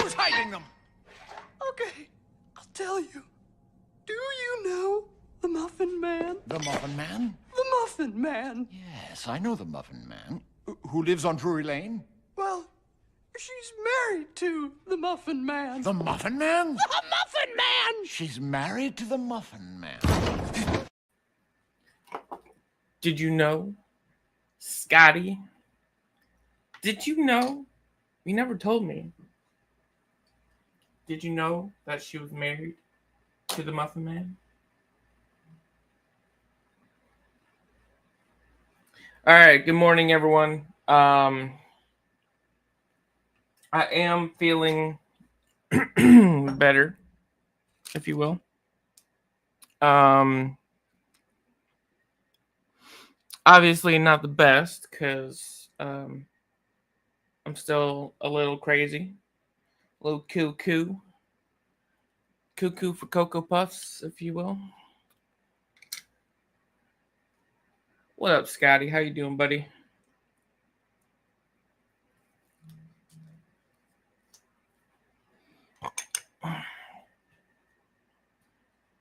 Who's hiding them? Okay, I'll tell you. Do you know the Muffin Man? The Muffin Man? The Muffin Man. Yes, I know the Muffin Man. Who lives on Drury Lane? Well, she's married to the Muffin Man. The Muffin Man? The Muffin Man! She's married to the Muffin Man. Did you know, Scotty? Did you know? You never told me. Did you know that she was married to the Muffin Man? All right, good morning, everyone. I am feeling better, if you will. Obviously not the best because I'm still a little crazy, a little cuckoo for Cocoa Puffs, if you will. What up, Scotty? How you doing, buddy?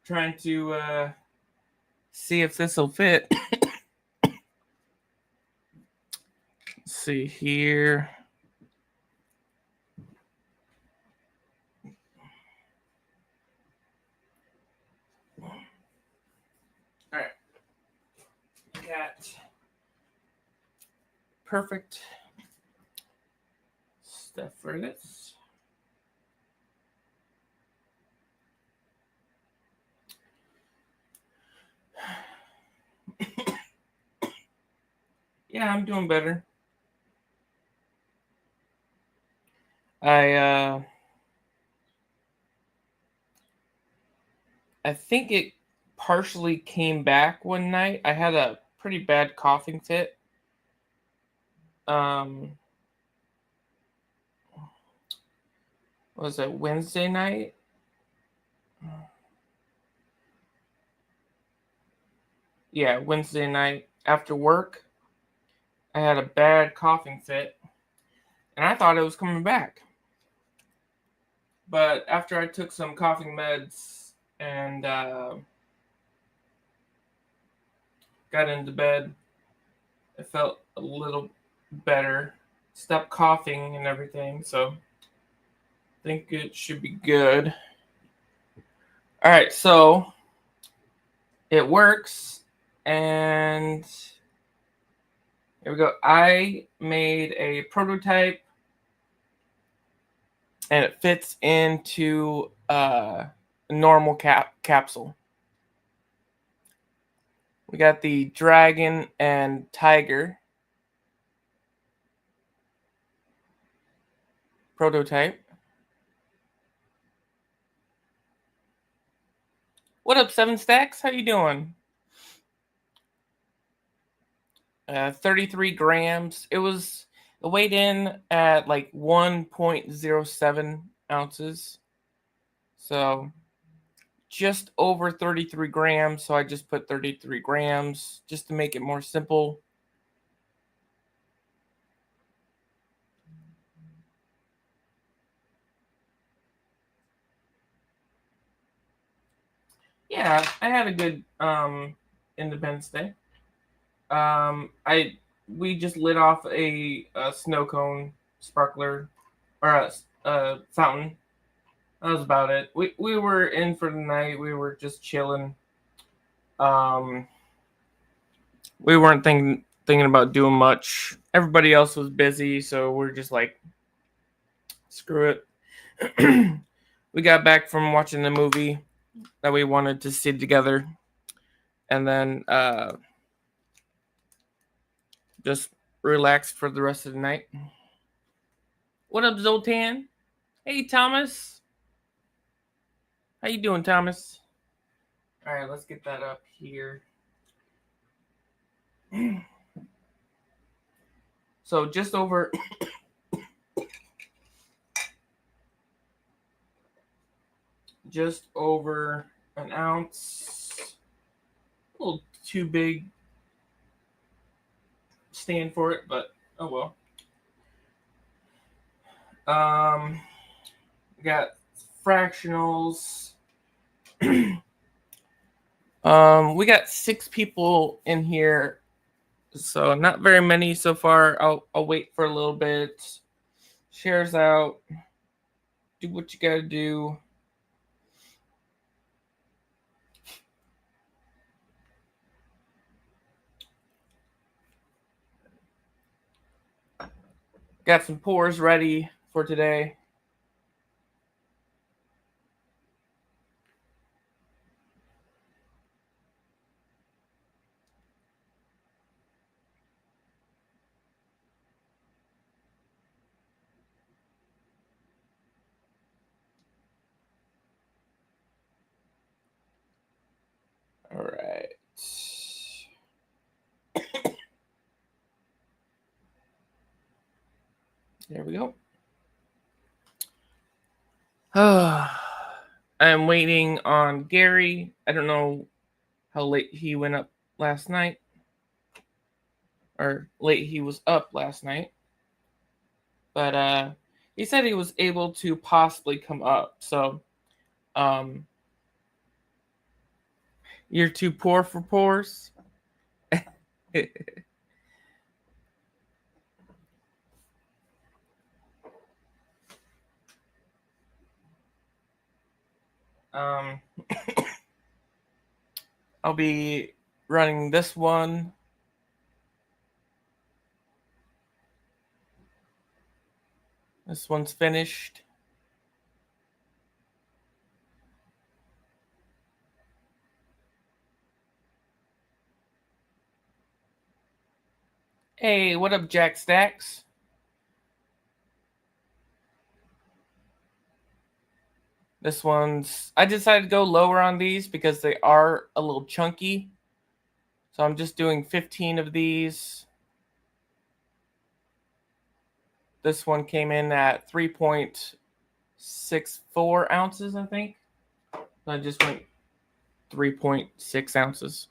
Trying to see if this will fit. Let's see here. All right. Got perfect stuff for this. Yeah, I'm doing better. I think it partially came back one night. I had a pretty bad coughing fit. Was it Wednesday night? Yeah, Wednesday night after work. I had a bad coughing fit, and I thought it was coming back. But after I took some coughing meds and got into bed, I felt a little better. Stopped coughing and everything, so I think it should be good. All right, so it works, and here we go. I made a prototype, and it fits into a normal capsule. We got the dragon and tiger prototype. What up, 7 Stacks? How you doing? 33 grams. It weighed in at like 1.07 ounces. So just over 33 grams. So I just put 33 grams just to make it more simple. Yeah, I had a good Independence Day. We just lit off a snow cone sparkler or a fountain. That was about it. We were in for the night. We were just chilling. We weren't thinking about doing much. Everybody else was busy, so we're just like, screw it. We got back from watching the movie that we wanted to see together, and then just relaxed for the rest of the night. What up, Zoltan? Hey, Thomas. How you doing, Thomas? All right, let's get that up here. So just over an ounce. A little too big stand for it, but oh well. We got fractionals. We got 6 people in here, so not very many so far. I'll wait for a little bit. Shares out. Do what you gotta do. Got some pours ready for today. All right. There we go. I'm waiting on Gary. I don't know how late he went up last night, or late he was up last night. But he said he was able to possibly come up. So you're too poor for pours. I'll be running this one. This one's finished. Hey, what up, Jack Stacks? This one's... I decided to go lower on these because they are a little chunky. So I'm just doing 15 of these. This one came in at 3.64 ounces, I think. So I just went 3.6 ounces.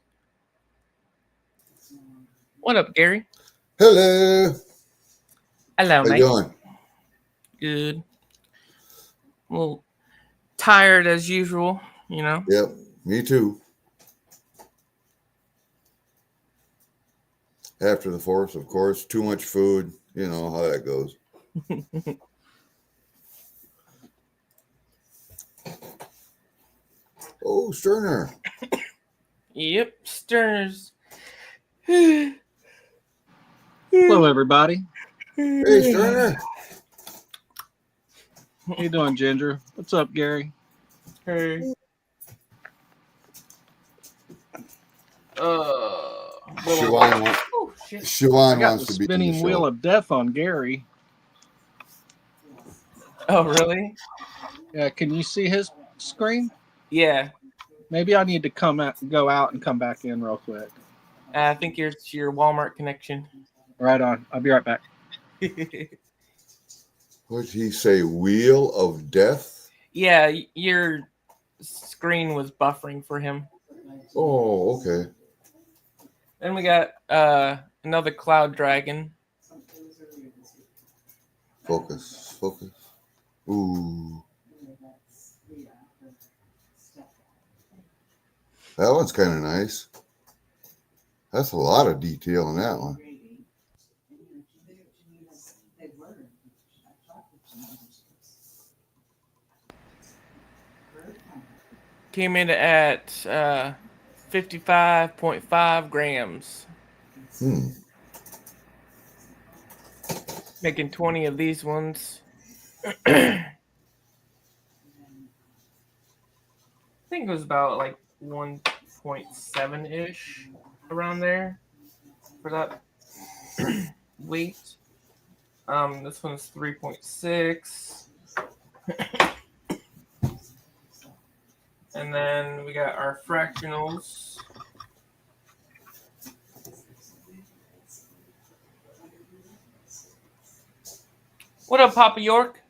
What up, Gary? Hello. Hello, How mate. you doing? Good. Well, tired as usual, you know. Yep, me too. After the force, of course, too much food. You know how that goes. Oh, Sterner. Yep, Sterners. Hello, everybody. Hey, Sterner. How you doing, Ginger? What's up, Gary? Hey. Siobhan, Oh, shit. Siobhan I got wants the to be in the spinning wheel show. of death on Gary. Oh, really? Yeah, can you see his screen? Yeah. Maybe I need to go out and come back in real quick. I think it's your Walmart connection. Right on. I'll be right back. What did he say? Wheel of Death? Yeah, your screen was buffering for him. Oh, okay. Then we got another Cloud Dragon. Focus. Ooh. That one's kind of nice. That's a lot of detail in that one. Came in at 55.5 grams. Making 20 of these ones. I think it was about like 1.7-ish around there for that weight. This one's 3.6. And then we got our fractionals. What up, Papa York?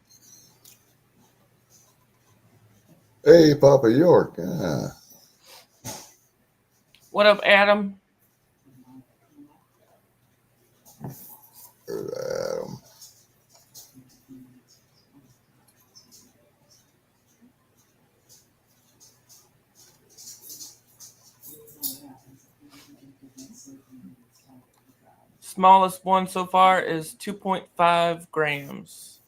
Hey, Papa York. Yeah. What up, Adam? smallest one so far is 2.5 grams.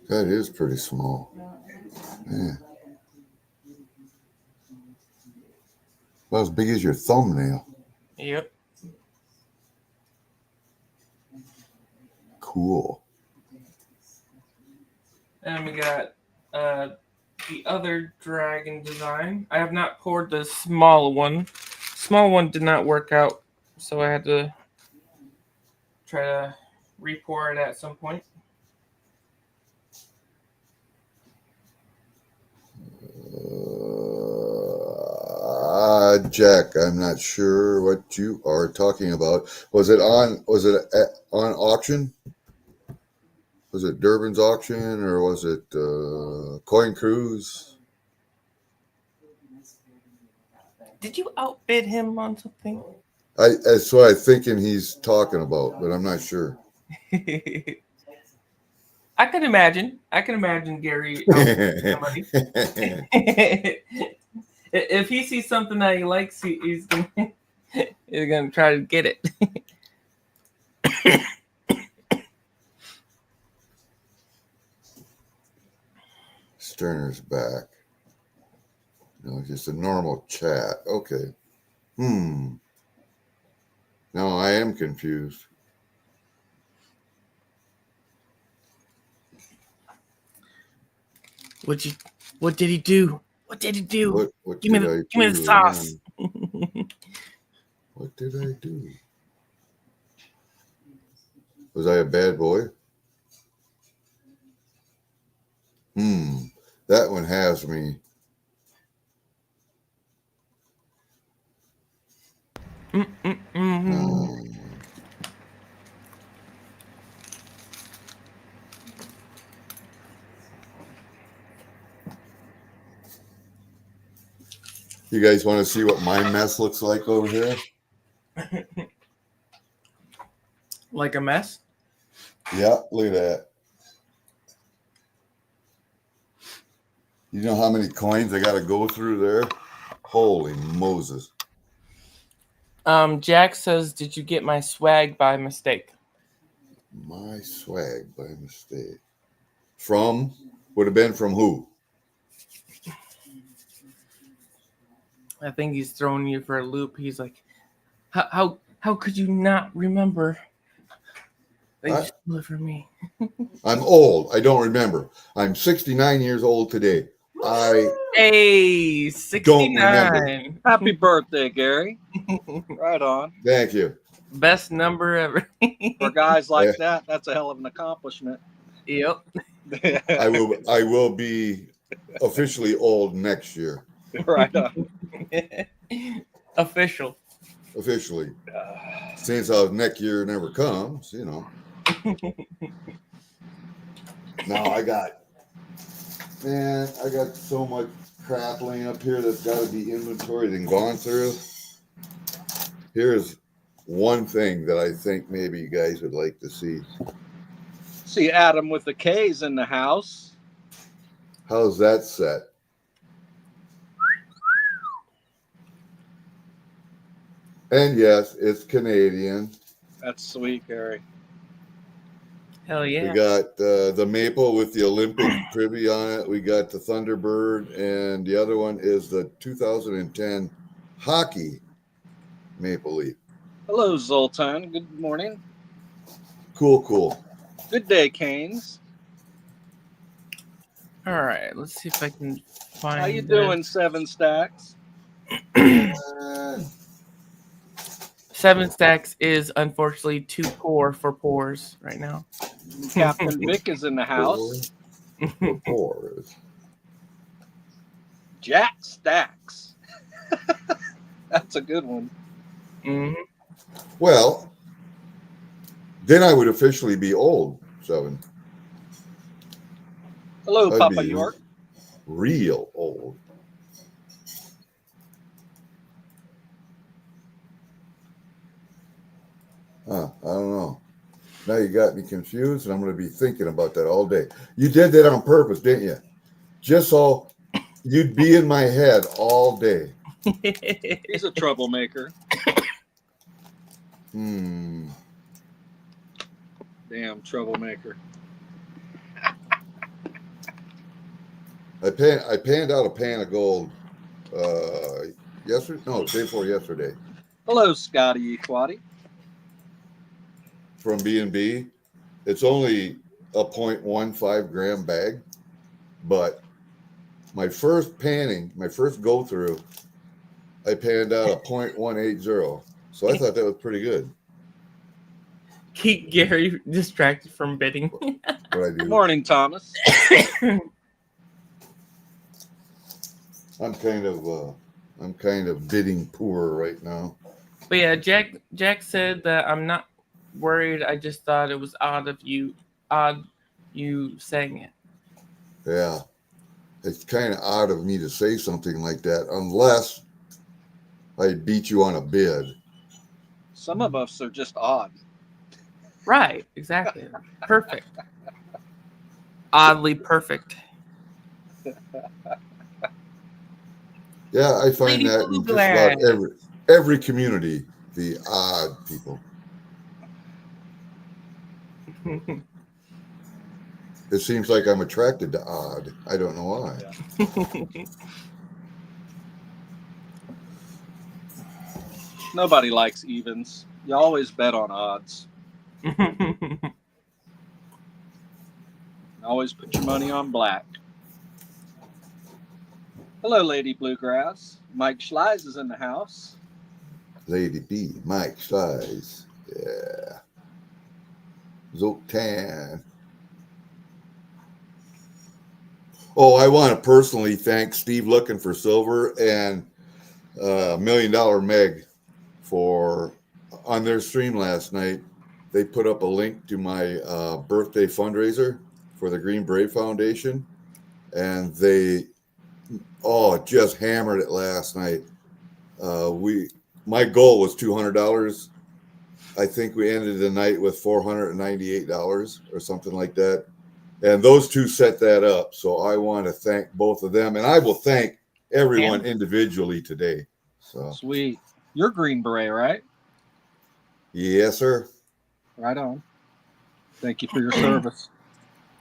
That is pretty small. Yeah. About as big as your thumbnail. Yep. Cool. And we got the other dragon design. I have not poured the small one. Small one did not work out, so I had to try to re-pour it at some point. Jack, I'm not sure what you are talking about. Was it on auction? Was it Durbin's auction or was it Coin Cruise? Did you outbid him on something? That's what I'm thinking he's talking about, but I'm not sure. I can imagine Gary outbidding somebody. If he sees something that he likes, he's gonna try to get it. Sterner's back. No, just a normal chat. Okay. No, I am confused. What did he do? What did he do? What give me the sauce. What did I do? Was I a bad boy? That one has me. You guys want to see what my mess looks like over here? Like a mess? Yeah, look at that. You know how many coins I got to go through there? Holy Moses. Jack says, did you get my swag by mistake? My swag by mistake. Would have been from who? I think he's throwing you for a loop. He's like, how could you not remember that you stole it from me? I'm old. I don't remember. I'm 69 years old today. Hey, 69. Happy birthday, Gary. Right on. Thank you. Best number ever. For guys like that, that's a hell of an accomplishment. Yep. I will be officially old next year. Right on. Officially. Since next year never comes, you know. Now I got so much crap laying up here that's got to be inventoried and gone through. Here's one thing that I think maybe you guys would like to see. See Adam with the K's in the house. How's that set? And yes, it's Canadian. That's sweet, Gary. Hell yeah. We got the maple with the Olympic privy on it. We got the Thunderbird, and the other one is the 2010 hockey maple leaf. Hello, Zoltan. Good morning. Cool. Good day, Canes. All right, let's see if I can find. How you doing, Seven Stacks? 7 Stacks is unfortunately too poor for pours right now. Captain Vic is in the house. Pours. Jack Stacks. That's a good one. Mm-hmm. Well, then I would officially be old, 7. Hello, I'd Papa be York. Real old. I don't know. Now you got me confused, and I'm going to be thinking about that all day. You did that on purpose, didn't you? Just so you'd be in my head all day. He's a troublemaker. Hmm. Damn troublemaker. I panned out a pan of gold yesterday. No, day before yesterday Hello, Scotty Equati. from B&B. It's only a 0.15 gram bag, but my first go through, I panned out a 0.180. So I thought that was pretty good. Keep Gary distracted from bidding. What I do. Morning, Thomas. I'm kind of bidding poor right now. But yeah, Jack said that I'm not worried. I just thought it was odd you saying it. Yeah. It's kind of odd of me to say something like that unless I beat you on a bid. Some of us are just odd. Right, exactly. Perfect. Oddly perfect. Yeah, I find Lady that in just Bluegrass. about every community, the odd people. It seems like I'm attracted to odd. I don't know why. Yeah. Nobody likes evens. You always bet on odds. Always put your money on black. Hello, Lady Bluegrass. Mike Schleiz is in the house. Lady B, Mike Size. Yeah. Zoltan. Oh, I want to personally thank Steve Looking for Silver and $1 Million Meg for on their stream last night. They put up a link to my birthday fundraiser for the Green Brave Foundation, and they just hammered it last night. My goal was $200. I think we ended the night with $498 or something like that. And those two set that up. So I want to thank both of them. And I will thank everyone individually today. So Sweet. You're Green Beret, right? yes, sir. Right on. Thank you for your service.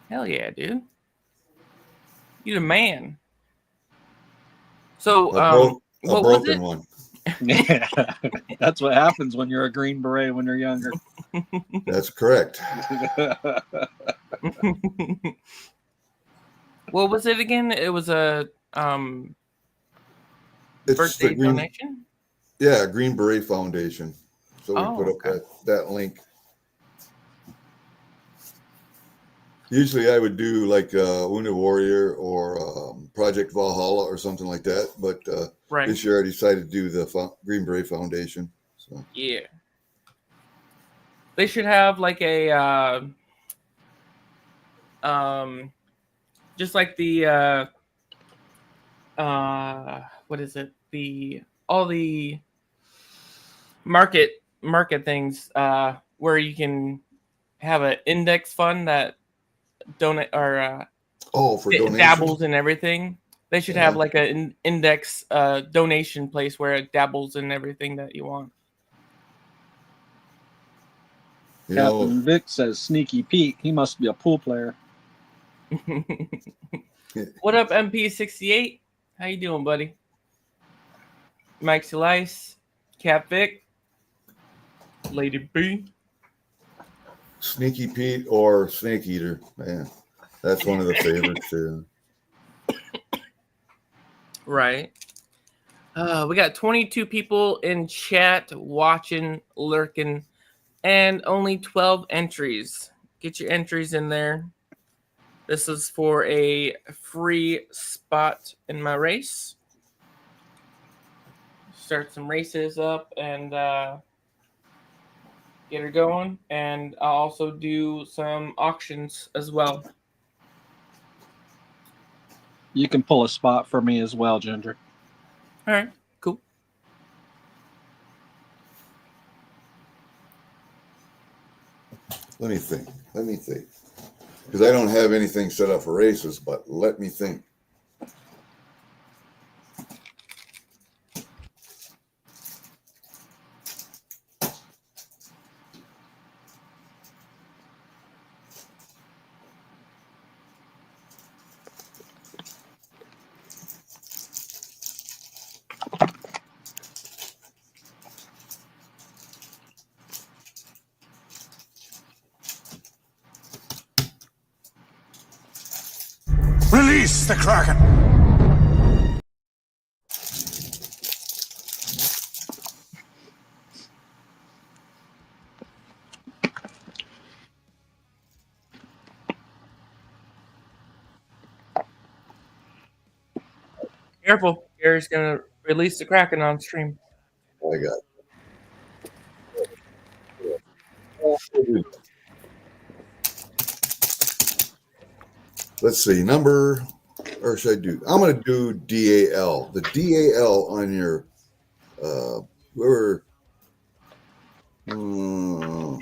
Hell yeah, dude. You the man. So, A what broken was one. Yeah, that's what happens when you're a Green Beret when you're younger. That's correct. it? What was it again? It was a It's birthday the Green, donation? yeah, Green Beret Foundation. So we put up Okay. that link. Usually I would do like Wounded Warrior or Project Valhalla or something like that. But Right. this year I decided to do the Green Beret Foundation. So Yeah. They should have like a just like the what is it? All the market things where you can have an index fund that donate or for donation. dabbles in everything. They should have like an index donation place where it dabbles in everything that you want. Captain Vic says Sneaky Pete. He must be a pool player. What up, MP68? How you doing, buddy? Mike Slice, Cap Vic, Lady B. Sneaky Pete or Snake Eater. Man, that's one of the favorites too. Right. We got 22 people in chat watching, lurking, and only 12 entries. Get your entries in there. This is for a free spot in my race. Start some races up and get her going. And I'll also do some auctions as well. You can pull a spot for me as well, Ginger. All right, cool. Let me think. Because I don't have anything set up for races, but let me think. Release the Kraken! Careful, Gary's gonna release the Kraken on stream. I got. Let's see, or should I do? I'm going to do DAL. The DAL on your whoever on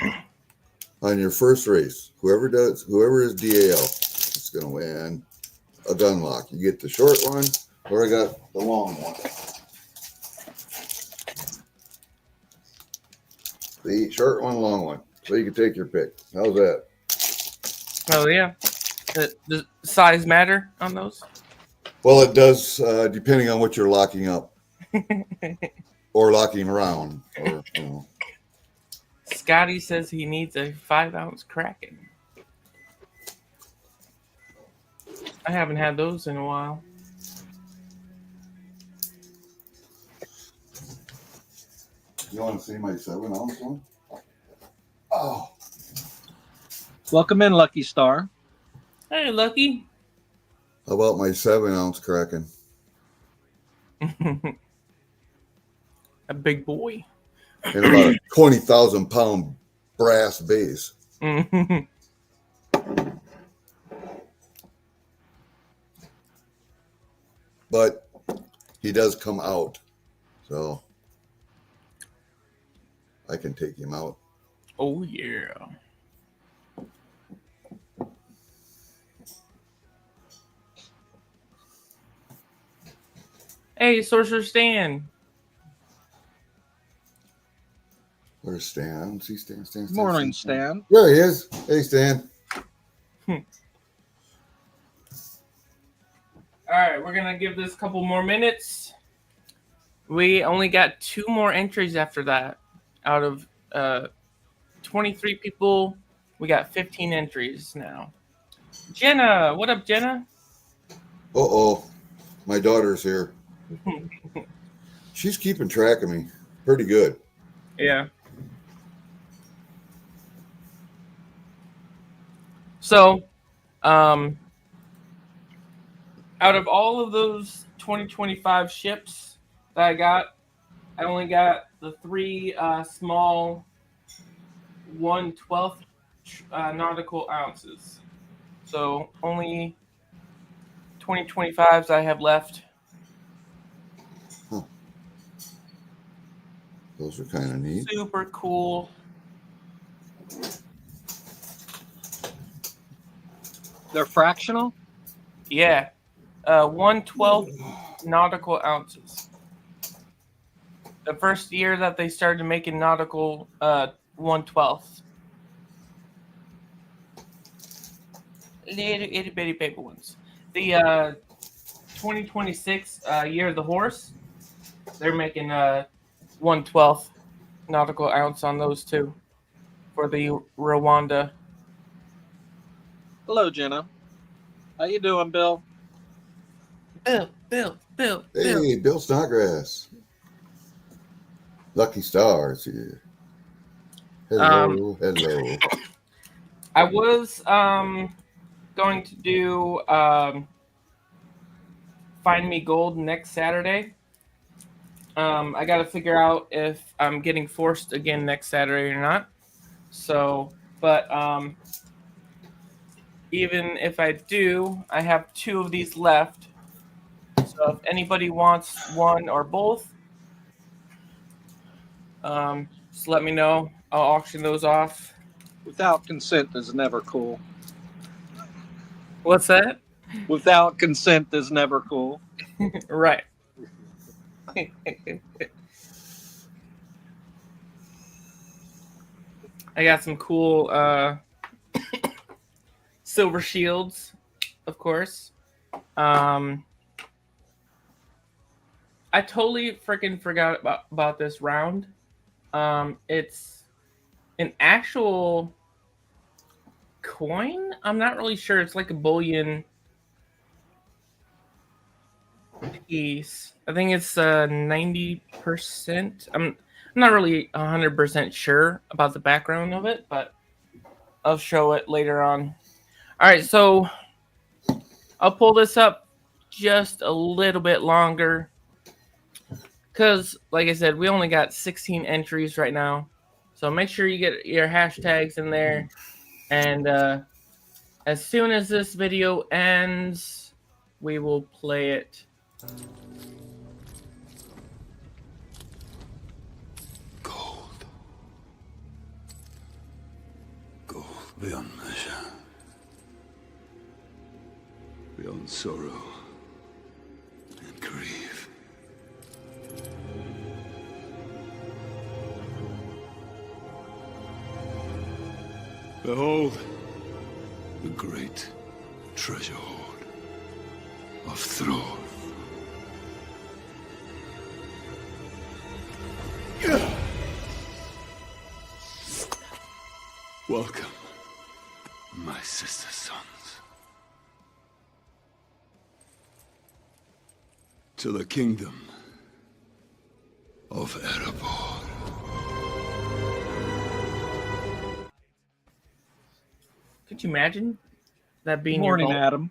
your first race, whoever is DAL is going to win a gun lock. You get the short one, or I got the long one. The short one, long one. So you can take your pick. How's that? Oh yeah. Does size matter on those? Well, it does, depending on what you're locking up or locking around. Or, Scotty says he needs a 5-ounce Kraken. I haven't had those in a while. You want to see my 7-ounce one? Oh. Welcome in, Lucky Star. Hey, Lucky. How about my 7-ounce Kraken? A big boy. And about a 20,000-pound brass base. But he does come out. So I can take him out. Oh, yeah. Hey, Sorcerer Stan. Where's Stan? I don't see Stan. Morning, Stan. There he is. Hey, Stan. All right, we're going to give this a couple more minutes. We only got 2 more entries after that. Out of 23 people, we got 15 entries now. Jenna, what up, Jenna? Uh-oh. My daughter's here. She's keeping track of me. Pretty good. Yeah. So, out of all of those 2025 ships that I only got the 3 small 1/12 nautical ounces. So, only 2025s I have left. Those are kind of neat. Super cool. They're fractional? Yeah. 1/12 nautical ounces. The first year that they started making nautical 1/12. Little itty bitty paper ones. The 2026 year of the horse, they're making 1/12 nautical ounce on those too for the Rwanda. Hello, Jenna. How you doing, Bill? Bill. Hey, Bill Snodgrass. Lucky Stars here. Hello. I was going to do Find Me Gold next Saturday. I got to figure out if I'm getting forced again next Saturday or not. So, but even if I do, I have 2 of these left. So if anybody wants one or both, just let me know. I'll auction those off. Without consent is never cool. What's that? Without consent is never cool. Right. I got some cool silver shields, of course. I totally freaking forgot about this round. It's an actual coin. I'm not really sure. It's like a bullion piece. I think it's 90%. I'm not really 100% sure about the background of it, but I'll show it later on. All right, so I'll pull this up just a little bit longer because, like I said, we only got 16 entries right now. So make sure you get your hashtags in there. And as soon as this video ends, we will play it. Gold. Gold beyond measure. Beyond sorrow and grief. Behold, the great treasure hoard of Throne. Welcome, my sister's sons, to the kingdom of Erebor. Could you imagine that being Morning, your goal? Adam.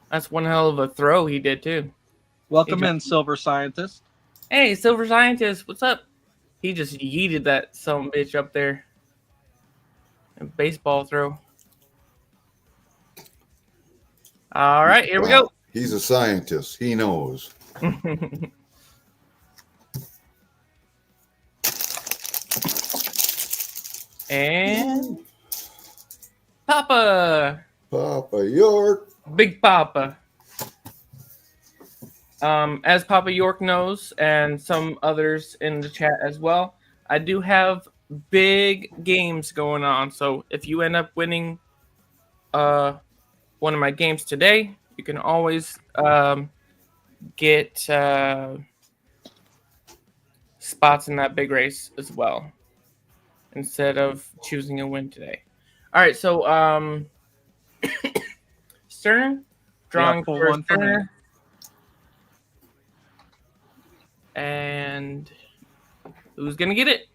That's one hell of a throw he did too. Welcome Hey, in, Silver Scientist. Hey, Silver Scientist, what's up? He just yeeted that some bitch up there. A baseball throw. All right, here we go. He's a scientist. He knows. And Papa. Papa York. Big Papa. As Papa York knows, and some others in the chat as well, I do have big games going on. So if you end up winning one of my games today, you can always get spots in that big race as well, instead of choosing a win today. All right, so Sterner, drawing pull for one for me. Sterner. And who's gonna get it?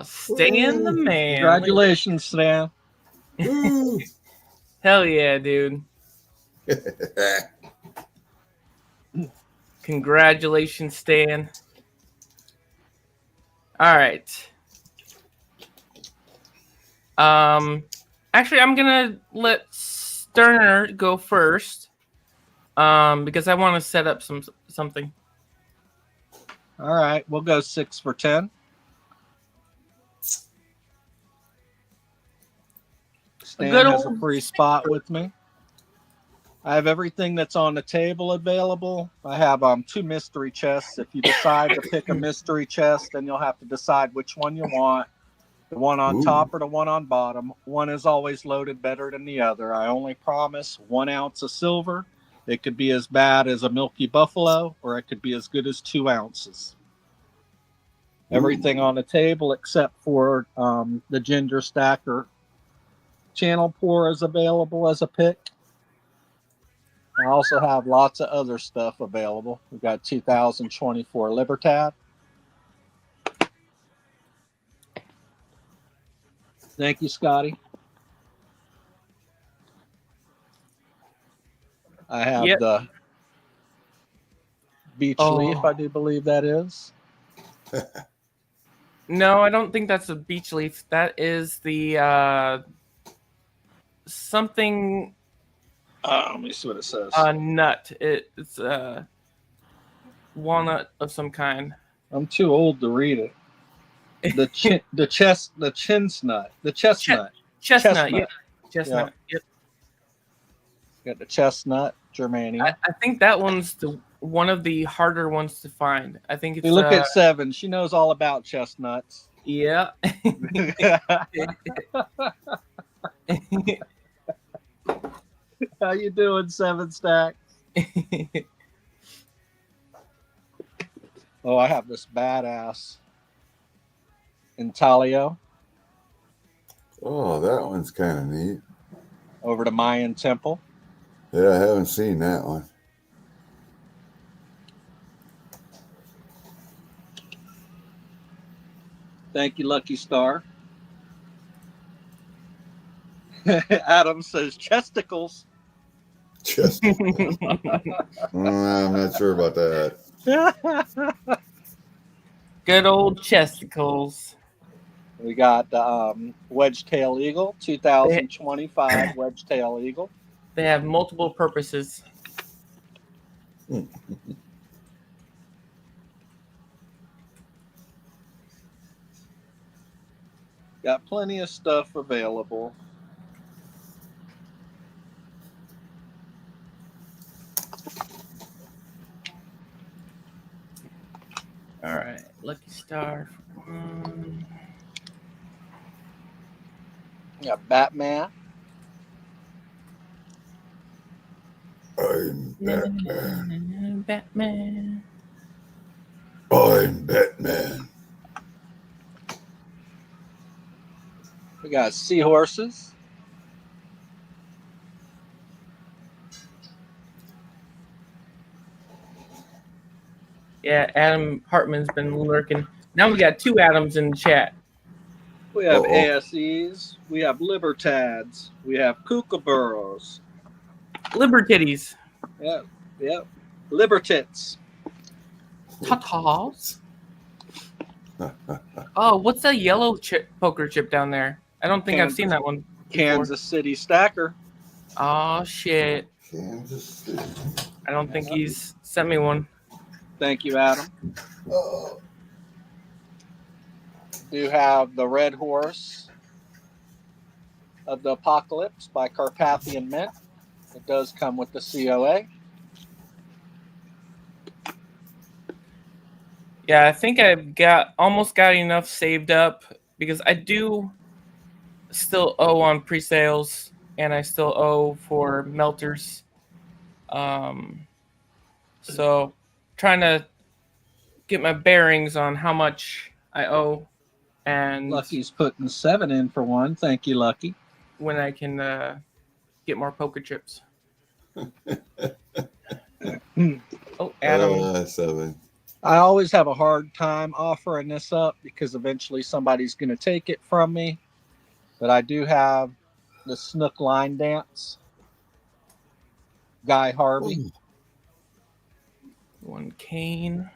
Stan the man. Congratulations, Stan. Hell yeah, dude. Congratulations, Stan. All right. Actually, I'm gonna let Sterner go first. Because I want to set up something. All right, we'll go 6 for 10. Stan has a free spot with me. I have everything that's on the table available. I have 2 mystery chests. If you decide to pick a mystery chest, then you'll have to decide which one you want. The one on top or the one on bottom. One is always loaded better than the other. I only promise 1 ounce of silver. It could be as bad as a Milky Buffalo, or it could be as good as 2 ounces. Everything on the table except for the Ginger Stacker Channel Pour is available as a pick. I also have lots of other stuff available. We've got 2024 Libertad. Thank you, Scotty. I have the Beach Leaf, I do believe that is. No, I don't think that's a beach leaf. That is the something. Let me see what it says. Nut. It's walnut of some kind. I'm too old to read it. The chestnut. Chestnut. Yeah. Chestnut. Yep. Got the chestnut, Germania. I think that one's one of the harder ones to find. I think it's. We look at 7. She knows all about chestnuts. Yeah. How you doing, 7 Stack? Oh, I have this badass Intaglio. Oh, that one's kind of neat. over to Mayan Temple. Yeah, I haven't seen that one. Thank you, Lucky Star. Adam says chesticles. I'm not sure about that. Good old chesticles. We got the wedge-tail eagle, 2025 wedge-tail eagle. They have multiple purposes. Got plenty of stuff available. All right, Lucky Star. Got Batman. I'm Batman. Batman. I'm Batman. We got seahorses. Yeah, Adam Hartman's been lurking. Now we got two Adams in the chat. We have ASEs. We have Libertads. We have Kookaburras. Libertitties. Yep. Libertits. Tatas. Oh, what's that yellow poker chip down there? I don't think I've seen that one before. Kansas City Stacker. Oh, shit. Kansas City. I don't think he's sent me one. Thank you, Adam. Do have the Red Horse of the Apocalypse by Carpathian Mint. It does come with the COA. Yeah, I think I've almost got enough saved up because I do still owe on pre-sales and I still owe for melters. So trying to get my bearings on how much I owe and Lucky's putting 7 in for one. Thank you, Lucky. When I can get more poker chips. Oh, Adam. 7. I always have a hard time offering this up because eventually somebody's going to take it from me. But I do have the Snook Line Dance. Guy Harvey. Ooh. One cane.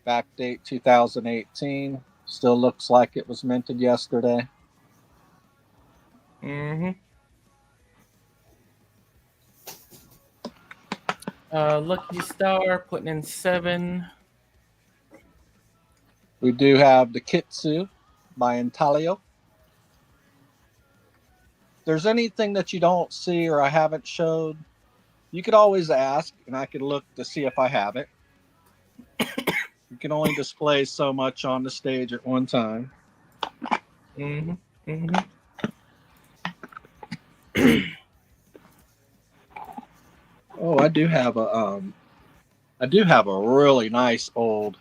Back date 2018. Still looks like it was minted yesterday. Mm-hmm. Lucky Star putting in 7. We do have the Kitsu by Intaglio. If there's anything that you don't see or I haven't showed, you could always ask, and I could look to see if I have it. You can only display so much on the stage at one time. Mm-hmm. Mm-hmm. Oh, I do have a really nice old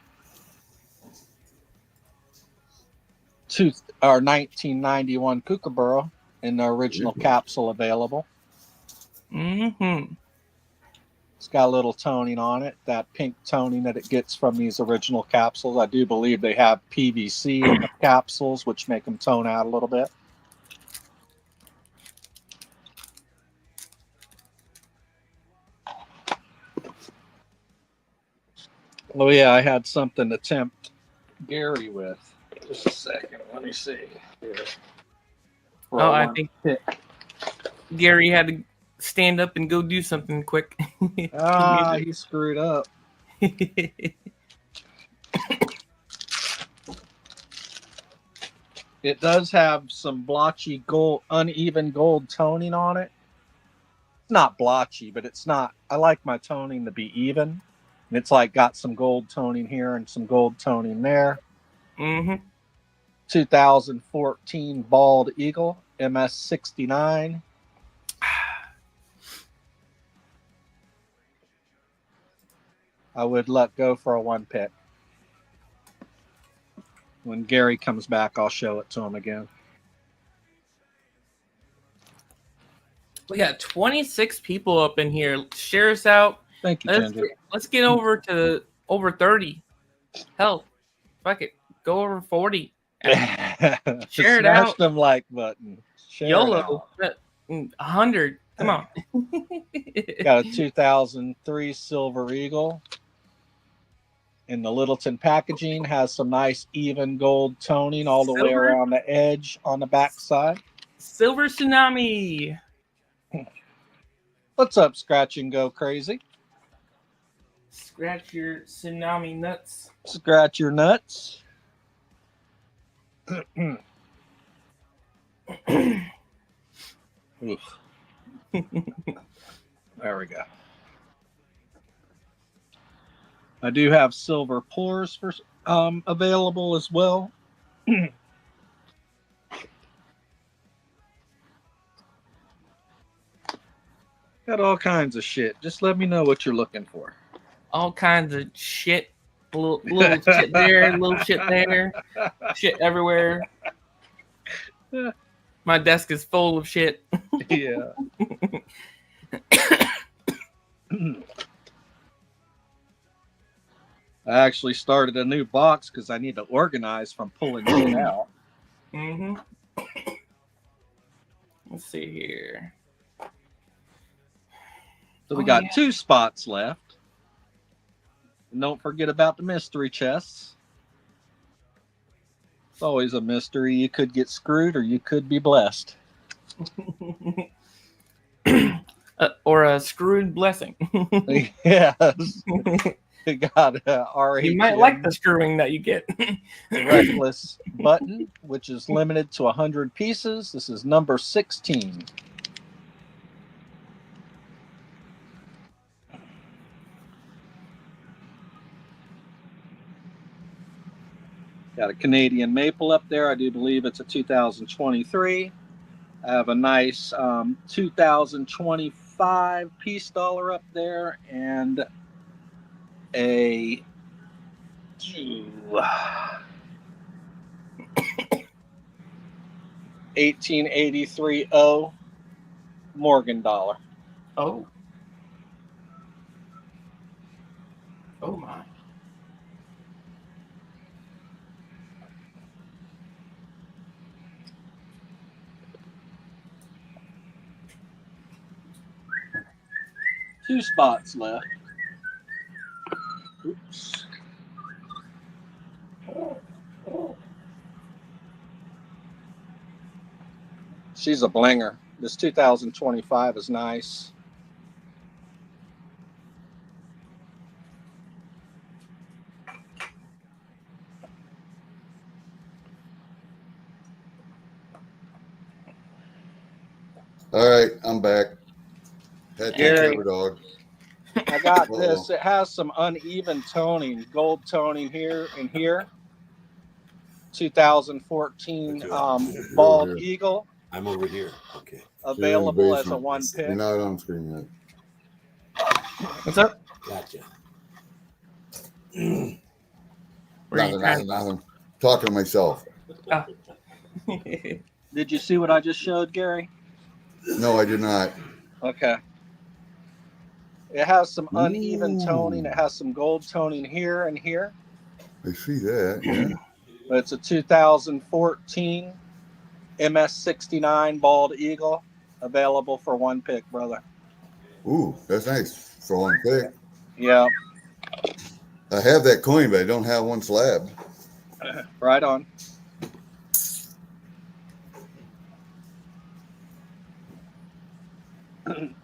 1991 Kookaburra in the original capsule available. Mm-hmm. It's got a little toning on it, that pink toning that it gets from these original capsules. I do believe they have PVC in the capsules, which make them tone out a little bit. Oh, yeah, I had something to tempt Gary with. Just a second. Let me see. Here. I think Gary had to stand up and go do something quick. He screwed up. It does have some blotchy gold, uneven gold toning on it. It's not blotchy, but it's not. I like my toning to be even. And it's like got some gold toning here and some gold toning there. Mm-hmm. 2014 Bald Eagle, MS69. I would let go for a 1 pick. When Gary comes back, I'll show it to him again. We got 26 people up in here. Share us out. Thank you, Ginger. Let's get over to over 30. Hell, fuck it. Go over 40. Share it out. Smash them like button. Share YOLO. 100. Come on. Got a 2003 Silver Eagle. In the Littleton packaging, has some nice even gold toning all the way around the edge on the back side. Silver Tsunami. What's up, Scratch and Go Crazy? Scratch your tsunami nuts. Scratch your nuts. Oof. There we go. I do have silver pours for available as well. Got all kinds of shit. Just let me know what you're looking for. All kinds of shit. Little shit there, little shit there. Shit everywhere. My desk is full of shit. Yeah. I actually started a new box because I need to organize from pulling shit out. Mm-hmm. Let's see here. So we got 2 spots left. And don't forget about the mystery chests. It's always a mystery. You could get screwed or you could be blessed. Or a screwed blessing. Yes. We got RH. You might like the screwing that you get. Reckless button, which is limited to 100 pieces. This is number 16. Got a Canadian maple up there. I do believe it's a 2023. I have a nice 2025 peace dollar up there and a 1883 O Morgan dollar. Oh. Oh my. Two spots left. Oops. She's a blinger. This 2025 is nice. All right, I'm back. Had to Yeah. take care of a dog. I got this. It has some uneven toning, gold toning here and here. 2014 Bald Eagle. I'm over here. Okay. Available as a one pick. You're not on screen yet. What's up? Gotcha. Nothing. Talking to myself. Oh. Did you see what I just showed, Gary? No, I did not. Okay. It has some uneven toning. It has some gold toning here and here. I see that, yeah. But it's a 2014 MS69 Bald Eagle. Available for one pick, brother. Ooh, that's nice for one pick. Yeah. I have that coin, but I don't have one slab. Right on.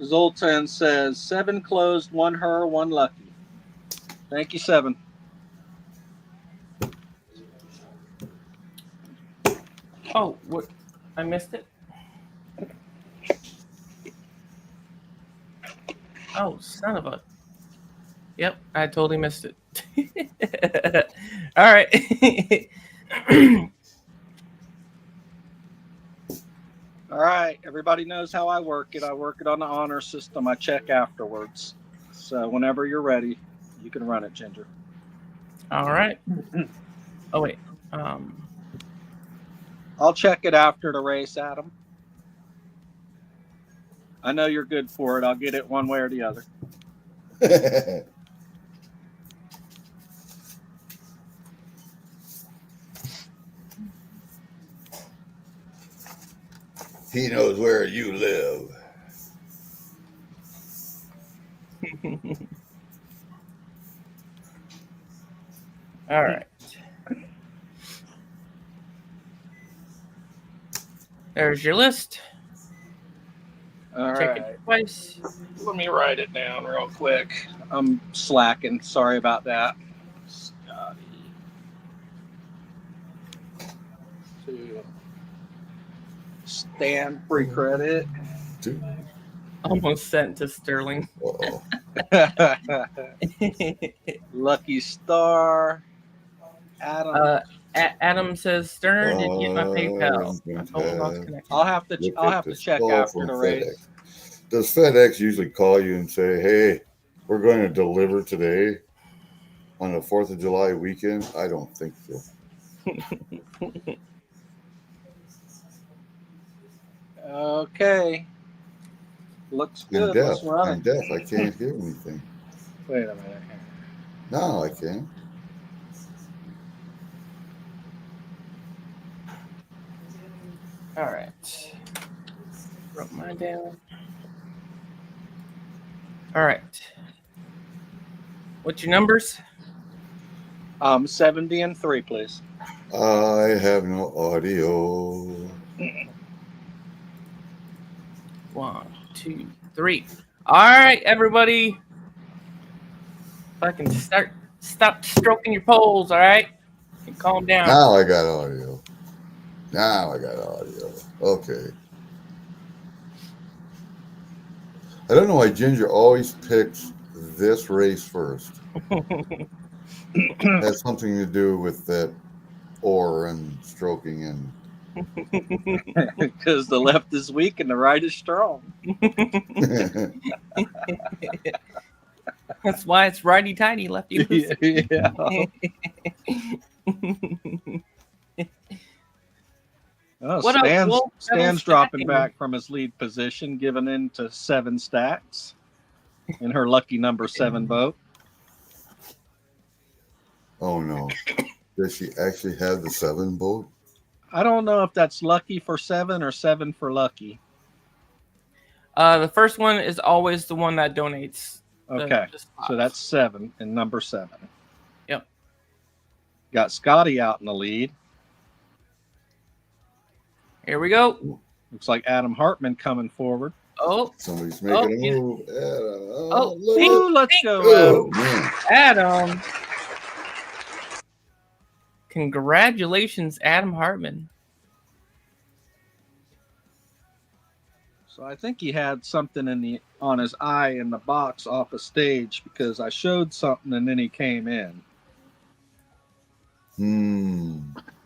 Zoltan says 7 closed, 1 her, 1 lucky. Thank you, 7. Oh, what? I missed it. Oh, son of a. Yep, I totally missed it. All right. All right. Everybody knows how I work it. I work it on the honor system. I check afterwards. So whenever you're ready, you can run it, Ginger. All right. Oh, wait. I'll check it after the race, Adam. I know you're good for it. I'll get it one way or the other. He knows where you live. All right. There's your list. All Check right. it twice. Let me write it down real quick. I'm slacking. Sorry about that. Scotty. 2. Stan free credit. 2. Almost sent to Sterling. Uh-oh. Lucky Star. Adam. Adam says, Stern, did you get my PayPal? I'm My phone lost gonna connection. I'll have to this check call after from the race. FedEx. Does FedEx usually call you and say, "Hey, we're going to deliver today on the 4th of July weekend"? I don't think so. Okay. Looks I'm good. Let's deaf. run I'm it. deaf. I can't hear anything. Wait a minute here. Now I can. All right. Wrote mine down. All right. What's your numbers? 70 and 3, please. I have no audio. 1, 2, 3. All right, everybody. Fucking stop stroking your poles, all right? And calm down. Now I got audio. Okay. I don't know why Ginger always picks this race first. It has something to do with that ore and stroking and Because the left is weak and the right is strong. That's why it's righty tighty, lefty loosey. Yeah. Oh, What up, Wolf? Stan's dropping back from his lead position, giving in to 7 stacks in her lucky number 7 boat. Oh no. Does she actually have the 7 boat? I don't know if that's lucky for 7 or 7 for lucky. The first one is always the one that donates. Okay, so that's 7 and number 7. Yep. Got Scotty out in the lead. Here we go. Looks like Adam Hartman coming forward. Oh, Somebody's making a move. Let's go, Adam. Man. Adam. Congratulations, Adam Hartman. So I think he had something on his eye in the box off a stage because I showed something and then he came in.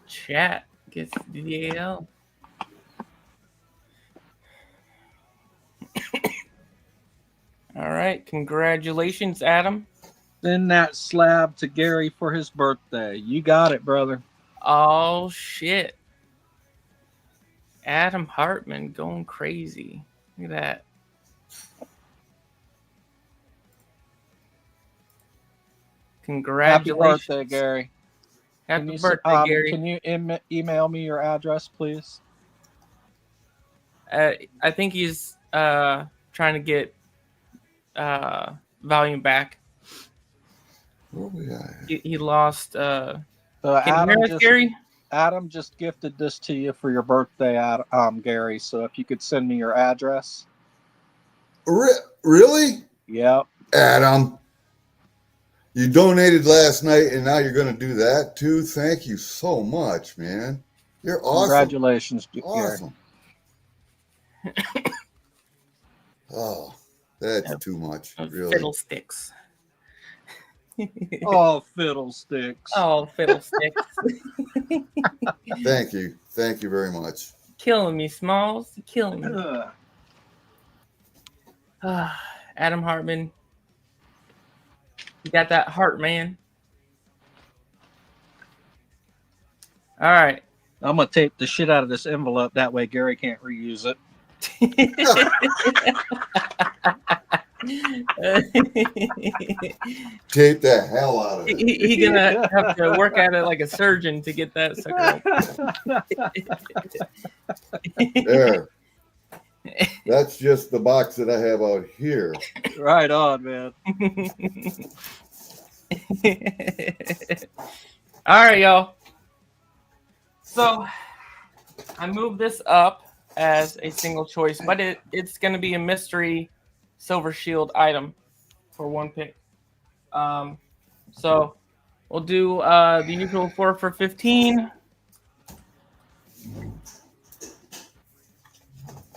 Chat gets DAL. All right, congratulations, Adam. Send that slab to Gary for his birthday. You got it, brother. Oh shit. Adam Hartman going crazy. Look at that. Congratulations. Happy birthday, Gary. Happy birthday, Gary. Can you email me your address, please? I think he's trying to get volume back. He lost. Can you hear us, Gary? Adam just gifted this to you for your birthday, Gary. So if you could send me your address. Really? Yep. Adam, you donated last night, and now you're going to do that too. Thank you so much, man. You're awesome. Congratulations, awesome. Oh, that's too much. Really. Fiddlesticks. Oh, fiddlesticks. Oh, fiddlesticks. Thank you. Thank you very much. Killing me, Smalls. Killing me. Adam Hartman. You got that heart, man. All right. I'm going to tape the shit out of this envelope. That way Gary can't reuse it. Tape the hell out of it. He gonna have to work at it like a surgeon to get that sucker open. There. That's just the box that I have out here. Right on, man. All right, y'all. So I moved this up as a single choice, but it's going to be a mystery Silver Shield item for one pick. So we'll do the usual 4 for 15.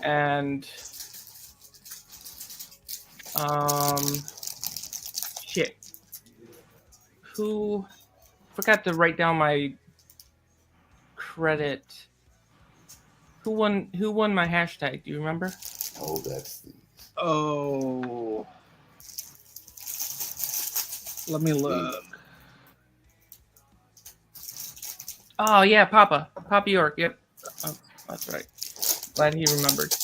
And shit. Who forgot to write down my credit? Who won my hashtag? Do you remember? Oh, that's the. Oh. Let me look. Oh yeah, Papa York. Yep, oh, that's right. Glad he remembered.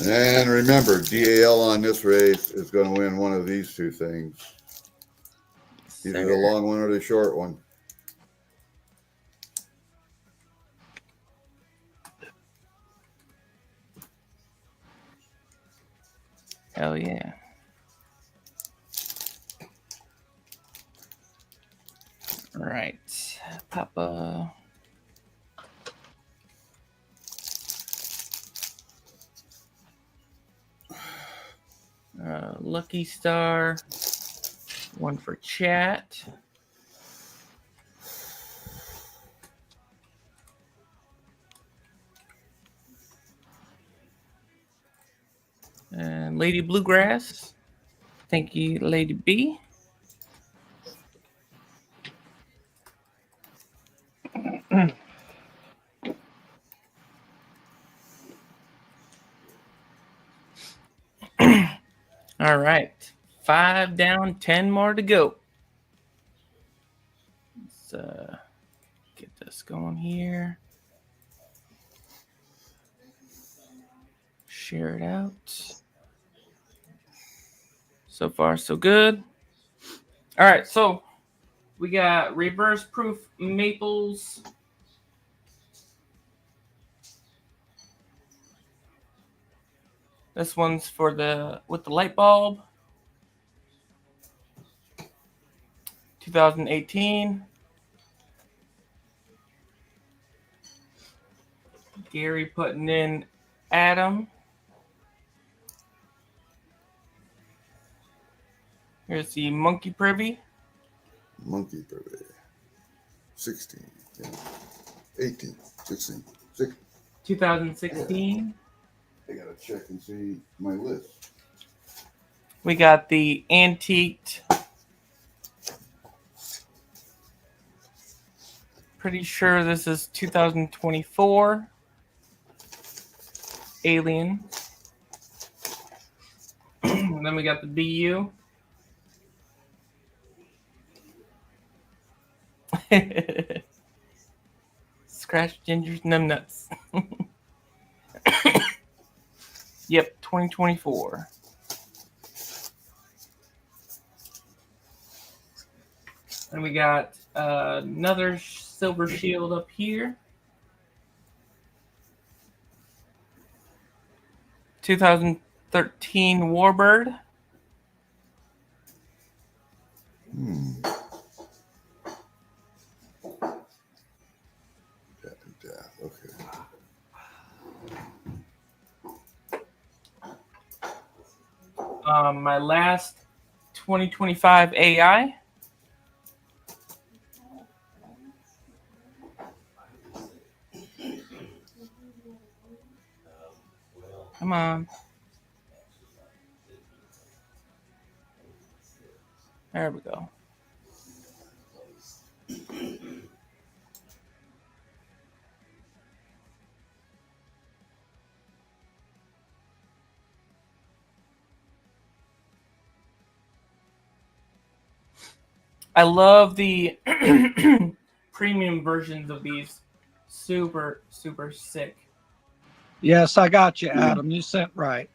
And remember, DAL on this race is going to win one of these two things. Either the long one or the short one. Hell yeah. All right, Papa. Lucky Star. One for chat. And Lady Bluegrass. Thank you, Lady B. All right. 5 down, 10 more to go. Let's get this going here. Share it out. So far, so good. All right, so we got reverse proof maples. This one's for with the light bulb. 2018. Gary putting in Adam. Here's the monkey privy. Monkey privy. 16. Yeah. 18. 16. 16. 2016. I got to check and see my list. We got the antiqued. Pretty sure this is 2024. Alien. And then we got the BU. Scratch Ginger's numbnuts. Yep, 2024. And we got another Silver Shield up here. 2013 Warbird. Okay. My last 2025 AI. Come on. There we go. I love the premium versions of these. Super, super sick. Yes, I got you, Adam. You sent right.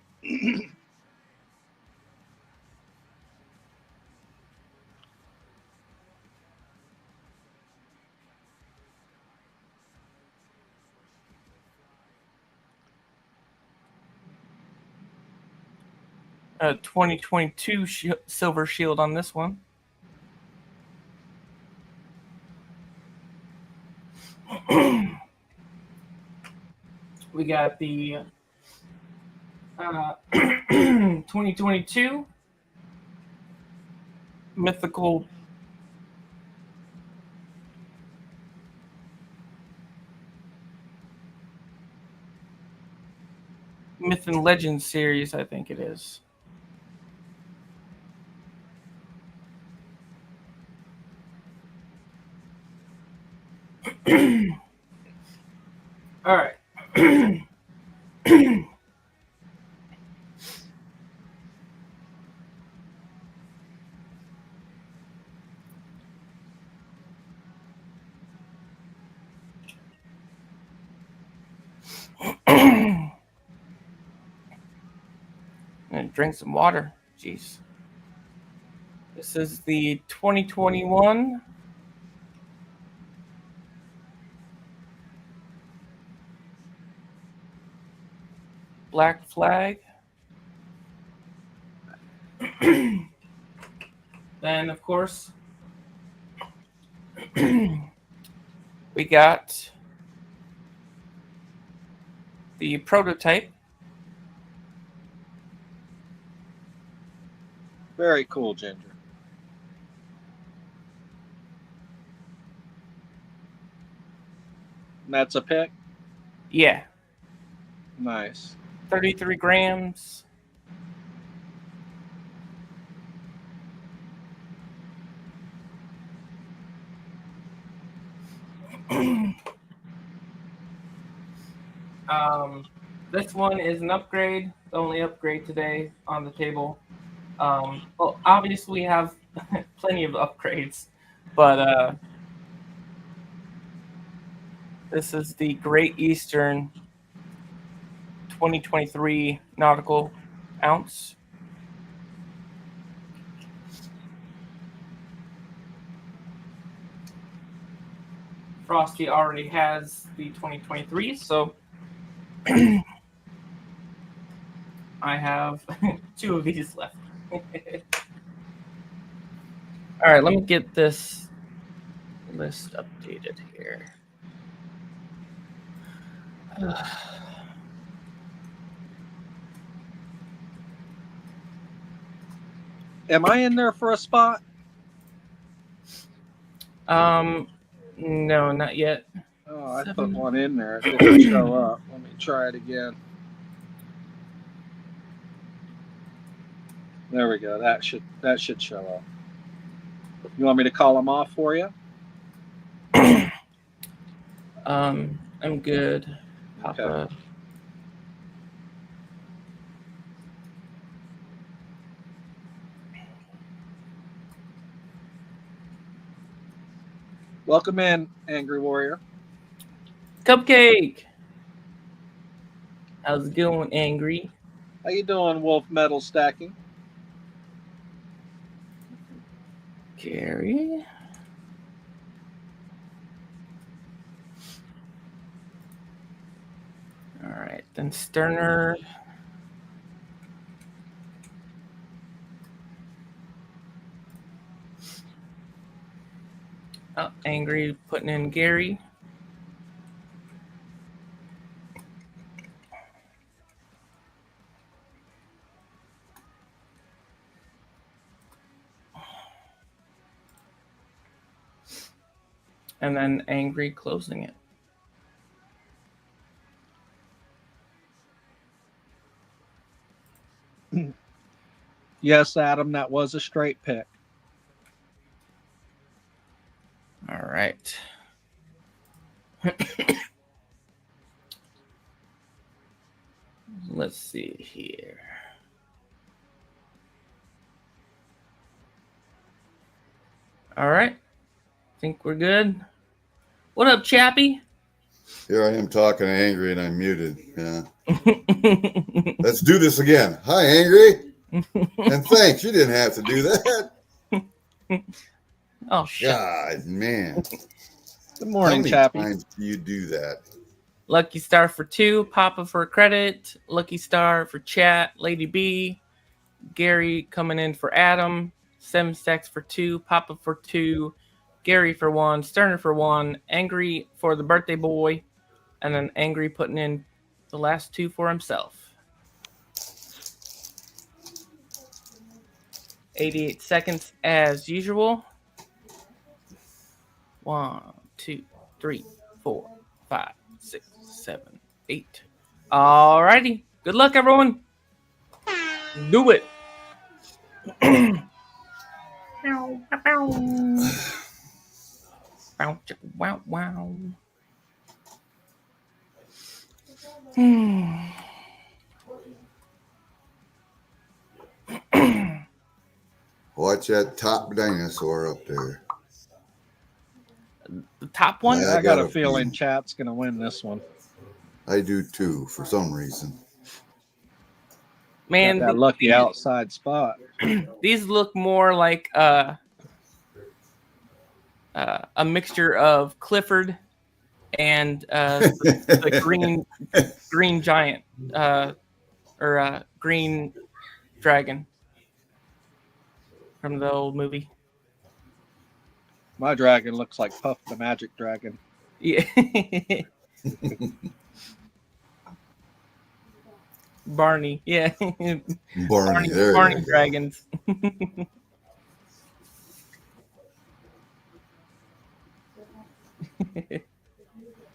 2022 silver shield on this one. We got the 2022 mythical Myth and Legend series, I think it is. All right. And drink some water. Jeez. This is the 2021 Black Flag. Then, of course, we got the prototype. Very cool, Ginger. And that's a pick? Yeah. Nice. 33 grams. This one is an upgrade. The only upgrade today on the table. Well, obviously we have plenty of upgrades, but this is the Great Eastern 2023 nautical ounce. Frosty already has the 2023, so I have 2 of these left. All right, let me get this list updated here. Am I in there for a spot? No, not yet. Oh, I put one in there. It didn't show up. Let me try it again. There we go. That should show up. You want me to call them off for you? I'm good, Papa. Okay. Welcome in, Angry Warrior. Cupcake. How's it going, Angry? How you doing, Wolf Metal Stacking? Gary. All right, then Sterner. Oh, Angry putting in Gary. And then Angry closing it. Yes, Adam, that was a straight pick. All right. Let's see here. All right. I think we're good. What up, Chappie? Here I am talking angry and I'm muted. Yeah. Let's do this again. Hi, Angry. And thanks. You didn't have to do that. Oh, shit. God, man. Good How morning, many Chappie. times do you do that? Lucky Star for 2, Papa for credit, Lucky Star for chat, Lady B, Gary coming in for Adam, 7 stacks for 2, Papa for 2, Gary for 1, Sterner for 1, Angry for the birthday boy, and then Angry putting in the last 2 for himself. 88 seconds as usual. 1, 2, 3, 4, 5, 6, 7, 8. Alrighty. Good luck, everyone. Do it. Wow, wow. Watch that top dinosaur up there. The top one? I got a feeling chat's going to win this one. I do too, for some reason. Man, Got that lucky outside spot. These look more like a mixture of Clifford and the green giant or green dragon from the old movie. My dragon looks like Puff the Magic Dragon. Yeah. Barney, yeah. Barney, there Barney you go. dragons.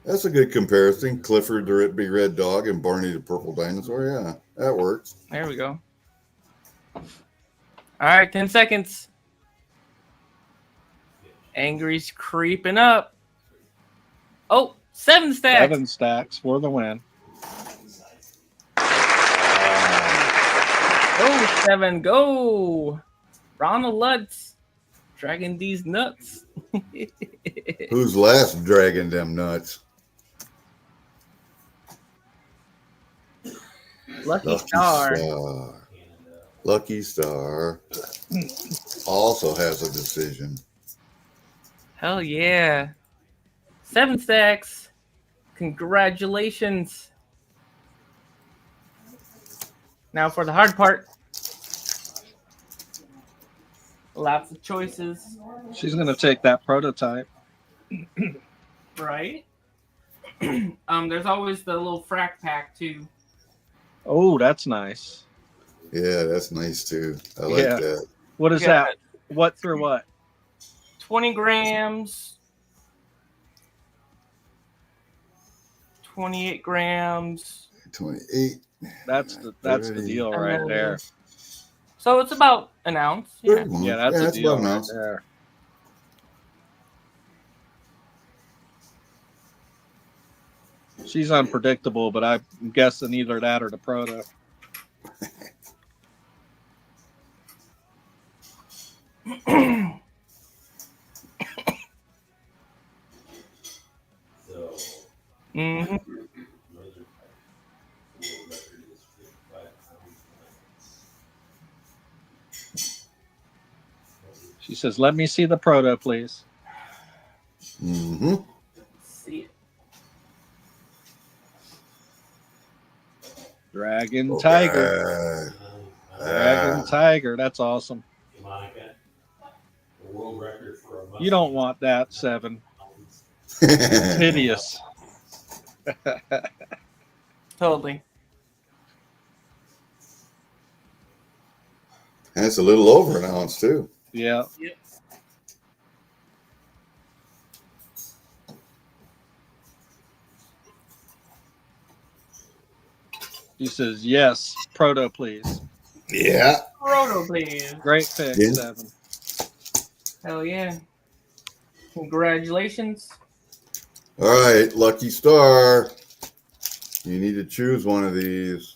That's a good comparison. Clifford the big red dog and Barney the purple dinosaur. Yeah, that works. There we go. All right, 10 seconds. Angry's creeping up. Oh, 7 stacks. 7 stacks for the win. Go, 7, go. Ronald Lutz. Dragging these nuts. Who's last dragging them nuts? Lucky Star. Lucky Star also has a decision. Hell yeah. 7 stacks. Congratulations. Now for the hard part. Lots of choices. She's going to take that prototype. Right? There's always the little frack pack too. Oh, that's nice. Yeah, that's nice too. I like that. What is that? What through what? 20 grams. 28 grams. 28. That's the deal right there. So it's about an ounce. Yeah, that's a deal right there. She's unpredictable, but I'm guessing either that or the proto. Mm-hmm. She says, "Let me see the proto, please." Mm-hmm. See it. Dragon Tiger. Dragon Tiger. That's awesome. You don't want that, 7. It's hideous. Totally. And it's a little over an ounce too. Yeah. Yep. He says, "Yes, proto, please." Yeah. Proto, please. Great pick, 7. Hell yeah. Congratulations. All right, Lucky Star. You need to choose one of these.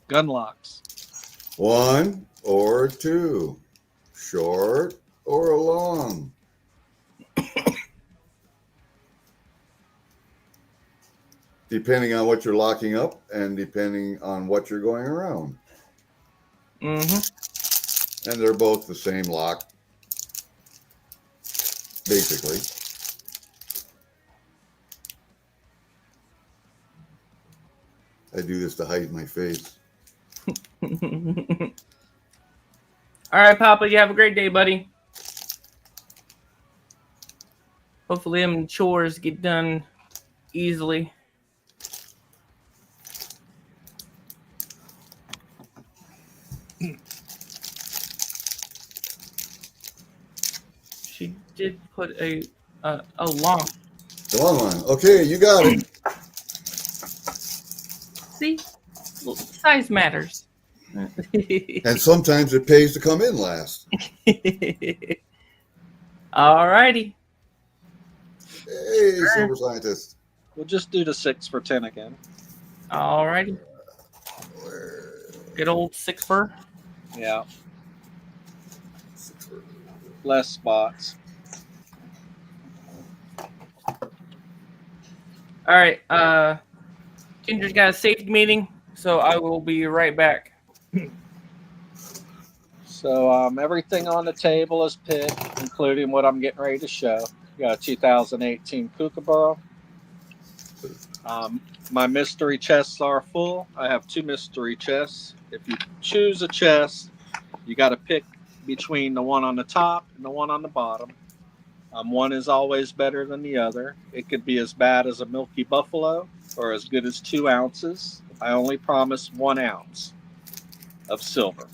Gun locks. 1 or 2. short or a long? Depending on what you're locking up and depending on what you're going around. Mm-hmm. And they're both the same lock, basically. I do this to hide my face. All right, Papa, you have a great day, buddy. Hopefully them chores get done easily. She did put a long. The long one. Okay, you got it. See, size matters. And sometimes it pays to come in last. All righty. Hey, Silver Scientist. We'll just do the 6 for 10 again. All righty. Good old 6 fur. Yeah. Less spots. All right. Ginger's got a safety meeting, so I will be right back. So everything on the table is picked, including what I'm getting ready to show. You got a 2018 Kookaburra. My mystery chests are full. I have 2 mystery chests. If you choose a chest, you got to pick between the one on the top and the one on the bottom. One is always better than the other. It could be as bad as a Milky Buffalo or as good as 2 ounces. I only promise 1 ounce of silver.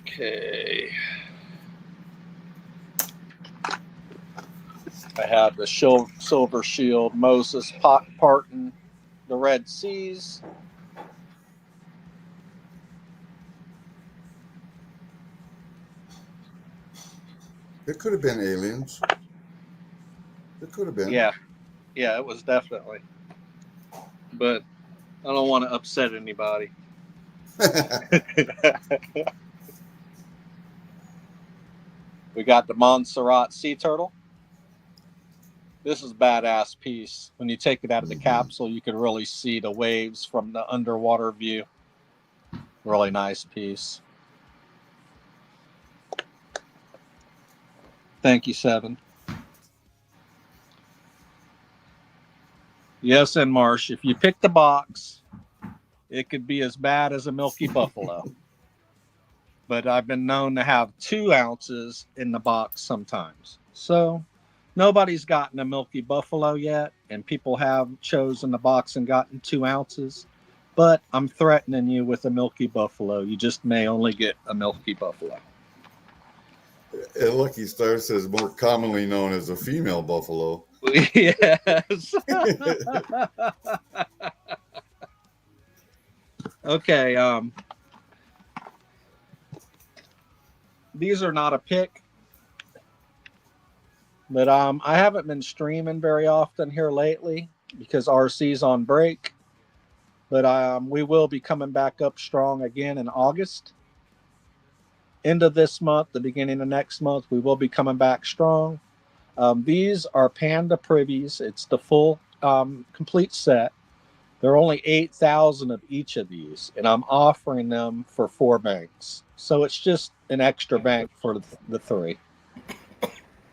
Okay. I had the Silver Shield Moses parting the Red Seas. It could have been aliens. It could have been. Yeah, it was definitely. But I don't want to upset anybody. We got the Montserrat Sea Turtle. This is a badass piece. When you take it out of the capsule, you can really see the waves from the underwater view. Really nice piece. Thank you, Seven. Yes, and Marsh, if you pick the box, it could be as bad as a Milky Buffalo. But I've been known to have 2 ounces in the box sometimes. So nobody's gotten a Milky Buffalo yet, and people have chosen the box and gotten 2 ounces. But I'm threatening you with a Milky Buffalo. You just may only get a Milky Buffalo. And Lucky Star says more commonly known as a female buffalo. Yes. Okay. These are not a pick, but I haven't been streaming very often here lately because RC's on break. But we will be coming back up strong again in August. End of this month, the beginning of next month, we will be coming back strong. These are Panda Privies. It's the full complete set. There are only 8,000 of each of these, and I'm offering them for 4 banks. So it's just an extra bank for the 3.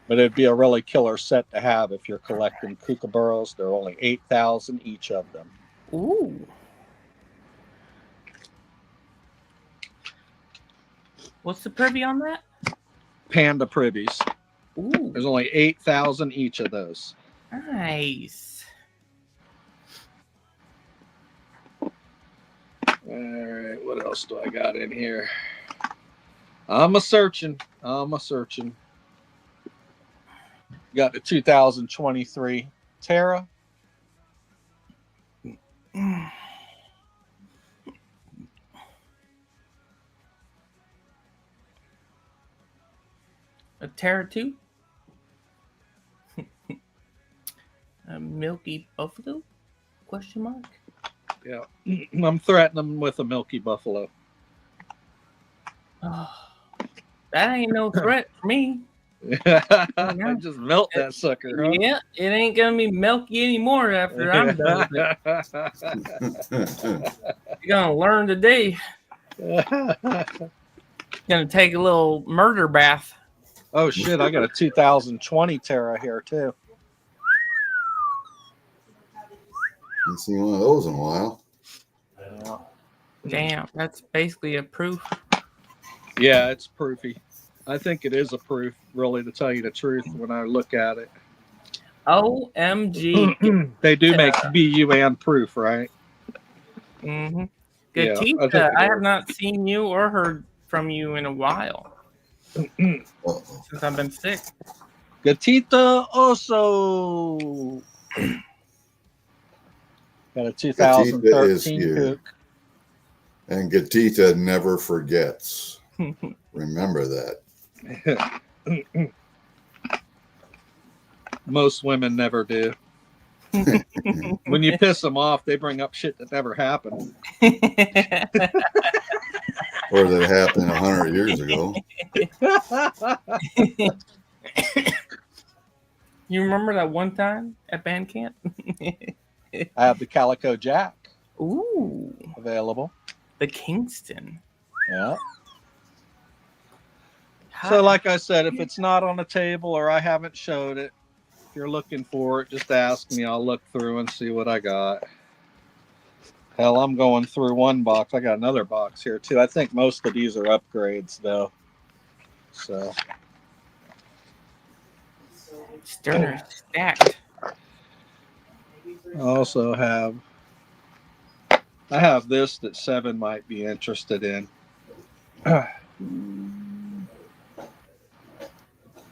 But it'd be a really killer set to have if you're collecting kookaburras. There are only 8,000 each of them. Ooh. What's the privy on that? Panda Privies. Ooh. There's only 8,000 each of those. Nice. All right, what else do I got in here? I'm a searching. Got the 2023 Terra. A Terra 2? A Milky Buffalo? Question mark? Yeah, I'm threatening them with a Milky Buffalo. That ain't no threat for me. I just melt that sucker, huh? Yeah, it ain't gonna be milky anymore after I'm done with it. You're gonna learn today. Gonna take a little murder bath. Oh shit! I got a 2020 Terra here too. Haven't seen one of those in a while. Damn, that's basically a proof. Yeah, it's proofy. I think it is a proof, really, to tell you the truth. When I look at it, OMG. they do make BUN proof, right? Mm-hmm. Yeah, Gatita, I have not seen you or heard from you in a while. Since I've been sick. Gatita Oso. Got a 2013 Cook. And Gatita never forgets. Remember that. Most women never do. When you piss them off, they bring up shit that never happened. Or that happened 100 years ago. You remember that one time at band camp? I have the Calico Jack. Ooh. Available. The Kingston. Yeah. So like I said, if it's not on the table or I haven't showed it, if you're looking for it, just ask me. I'll look through and see what I got. Hell, I'm going through one box. I got another box here too. I think most of these are upgrades though. So Sterner stacked. I also have this that Seven might be interested in.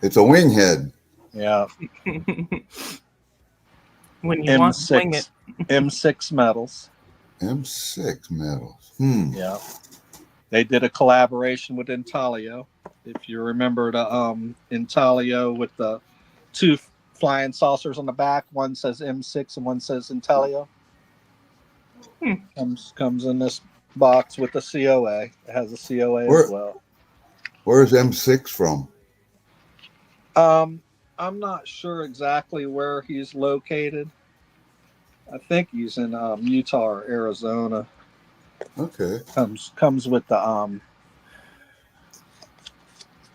It's a wing head. Yeah. When you want to swing it. M6 metals. M6 metals. Yeah. They did a collaboration with Intalio. If you remember the Intalio with the two flying saucers on the back, one says M6 and one says Intalio. Comes in this box with the COA. It has a COA as well. Where's M6 from? I'm not sure exactly where he's located. I think he's in Utah or Arizona. Okay. Comes with the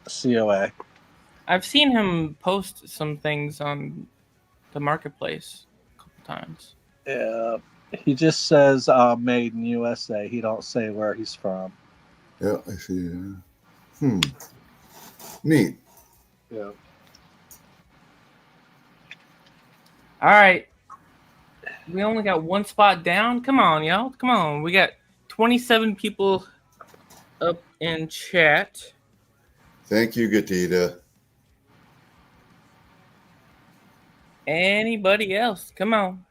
COA. I've seen him post some things on the marketplace a couple times. Yeah. He just says made in USA. He don't say where he's from. Yeah, I see. Neat. Yeah. All right. We only got one spot down. Come on, y'all. Come on. We got 27 people up in chat. Thank you, Gatita. Anybody else? Come on.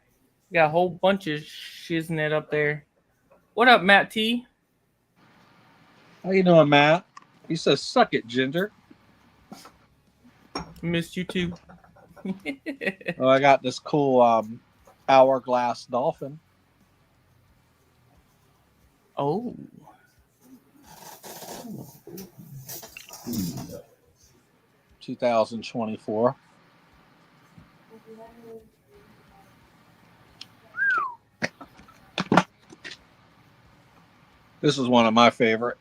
We got a whole bunch of shiznit up there. What up, Matt T? How you doing, Matt? He says, "Suck it, Ginger." Missed you too. Oh, I got this cool hourglass dolphin. Oh. 2024. This is one of my favorite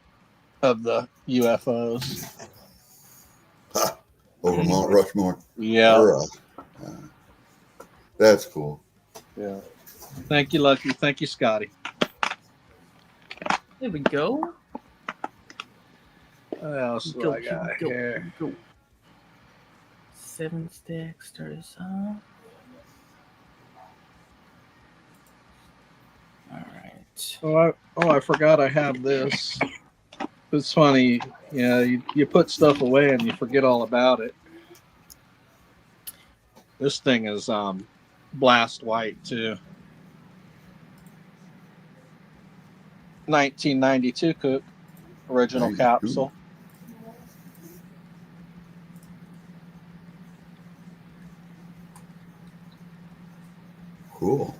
of the UFOs. Over Mount Rushmore. Yeah. That's cool. Yeah. Thank you, Lucky. Thank you, Scotty. There we go. What else do I got here? Go. 7 stacks starters off. All right. I forgot I have this. It's funny, you put stuff away and you forget all about it. This thing is blast white too. 1992 Cook, original 92. Capsule. Cool.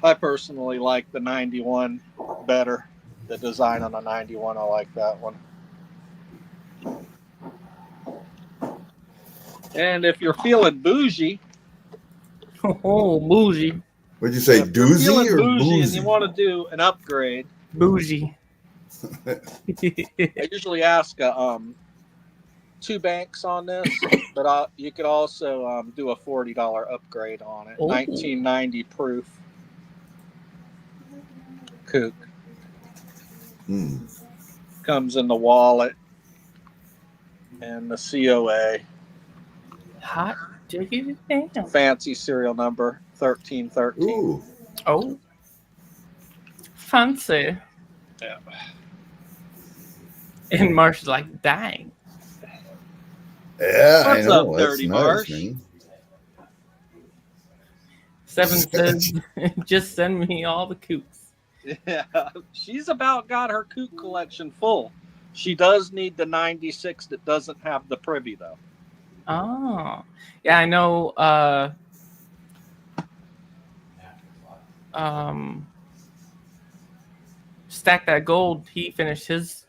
I personally like the 91 better. the design on the 91. I like that one. And if you're feeling bougie, Oh, bougie. What'd you say, if you're doozy feeling or bougie and boozy? you want to do an upgrade, Bougie. I usually ask 2 banks on this, but you could also do a $40 upgrade on it. Oh. 1990 proof kook. Comes in the wallet and the COA. Hot diggity damn. Fancy serial number 1313. Ooh. Oh. Fancy. Yeah. And Marsh is like, dang. Yeah, What's I know. up, That's Dirty nice, Marsh? man. 7 says, just send me all the coops. Yeah, she's about got her kook collection full. She does need the 96 that doesn't have the privy, though. Oh. Yeah, I know. Stack That Gold, he finished his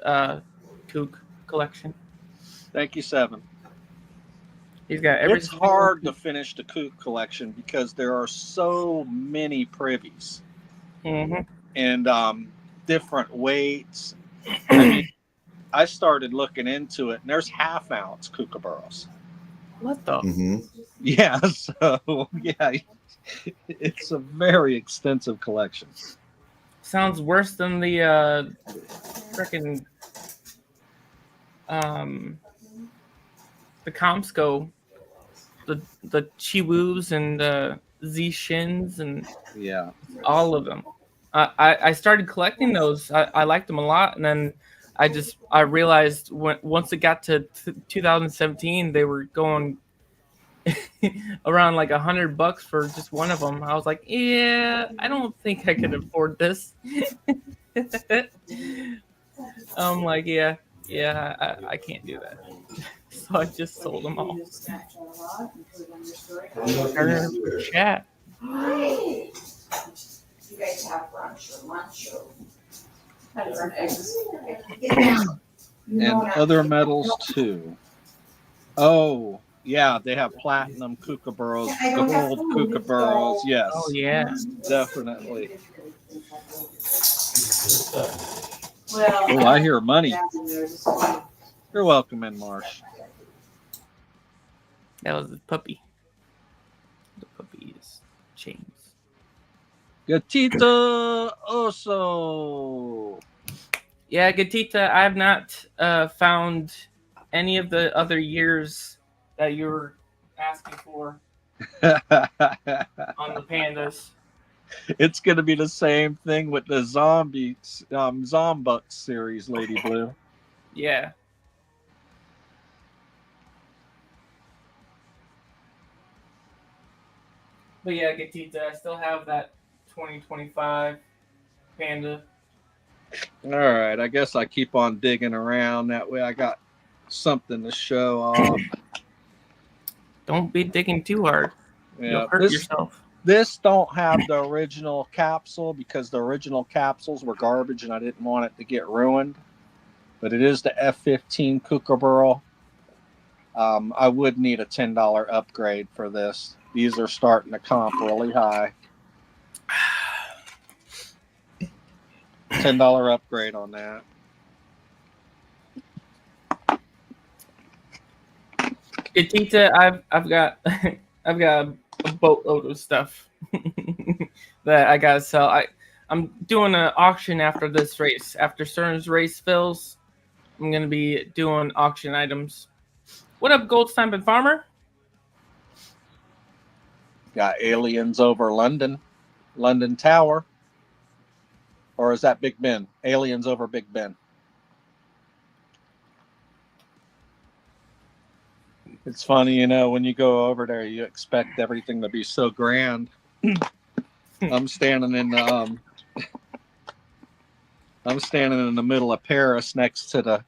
kook collection. Thank you, 7. He's got everything. It's hard to finish the kook collection because there are so many privies and different weights. I mean, I started looking into it, and there's half-ounce kookaburras. What the? Yeah, so yeah, it's a very extensive collection. Sounds worse than the frickin' the Comsco, the Chiwoos and the Z Shins and Yeah, all of them. I started collecting those. I liked them a lot, and then I realized once it got to 2017, they were going around like $100 for just one of them. I was like, yeah, I don't think I could afford this. I'm like, yeah, I can't do that. So I just sold them all. Chat. You guys have brunch or lunch or and other metals too. Oh, yeah, they have platinum kookaburras, gold kookaburras. Yes. Oh yeah, definitely. Well, Oh, I hear money. You're welcome in, Marsh. that was the puppy. The puppy is chains. Gatita Oso. Yeah, Gatita, I've not found any of the other years that you were asking for on the pandas. It's going to be the same thing with the Zombuck series, Lady Blue. Yeah. But yeah, Gatita, I still have that 2025 panda. All right, I guess I keep on digging around. That way I got something to show off. Don't be digging too hard. Yeah, You'll hurt yourself. This don't have the original capsule because the original capsules were garbage and I didn't want it to get ruined. But it is the F-15 Kookaburra. I would need a $10 upgrade for this. These are starting to comp really high. $10 upgrade on that. Gatita, I've got I've got a boatload of stuff that I gotta sell. I'm doing an auction after this race. After Stern's race fills, I'm gonna be doing auction items. What up, Gold Stamp Farmer? Got aliens over London Tower. Or is that Big Ben? Aliens over Big Ben. It's funny, when you go over there, you expect everything to be so grand. I'm standing in the middle of Paris next to the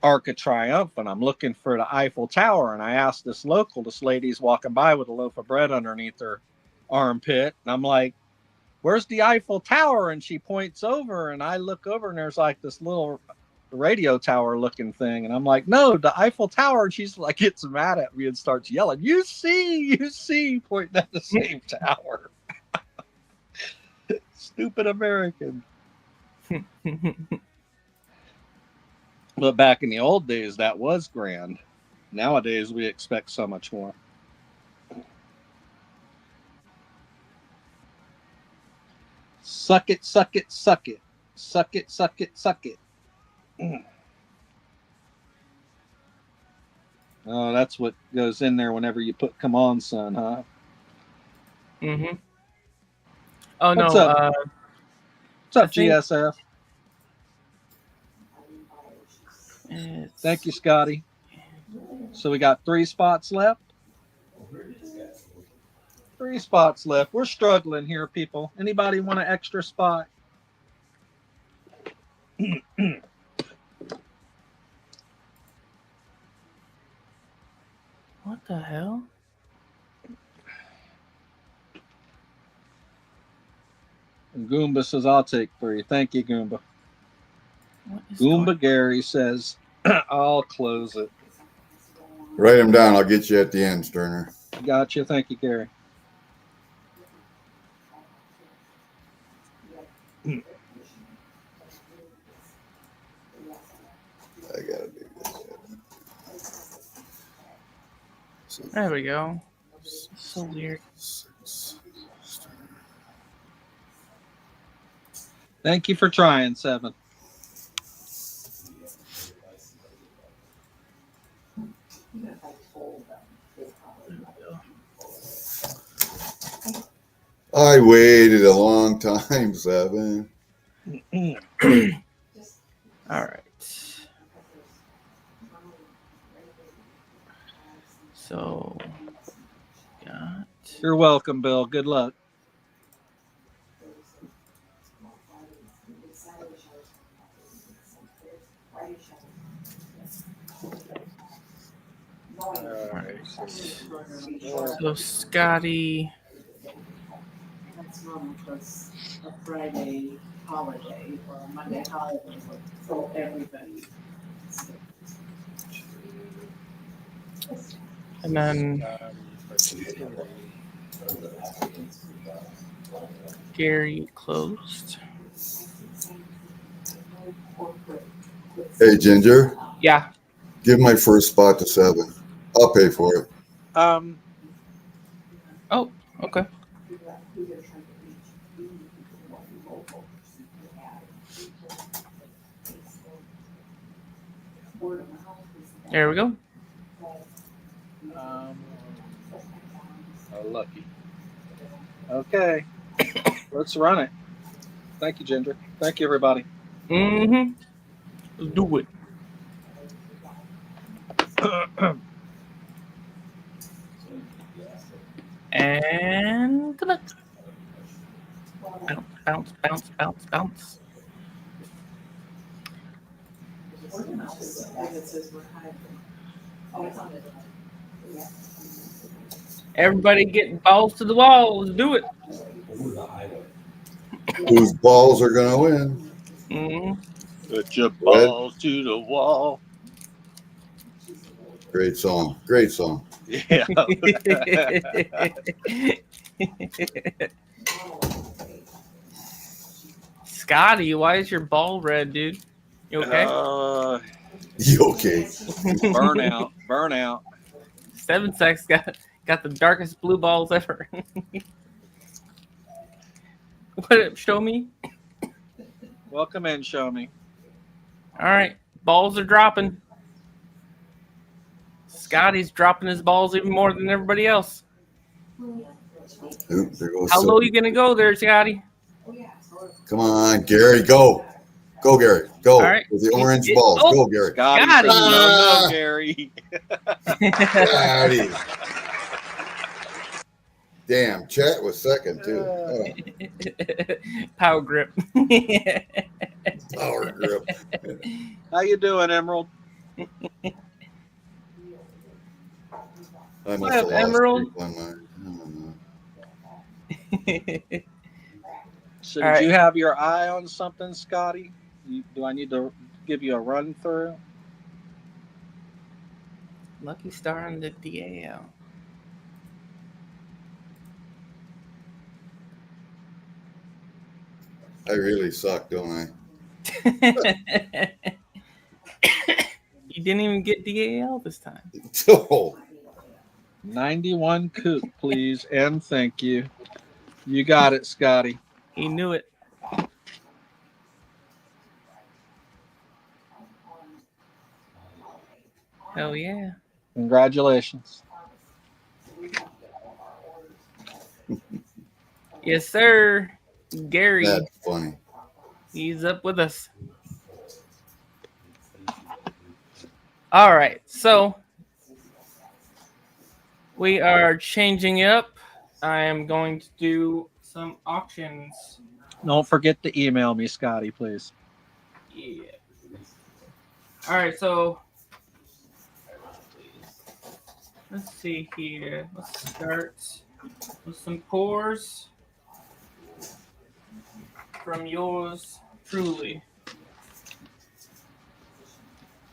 Arc of Triumph, and I'm looking for the Eiffel Tower. And I asked this lady's walking by with a loaf of bread underneath her armpit, and I'm like, where's the Eiffel Tower? And she points over, and I look over, and there's like this little radio tower looking thing. And I'm like, no, the Eiffel Tower. And she's like, gets mad at me and starts yelling, you see, pointing at the same tower. Stupid American. But back in the old days, that was grand. Nowadays, we expect so much more. Suck it, suck it, suck it. Suck it, suck it, suck it. Oh, that's what goes in there whenever you put "Come on, son," huh? Mm-hmm. Oh, What's no. up? What's up, GSF? Thank you, Scotty. So we got 3 spots left. 3 spots left. We're struggling here, people. Anybody want an extra spot? What the hell? And Goomba says, I'll take 3. Thank you, Goomba. Goomba Gary says, I'll close it. Write them down. I'll get you at the end, Sterner. Gotcha. Thank you, Gary. I gotta do this. There we go. So weird. Thank you for trying, 7. I waited a long time, 7. All right. So, got. You're welcome, Bill. Good luck. All right. So, Scotty. That's normal because a Friday holiday or a Monday holiday for everybody. And then Gary closed. Hey, Ginger. Yeah. Give my first spot to 7. I'll pay for it. Oh, okay. There we go. Oh, lucky. Okay. Let's run it. Thank you, Ginger. Thank you, everybody. Mm-hmm. Let's do it. And connect. Bounce, bounce, bounce, bounce. Everybody getting balls to the wall. Let's do it. Whose balls are going to win? Mm-hmm. Put your balls to the wall. Great song. Great song. Yeah. Scotty, why is your ball red, dude? You okay? You okay? Burnout. Burnout. 7 sex got the darkest blue balls ever. What? Show me. Welcome in, show me. All right, balls are dropping. Scotty's dropping his balls even more than everybody else. Oop, there goes How low 7. you gonna go there, Scotty? Come on, Gary, go. Go, Gary. Go. All right. With the orange balls. Oh, go, Gary. Scotty. Scotty. No, Gary. Scotty. Damn, Chat was second, too. Oh, Power grip. power grip. How you doing, Emerald? I must What have up, lost Emerald? one. I don't know. So All did you right. have your eye on something, Scotty? Do I need to give you a run through? Lucky Star on the DAL. I really suck, don't I? You didn't even get DAL this time. Oh, 91 Coop, please, and thank you. You got it, Scotty. He knew it. Hell yeah. Congratulations. Yes, sir. Gary. that's funny. He's up with us. All right. So we are changing up. I am going to do some auctions. Don't forget to email me, Scotty, please. Yeah. All right. So let's see here. Let's start with some pours from yours truly.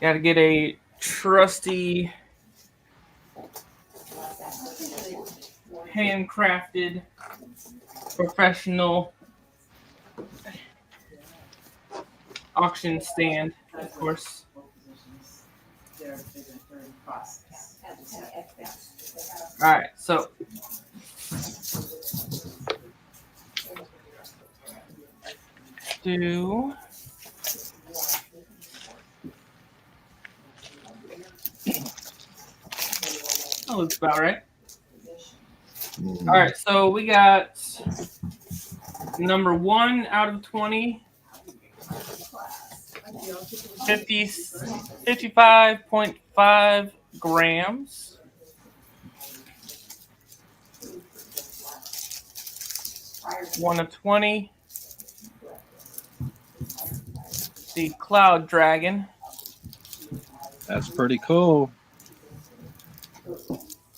Got to get a trusty, handcrafted, professional auction stand, of course. All right, so do that looks about right. Mm. All right, so we got number 1 out of 20, 55.5 grams. One of 20. The Cloud Dragon. That's pretty cool.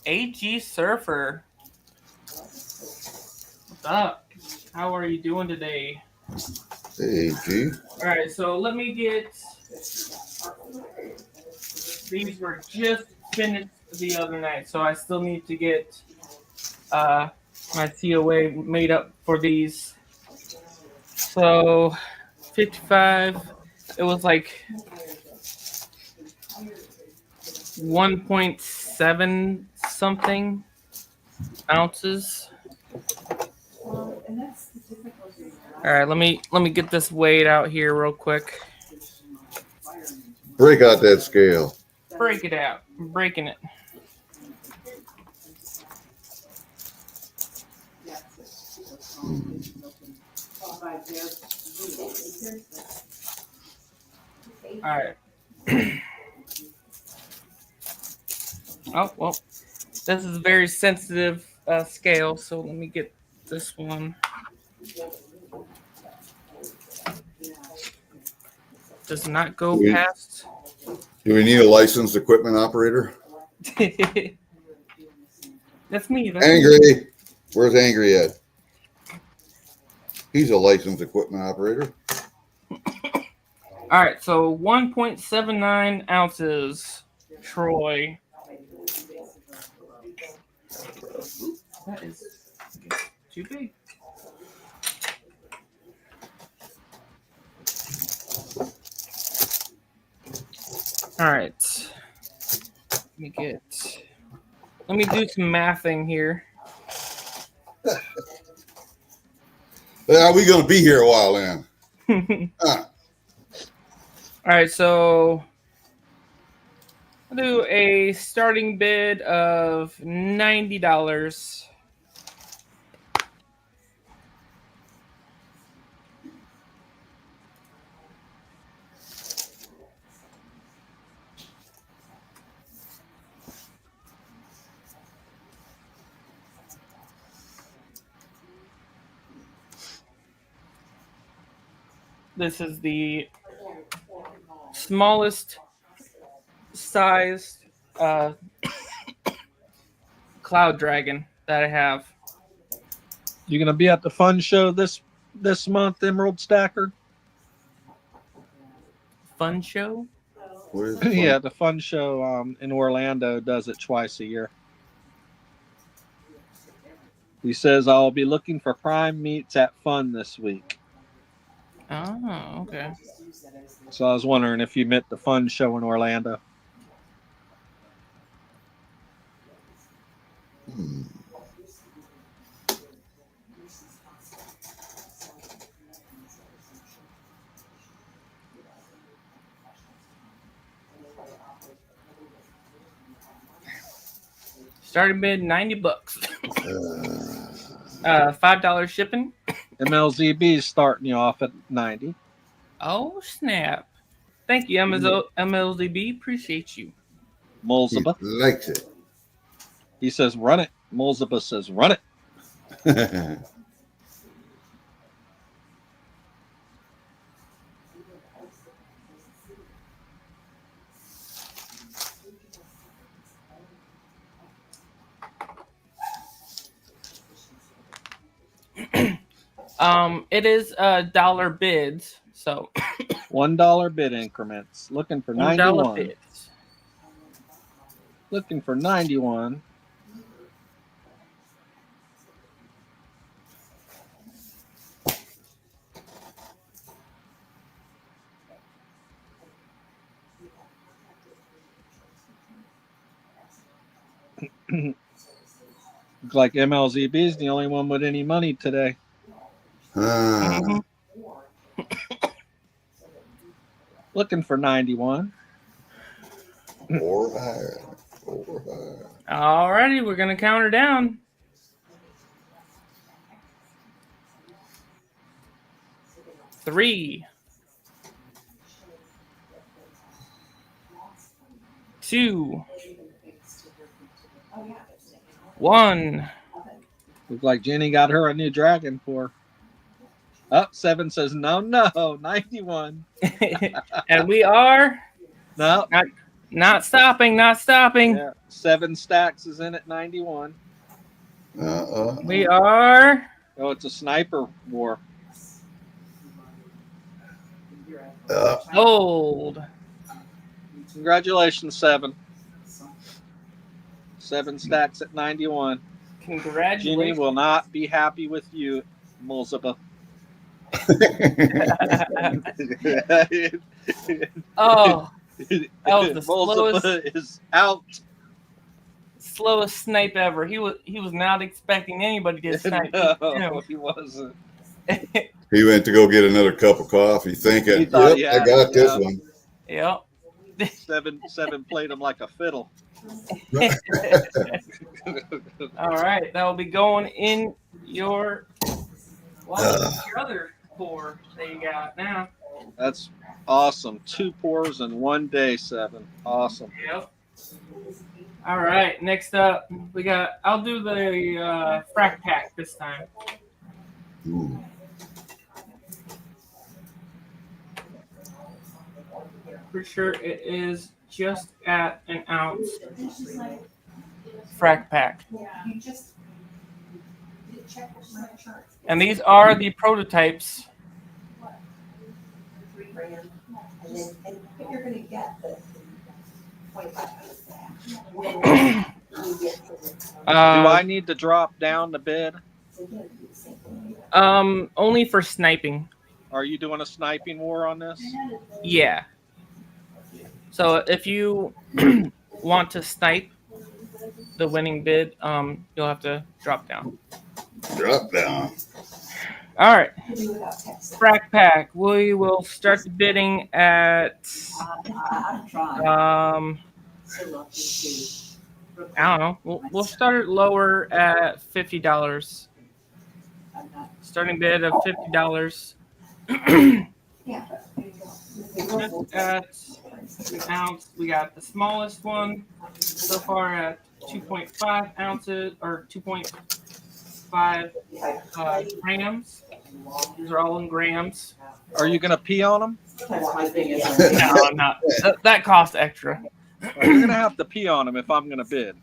AG Surfer. What's up? How are you doing today? Hey, G. All right, so let me get. These were just finished the other night, so I still need to get my COA made up for these. So 55. It was like 1.7 something ounces. All right, let me get this weighed out here real quick. Break out that scale. Break it out. I'm breaking it. All right. Oh, well, this is a very sensitive scale, so let me get this one. Does not go past. Do we need a licensed equipment operator? That's me. Angry. Me. Where's Angry at? He's a licensed equipment operator. All right, so 1.79 ounces, Troy. That is too big. All right. Let me do some mathing here. Yeah, we gonna be here a while then. All right, so I'll do a starting bid of $90. This is the smallest sized Cloud Dragon that I have. You gonna be at the fun show this this month, Emerald Stacker? Fun show? What is the fun? Yeah, the fun show in Orlando does it twice a year. He says, I'll be looking for prime meats at Fun this week. Oh, okay. So I was wondering if you meant the Fun show in Orlando. Hmm. Starting bid $90. $5 shipping. MLZB is starting you off at 90. Oh snap! Thank you, MLZB. Appreciate you. He Mulzaba. likes it. He says, run it. Mulzaba says, run it. It is dollar bids, so $1 bid increments. Looking for $1 91. bids. Looking for 91. Looks like MLZB is the only one with any money today. Mhm. Looking for 91. Or higher. Or higher. Alrighty, we're gonna count her down. 3, 2, 1. Looks like Jenny got her a new dragon for. Up 7 says no, 91. And we are No, not stopping. yeah, 7 stacks is in at 91. We are Oh, it's a sniper war. sold. Congratulations, 7. 7 stacks at 91. Jenny Congratulations. will not be happy with you, Mulzaba. Oh, that was the Mulzaba is out. slowest snipe ever. He was not expecting anybody to snipe. No, he wasn't. He went to go get another cup of coffee, thinking, He thought, "Yep, I got this one." Yep. 7 played him like a fiddle. All right, that will be going in your your other 4 that you got now. That's awesome. 2 pours in 1 day, 7. Awesome. Yep. All right, next up we got. I'll do the frack pack this time. Ooh. Pretty sure it is just at an ounce. Frack pack. And these are the prototypes. You're gonna get the 25. Do I need to drop down the bid? Only for sniping. Are you doing a sniping war on this? Yeah. So if you want to snipe the winning bid, you'll have to drop down. Drop down. All right. Frack pack. We will start the bidding at I don't know. We'll start it lower at $50. Starting bid of $50. Just at an ounce. We got the smallest one so far at 2.5 ounces or 2.5 grams. These are all in grams. Are you going to pee on them? No, I'm not. That costs extra. Well, you're going to have to pee on them if I'm going to bid.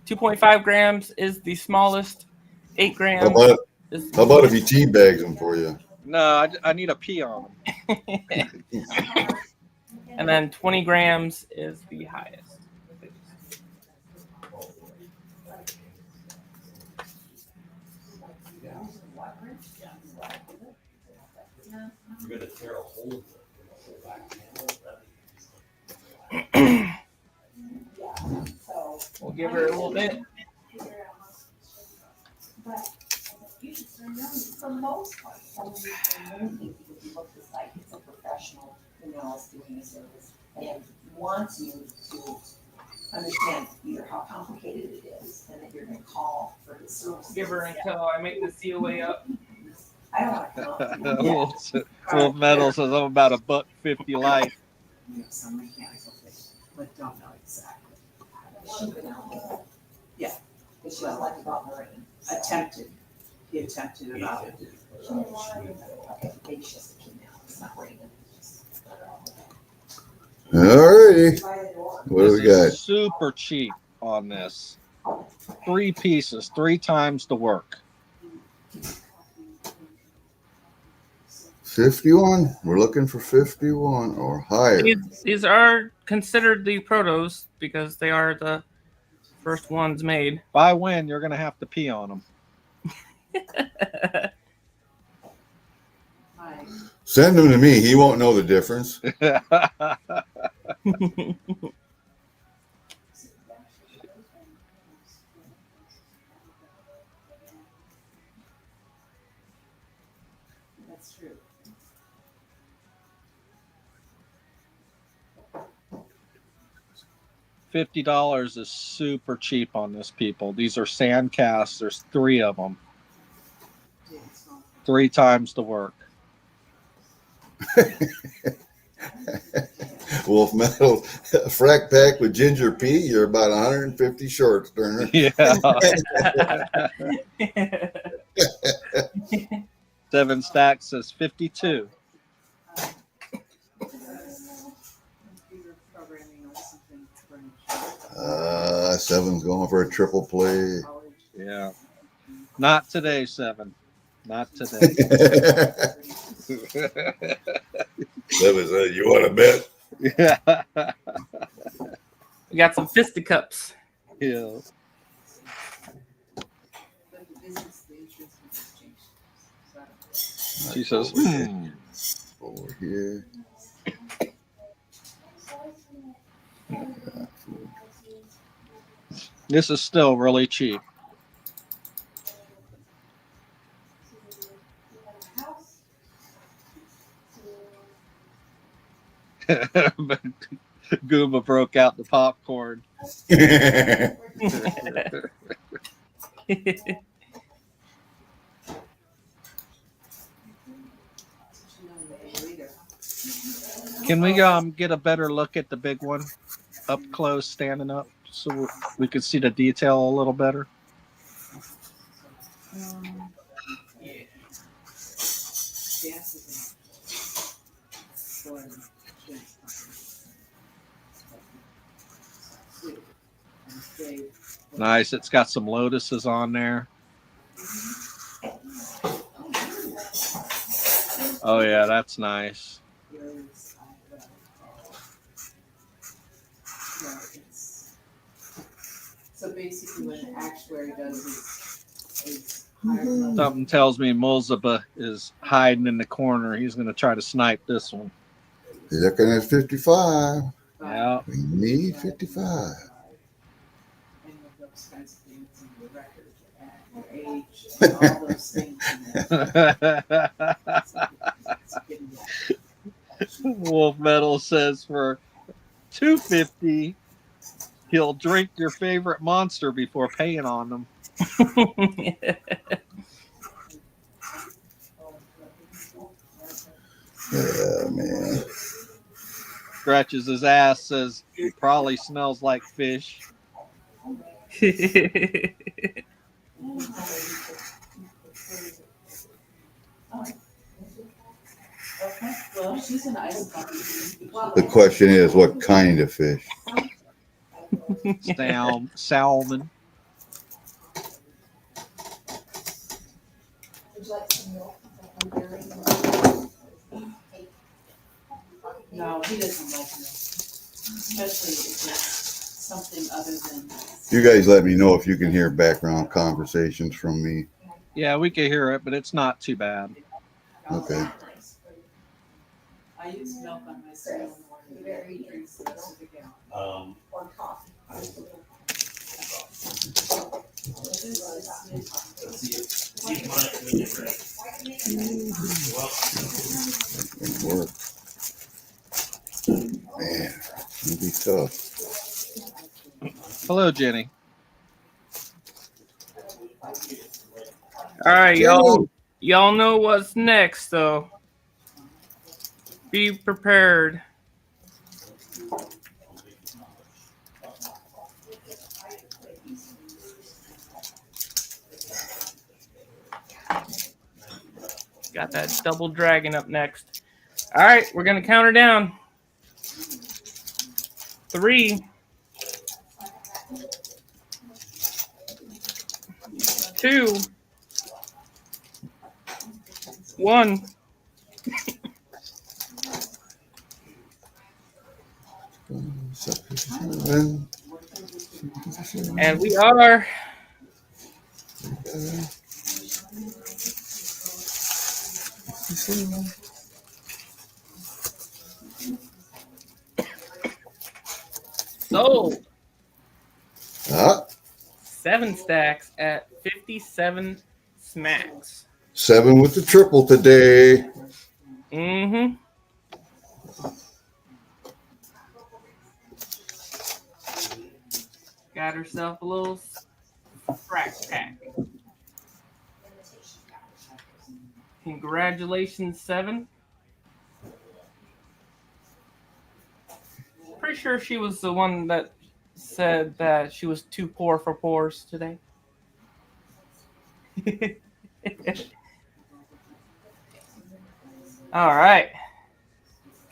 2.5 grams is the smallest. 8 grams. How about if he tea bags them for you? No, I need a pee on them. And then 20 grams is the highest. We'll give her a little bit. For most part, if you look at the site, it's a professional who knows doing a service and wants you to understand either how complicated it is and that you're going to call for his service. Give her until I make the COA up. I don't want to come up to you. Wolf Metal says I'm about $1.50 light. You have some mechanical thing, but don't know exactly. She went out. Yeah. But she was like about Marine. Attempted. He attempted about it. Okay, maybe she has to keep now. It's not raining. Alrighty. What do we got? Super cheap on this. 3 pieces, 3 times the work. 51. We're looking for 51 or higher. These are considered the protos because they are the first ones made. If I win, you're going to have to pee on them. Send them to me. He won't know the difference. That's true. $50 is super cheap on this, people. These are sand casts. There's 3 of them. 3 times the work. Wolf Metal frack pack with ginger pea. You're about 150 short, Turner. Yeah. 7 stacks says 52. Seven's going for a triple play. Yeah. Not today, 7. Not today. Seven said, "You want to bet?" Yeah. We got some fisticuffs. Yeah. She says, Over here. This is still really cheap. But Goomba broke out the popcorn. Can we get a better look at the big one up close, standing up, so we could see the detail a little better? Nice. It's got some lotuses on there. Oh yeah, that's nice. So basically what the actuary does is Something tells me Mulzaba is hiding in the corner. He's going to try to snipe this one. Looking at 55. Yeah. We need 55. all those things. Wolf Metal says for $250, he'll drink your favorite monster before paying on them. Yeah, man. Scratches his ass, says he probably smells like fish. Well, she's an ice bucket. The question is, what kind of fish? Salmon. Would you like some milk? No, he doesn't like milk, especially if it's something other than. You guys let me know if you can hear background conversations from me. Yeah, we can hear it, but it's not too bad. Okay. I use milk on my cereal in the morning. He drinks the rest of the gallon. Or coffee. It work. Man, it'll be tough. Hello, Jenny. All right, y'all know what's next, though. Be prepared. Got that double dragon up next. All right, we're gonna count her down. 3, 2, 1. And we are sold. 7 stacks at 57 smacks. 7 with the triple today. Mm-hmm. Got herself a little frack pack. Congratulations, 7. Pretty sure she was the one that said that she was too poor for pores today. All right.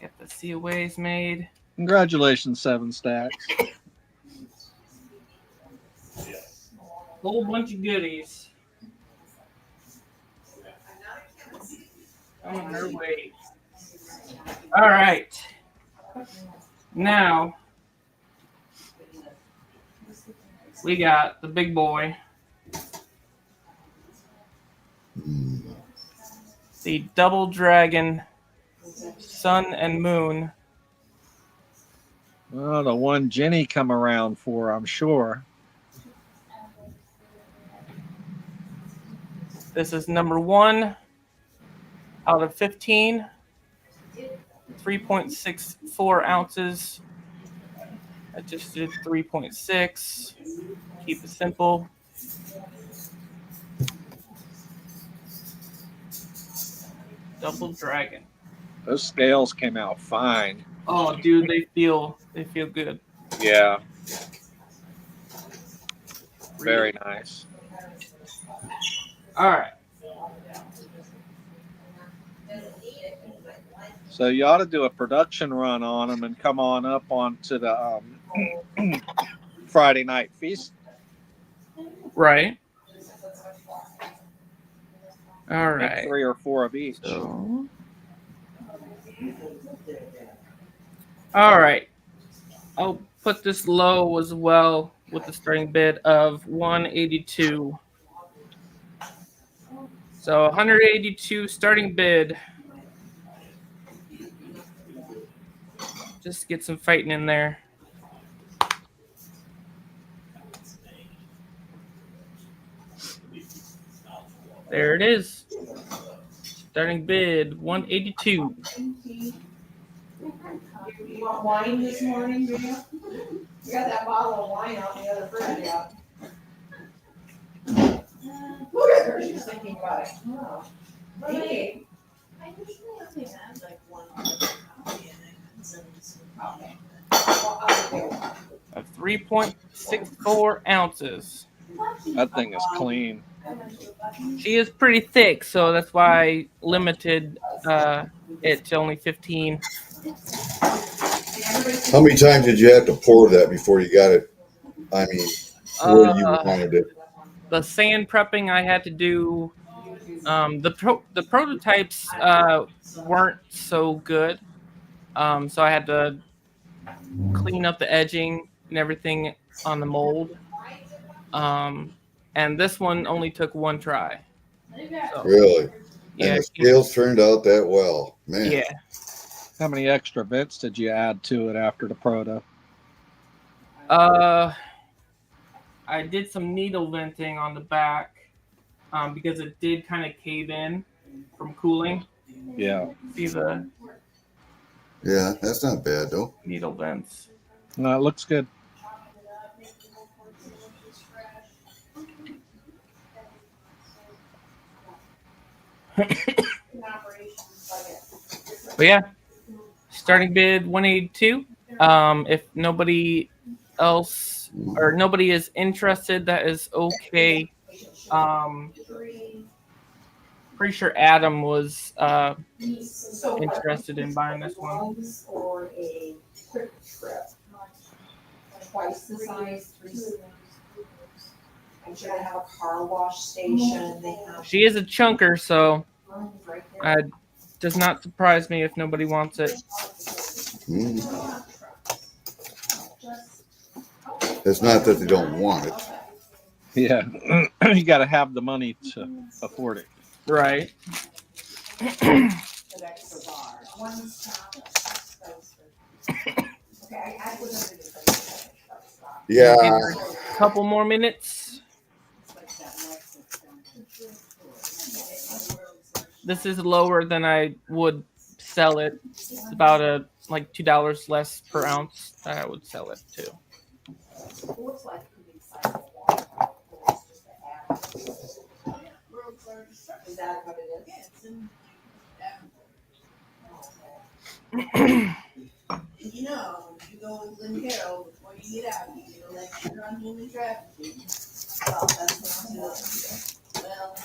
Get the COAs made. Congratulations, 7 stacks. Whole bunch of goodies. On her way. All right. Now we got the big boy. The double dragon, sun and moon. Oh, the one Jenny come around for, I'm sure. This is number 1 out of 15. 3.64 ounces. I just did 3.6. Keep it simple. Double dragon. Those scales came out fine. Oh, dude, they feel good. Yeah. Very nice. All right. So you ought to do a production run on them and come on up onto the Friday night feast. Right. All Make right. 3 or 4 of each. So. All right. I'll put this low as well with the starting bid of 182. So 182 starting bid. Just get some fighting in there. There it is. Starting bid 182. You want wine this morning, do you? We got that bottle of wine out in the other fridge out. Look at her, she's thinking about it. Oh. Hey. I usually only have like 1 coffee and then Okay. Well, Of 3.64 ounces. That thing is clean. She is pretty thick, so that's why I limited it to only 15. How many times did you have to pour that before you got it? I mean, where you wanted it? The sand prepping I had to do The prototypes weren't so good, so I had to clean up the edging and everything on the mold. And this one only took one try. So, Really? yeah, And the scales turned out that well, man. yeah. How many extra vents did you add to it after the proto? I did some needle venting on the back because it did kind of cave in from cooling. Yeah. See the Yeah, that's not bad though. needle vents. No, it looks good. But yeah, starting bid 182. If nobody else or nobody is interested, that is okay. Pretty sure Adam was interested in buying this one. Or a quick trip. Twice the size, I'm sure they have a car wash station, they have. She is a chunker, so Right there. it does not surprise me if nobody wants it. It's not that they don't want it. Yeah. You got to have the money to afford it. Right. Yeah. A couple more minutes. This is lower than I would sell it. It's about like $2 less per ounce that I would sell it to. Is that what it is? You know, you go with Lynn Carroll before you get out, you get a lecture on human trafficking. Well, that's what I'm doing. Well,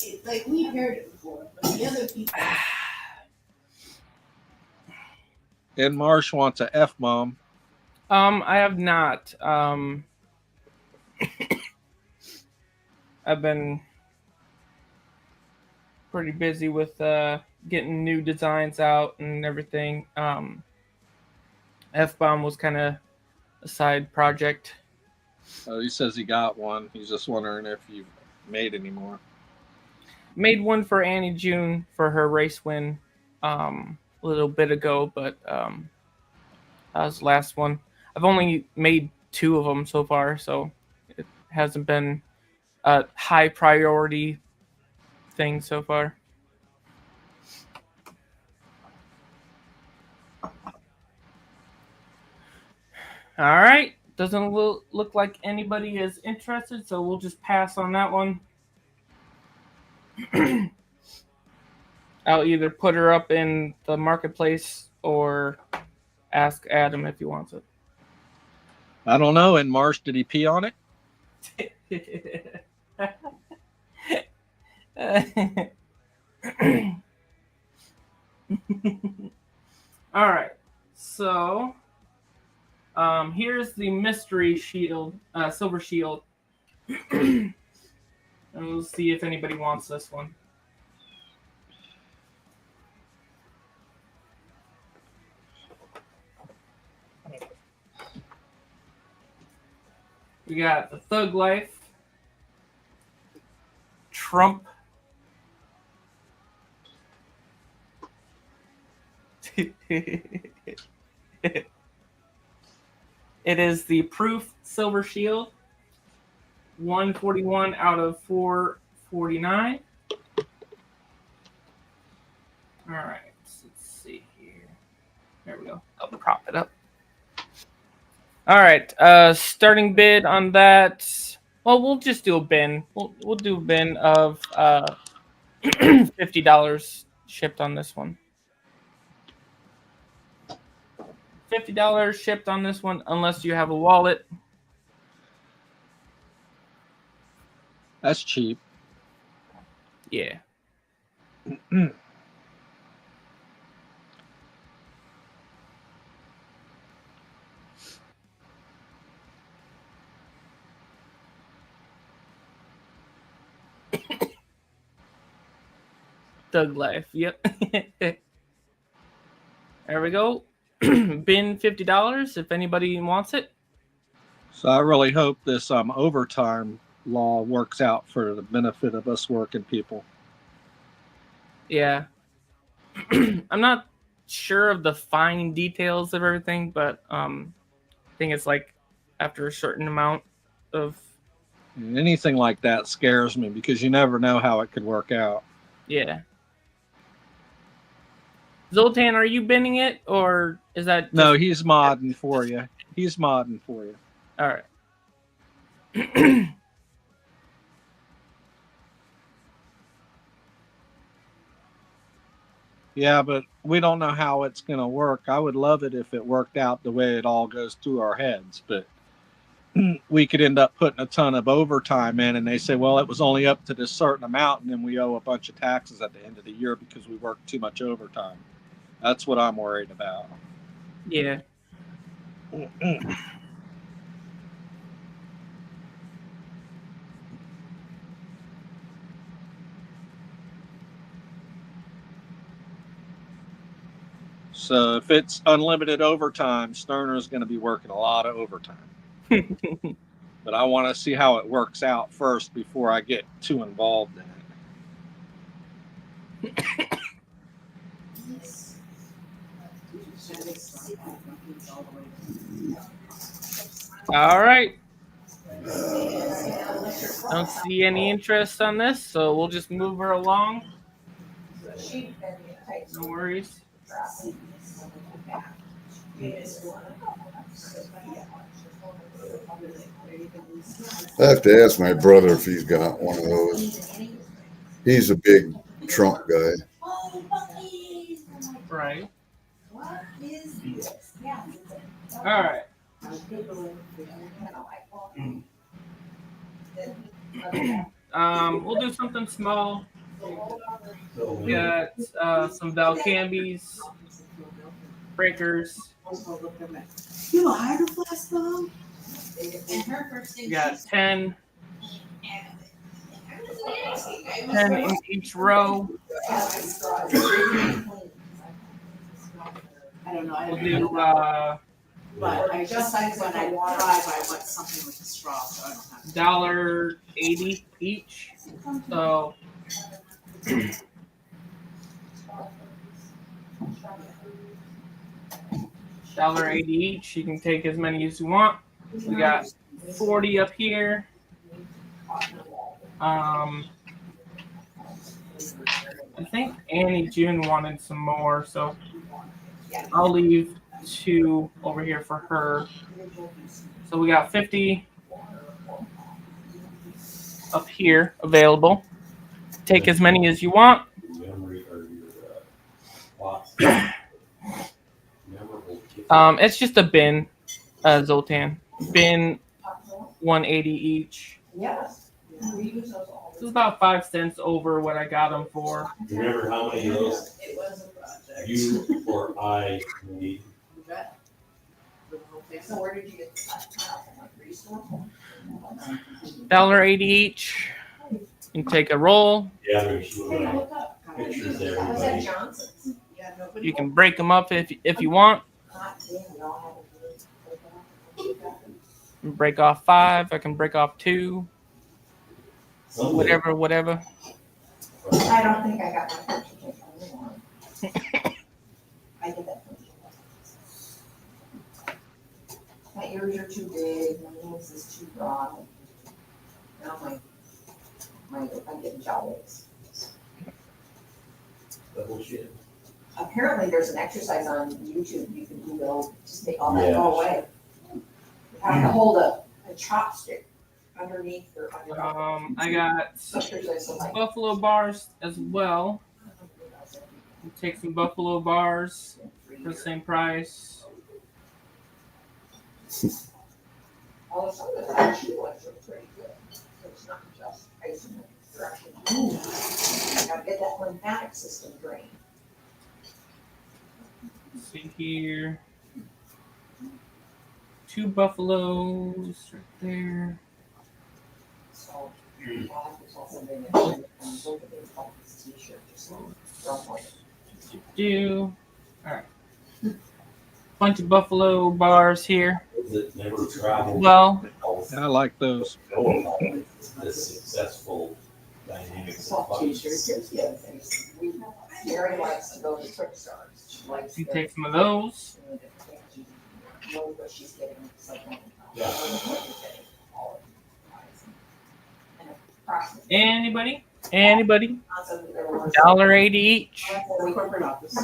it's like we've heard it before, but the other people. And Marsh wants a F-bomb. I have not. I've been pretty busy with getting new designs out and everything. F-bomb was kind of a side project. He says he got one. He's just wondering if you've made any more. Made one for Annie June for her race win a little bit ago, but that was the last one. I've only made 2 of them so far, so it hasn't been a high priority thing so far. All right. Doesn't look like anybody is interested, so we'll just pass on that one. I'll either put her up in the marketplace or ask Adam if he wants it. I don't know. And Marsh, did he pee on it? All right. So here's the mystery shield, silver shield. And we'll see if anybody wants this one. We got the Thug Life, Trump, it is the Proof Silver Shield, 141 out of 449. All right, let's see here. There we go. I'll prop it up. All right, starting bid on that. Well, we'll just do a bin. We'll do a bin of $50 shipped on this one. $50 shipped on this one, unless you have a wallet. That's cheap. Yeah. Thug life. Yep. There we go. Bin $50 if anybody wants it. So I really hope this overtime law works out for the benefit of us working people. Yeah. I'm not sure of the fine details of everything, but I think it's like after a certain amount of And anything like that scares me because you never know how it could work out. yeah. Zoltan, are you binning it or is that just... No, he's modding for you. He's modding for you. All right. Yeah, but we don't know how it's going to work. I would love it if it worked out the way it all goes through our heads, but we could end up putting a ton of overtime in, and they say, well, it was only up to this certain amount, and then we owe a bunch of taxes at the end of the year because we worked too much overtime. That's what I'm worried about. Yeah. So if it's unlimited overtime, Sterner's going to be working a lot of overtime. But I want to see how it works out first before I get too involved in it. All right. Don't see any interest on this, so we'll just move her along. No worries. I have to ask my brother if he's got one of those. He's a big trunk guy. Right. All right. We'll do something small. We got some Valcambis, breakers. You a hydro flask, Mom? We got 10 in each row. I don't know. I We'll haven't do but I just when I drive, I want something with a straw, so I don't have $1.80 each. So $1.80 each. You can take as many as you want. We got 40 up here. I think Annie June wanted some more, so I'll leave 2 over here for her. So we got 50 up here available. Take as many as you want. It's just a bin, Zoltan. Bin, 180 each. Yes. It's about 5 cents over what I got them for. Remember how many of those you or I need? So where did you get $1.80 each. You can take a roll. Yeah, there's pictures there, everybody. You can break them up if you want. Break off 5. I can break off 2. Whatever. I don't think I got my picture taken. I did that. My ears are too big, my nose is too broad. Now I'm getting jaw aches. Double shit. Apparently there's an exercise on YouTube you can do that'll just make all that go away. You have to hold a chopstick underneath or under. I got buffalo bars as well. We'll take some buffalo bars for the same price. Although some of the actually ones are pretty good. It's not just facing the direction. You gotta get that lymphatic system drained. Let's see here. 2 buffaloes right there. So I'll have to tell somebody next time they come look at this, like this t-shirt or something. Don't want it. All right. Bunch of Buffalo bars here. That never traveled. Well, I like those. Know about the successful dynamics of Soft funds. t-shirt, here's the other things. Mary likes to go to Quick Starts. She likes you the- take some of those. Knows what she's getting, it's like, Yeah. And approximately- Anybody? Anybody? There was- $1.80 each. Corporate office.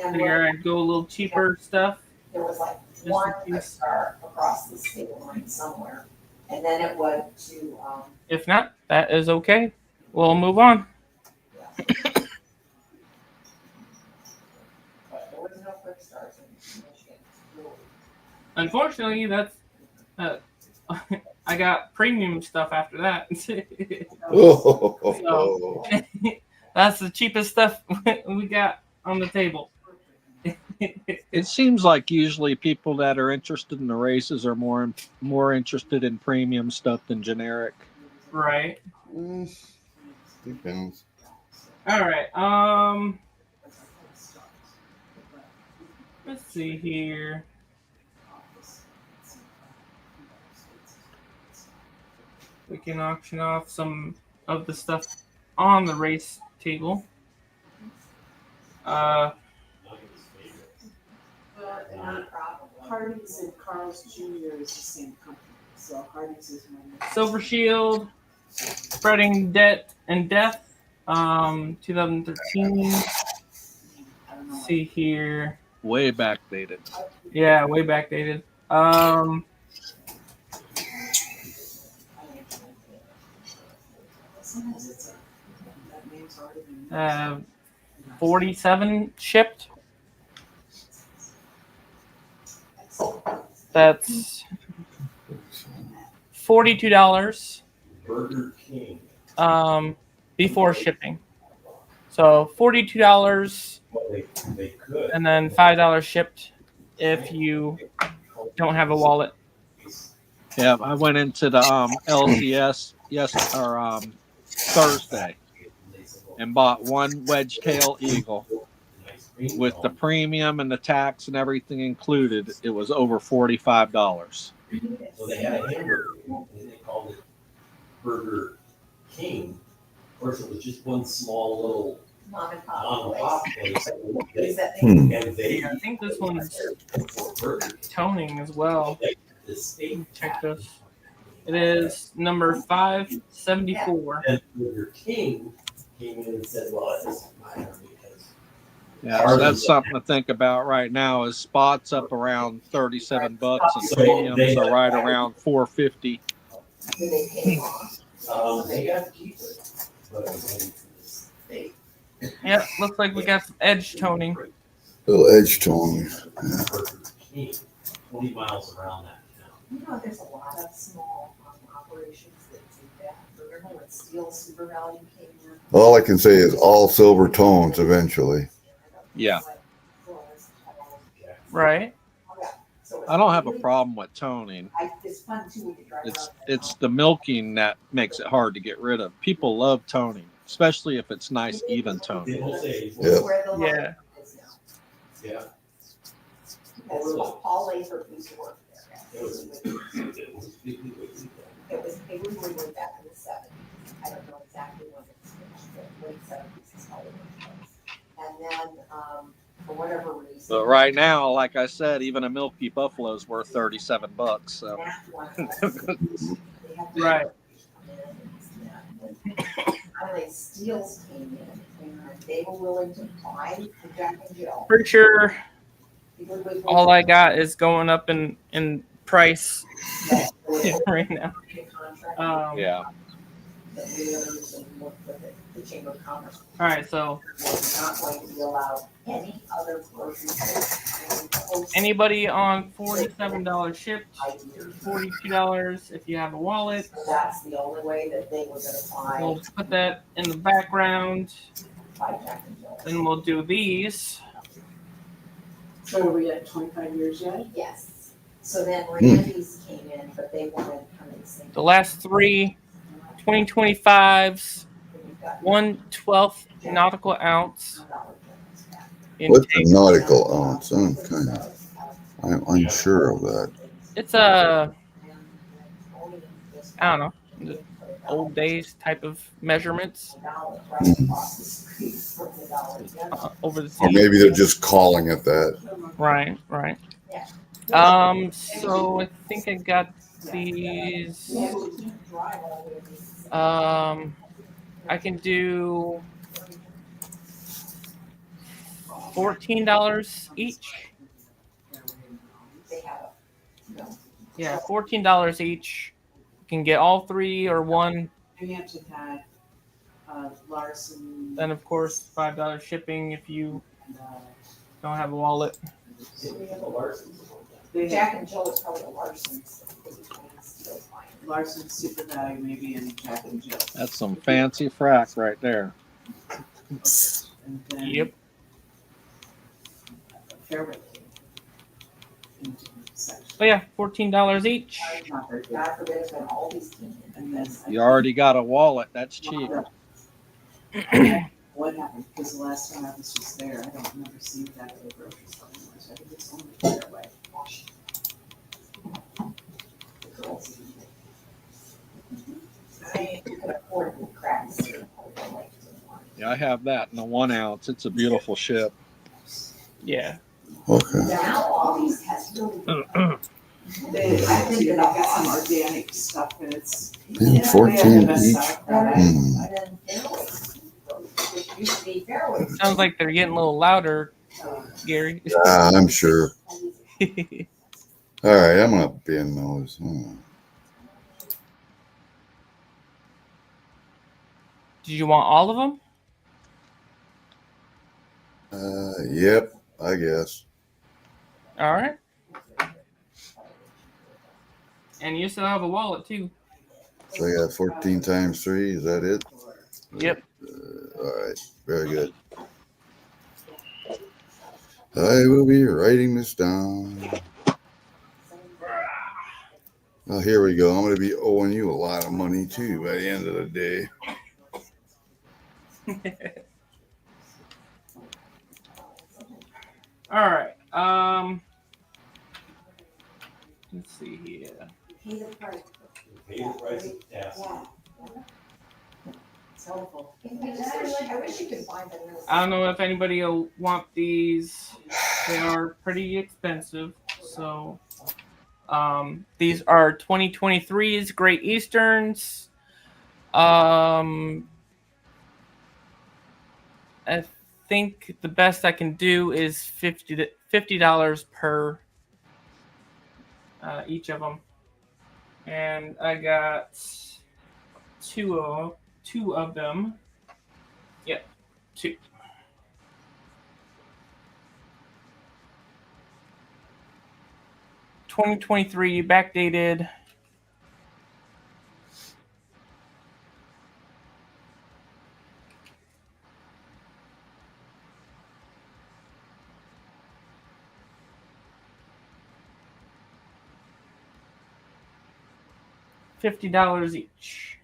And Figure I'd go a little cheaper stuff. there was like Just one in Quick case. Start across the state line somewhere. And then it went to, If not, that is okay. We'll move on. but there was no Quick Starts in Michigan. Unfortunately, that's I got premium stuff after that. Oh, That's the cheapest stuff we got on the table. It seems like usually people that are interested in the races are more interested in premium stuff than generic. Right. depends. All right. Let's see here. We can auction off some of the stuff on the race table. Hardee's and Carl's Jr. is the same company, so Hardee's is my. Silver Shield, Spreading Debt and Death, 2013. Let's see here. Way backdated. Yeah, way backdated. Sometimes it's that name's already been. 47 shipped. That's $42 Burger King. before shipping. So $42 Well, they could. and then $5 shipped if you don't have a wallet. Yeah, I went into the LCS Thursday and bought one wedge tail eagle with the premium and the tax and everything included. It was over $45. So they had a hamburger, and they called it Burger King. Of course, it was just one small little Mom and pop. mom and pop place. Is that Hmm. And they, I think this one's for Burger King, toning as well. the state Check this. It is number 574. and Burger King came in and said, well, it doesn't matter because Yeah, so that's something to think about right now. Is spots up around $37 and So premiums they- are right around $4.50. Do they pay off? they got to keep it. But I'm waiting for the state. Yep, looks like we got some edge toning. Little edge tone. Burger King, 20 miles around that town. You know, there's a lot of small operations that do that. Remember when Steel Super Value came in? All I can say is all silver tones eventually. Yeah. Right. I don't have a problem with toning. It's fun too when you drive It's the milking that makes it hard to get rid of. People love toning, especially if it's nice even They toning. will say, Yeah. Yeah. yeah. That's what Paul Lathir used to work there. It was, it was big. It was way back in the '70s. I don't know exactly when it finished, but late '70s is probably when it was. And then, for whatever reason. But right now, like I said, even a Milky Buffalo is worth $37. So that one was- they had to Right. Finally, Steels came in and they were willing to buy the Jack and Jill. Pretty sure all I got is going up in price right now. yeah, The Chamber of Commerce All right, so was not going to be allowed any other grocery store. anybody on $47 shipped, $42 if you have a wallet. That's the only way that they were gonna We'll put that in the background, buy Jack and Jill. then we'll do these. So are we at 25 years yet? Yes. So then Randy's came in, but they wanted kind of the same. The last three 2025's 1/12 nautical ounce. What's a Intake. nautical ounce? I'm unsure of that. It's a, I don't know, the old days type of measurements over the Or sea. maybe they're just calling it that. Right. So I think I got these. I can do $14 each. Yeah, $14 each. You can get all three or one. New Hampton had Larson. Then of course $5 shipping if you And, don't have a wallet. Jack and Jill is probably the Larsons. Larson Super Value maybe and Jack and Jill. That's some fancy frack right there. And then Yep. Fairway. But yeah, $14 each. Not very good. God forbid it's been all these teams. And then You already got a wallet. That's cheap. what happened? Because the last time I was just there, I don't remember seeing that at the grocery store anymore. So I think it's only Fairway. The girls. I could afford the cracks. Yeah, I have that in the 1 ounce. It's a beautiful ship. Yeah. Okay. Now all these has really. I think they've got some organic stuff and it's. Yeah, 14 each. Sounds like they're getting a little louder, Gary. Yeah, I'm sure. All right, I'm gonna bin those. Did you want all of them? Yep, I guess. All right. And you still have a wallet too. So I got 14 times 3. Is that it? Yep. All right, very good. I will be writing this down. Well, here we go. I'm going to be owing you a lot of money too by the end of the day. All right. Let's see here. Pay the price. Pay the price of gas. It's helpful. I wish you could find them. I don't know if anybody will want these. They are pretty expensive. So, these are 2023's Great Easterns. I think the best I can do is $50 per each of them, and I got two of them. Yep, two. (2023) backdated. $50 each.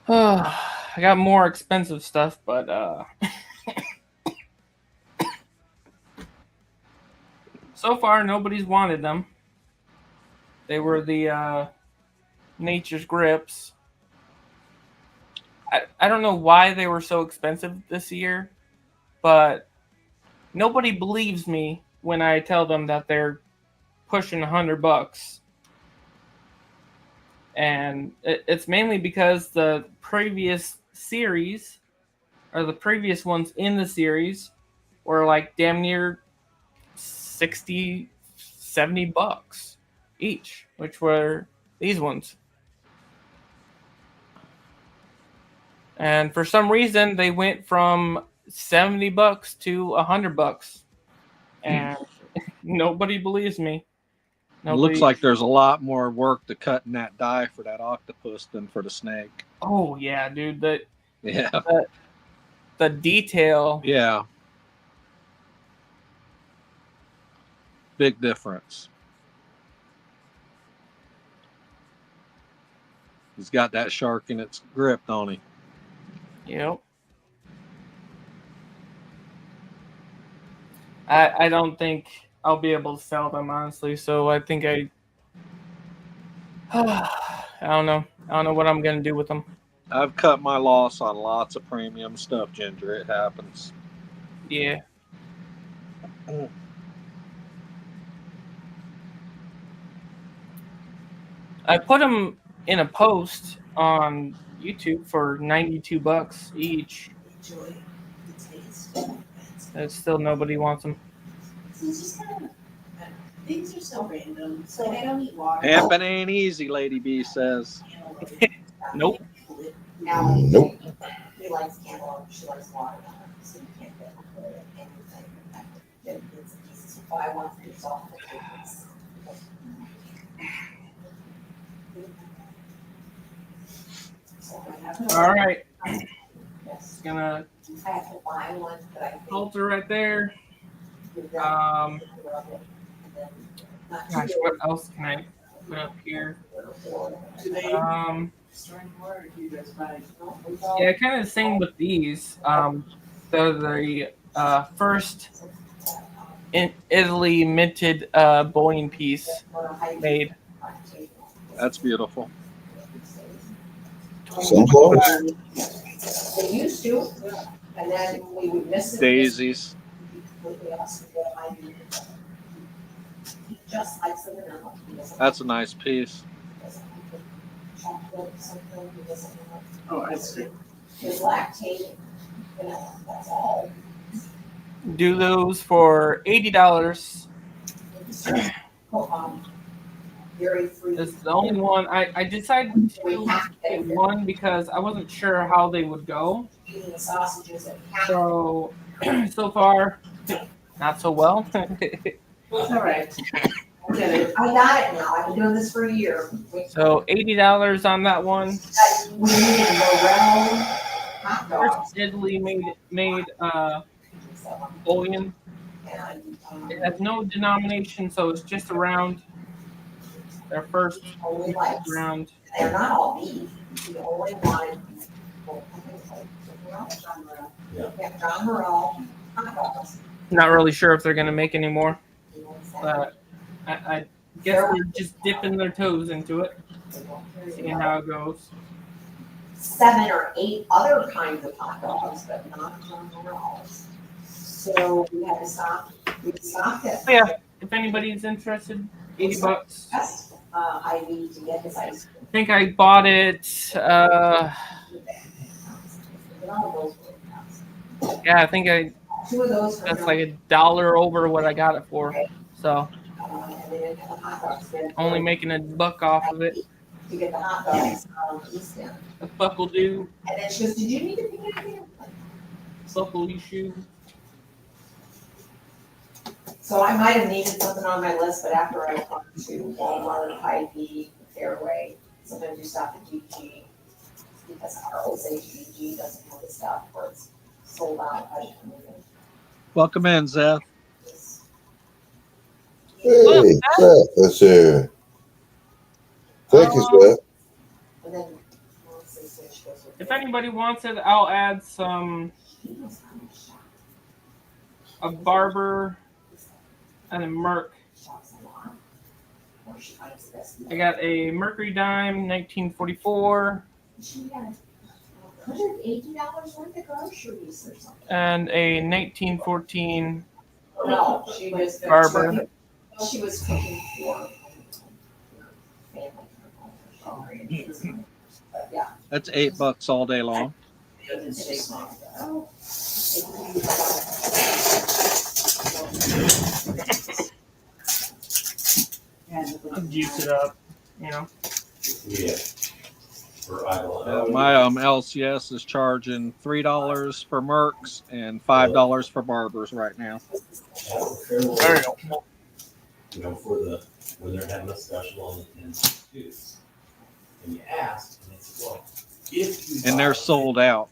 I got more expensive stuff, but so far nobody's wanted them. They were the Nature's Grips. I don't know why they were so expensive this year, but nobody believes me when I tell them that they're pushing $100. And it's mainly because the previous series, or the previous ones in the series, were like damn near $60-$70 each, which were these ones. And for some reason, they went from $70 to $100, and nobody believes me. It looks like there's a lot more work to cutting that die for that octopus than for the snake. Oh yeah, dude. Yeah. The detail. Yeah. Big difference. He's got that shark in its grip, don't he? Yep. I don't think I'll be able to sell them, honestly. So I think I don't know. I don't know what I'm gonna do with them. I've cut my loss on lots of premium stuff, Ginger. It happens. Yeah. I put them in a post on YouTube for $92 each. And still nobody wants them. Things are so random. So I don't eat water. Hamping ain't easy, Lady B says. Nope. Nope. He likes cantaloupe, she likes watermelon, so you can't get anything. It's easy to buy one for yourself. All right. Yes. Gonna I have to buy one, but I think. filter right there. Gosh, Gosh, what else can I put up here? Yeah, kind of the same with these. They're the first in Italy minted bowling piece made. That's beautiful. Sunflowers? They used to, and then we would miss it. Daisies. Just like the vanilla. That's a nice piece. Oh, I see. His lactating, that's all. Do those for $80. Very free. This is the only one I decided to get one because I wasn't sure how they would go. Eating the sausages and So so far, not so well. All right. I got it now. I've been doing this for a year. So $80 on that one. We needed Morel hot dogs. First Italy made bullion. And, It has no denomination, so it's just around. Their first only like, round. they're not all beef. We only wanted, yeah, John Morel hot dogs. Not really sure if they're gonna make any more, but I guess they're just dipping their toes into it, seeing how it goes. 7 or 8 other kinds of hot dogs, but not John Morel's. So we had to stop. We stopped it. So yeah, if anybody's interested, $80. I need to get his ice cream. I think I bought it. Yeah, I think Two of those. that's like $1 over what I got it for. So only making $1 off of it. To get the hot dogs on the East End. A buckle do. And then she goes, "Did you need to pick anything up?" Buckle shoe. So I might have needed something on my list, but after I talked to Walmart, Hy-Vee, Fairway, sometimes you stop at GG because our Osage GG doesn't have the stuff where it's sold out. Welcome in, Zeth. Hey, Seth, that's here. Thank you, Seth. And then, If anybody wants it, I'll add a Barber and a Merc. I got a Mercury Dime, 1944. $180 worth of groceries or something. And a 1914 No, she was Barber. She was cooking for family. But yeah. That's $8 all day long. Juice it up, you know. Yeah. For My LCS is charging $3 for Mercs and $5 for Barbers right now. There you go. You know, for the when they're having a special on the 10s. And you ask, and they say, well, if you And they're sold out.